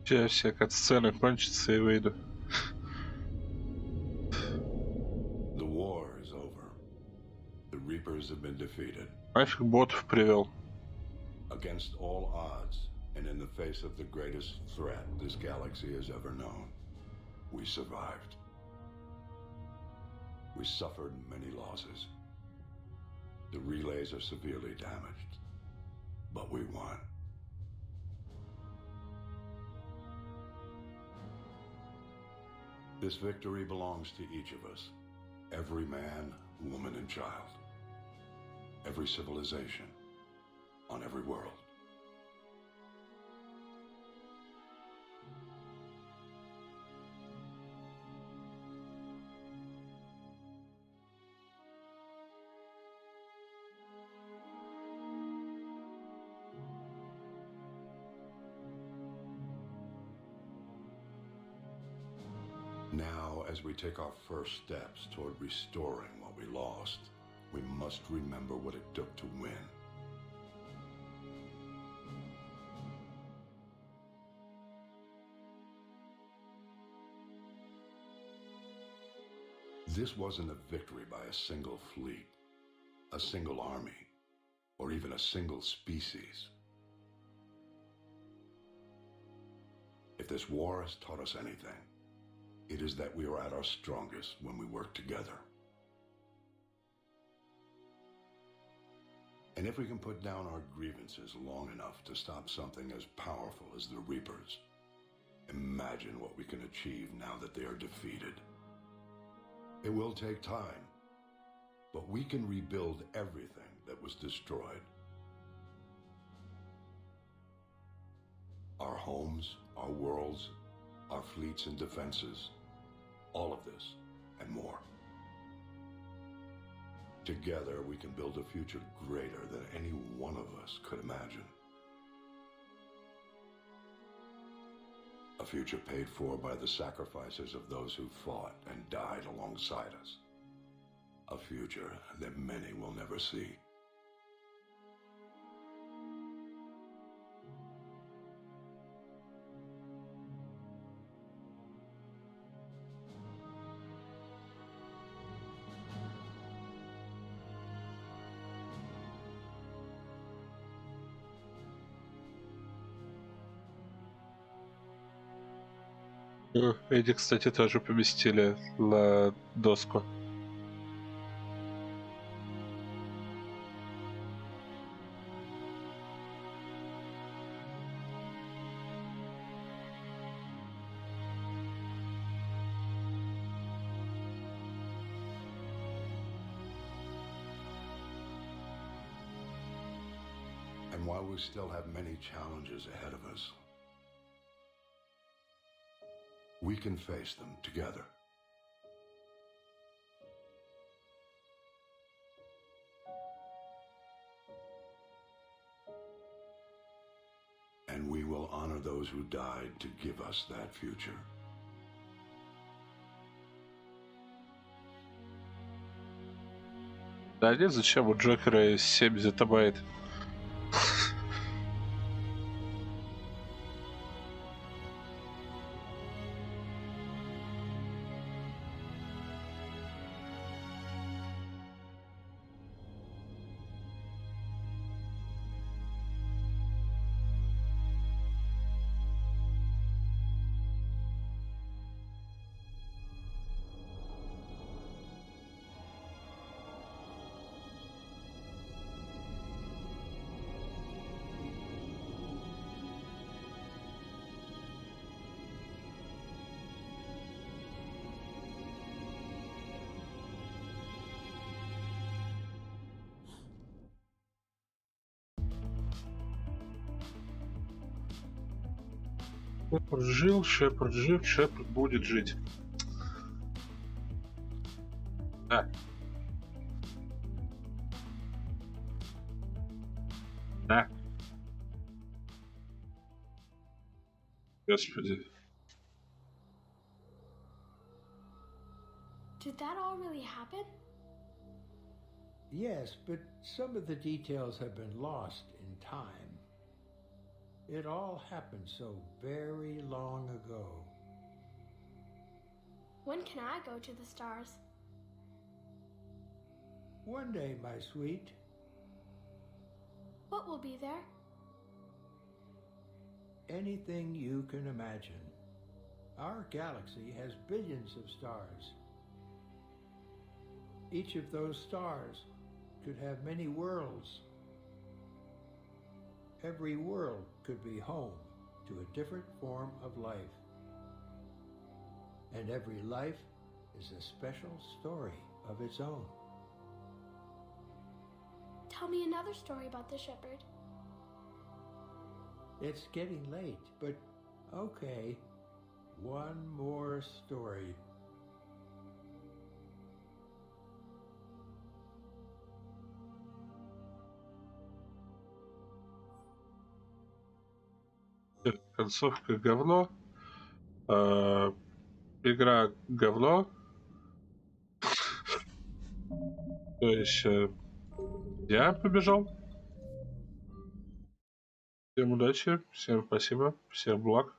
S1: Сейчас вся катсцена кончится и выйду.
S3: The war is over. The Reapers have been defeated.
S1: Нафиг ботов привел.
S3: Against all odds, and in the face of the greatest threat this galaxy has ever known, we survived. We suffered many losses. The relays are severely damaged, but we won. This victory belongs to each of us. Every man, woman, and child. Every civilization. On every world. Now, as we take our first steps toward restoring what we lost, we must remember what it took to win. This wasn't a victory by a single fleet, a single army, or even a single species. If this war has taught us anything, it is that we are at our strongest when we work together. And if we can put down our grievances long enough to stop something as powerful as the Reapers, imagine what we can achieve now that they are defeated. It will take time, but we can rebuild everything that was destroyed. Our homes, our worlds, our fleets and defenses, all of this and more. Together we can build a future greater than any one of us could imagine. A future paid for by the sacrifices of those who fought and died alongside us. A future that many will never see.
S1: Эти, кстати, тоже поместили на доску.
S3: And while we still have many challenges ahead of us, we can face them together. And we will honor those who died to give us that future.
S1: Да нет, зачем у Джокера 7 зетабайт? Шепард жил, Шепард жив, Шепард будет жить. Да. Да. Господи.
S11: Did that all really happen?
S19: Yes, but some of the details have been lost in time. It all happened so very long ago.
S11: When can I go to the stars?
S19: One day, my sweet.
S11: What will be there?
S19: Anything you can imagine. Our galaxy has billions of stars. Each of those stars could have many worlds. Every world could be home to a different form of life. And every life is a special story of its own.
S11: Tell me another story about the shepherd.
S19: It's getting late, but okay. One more story.
S1: Концовка говно. Игра говно. То есть я побежал. Всем удачи, всем спасибо, всем благ.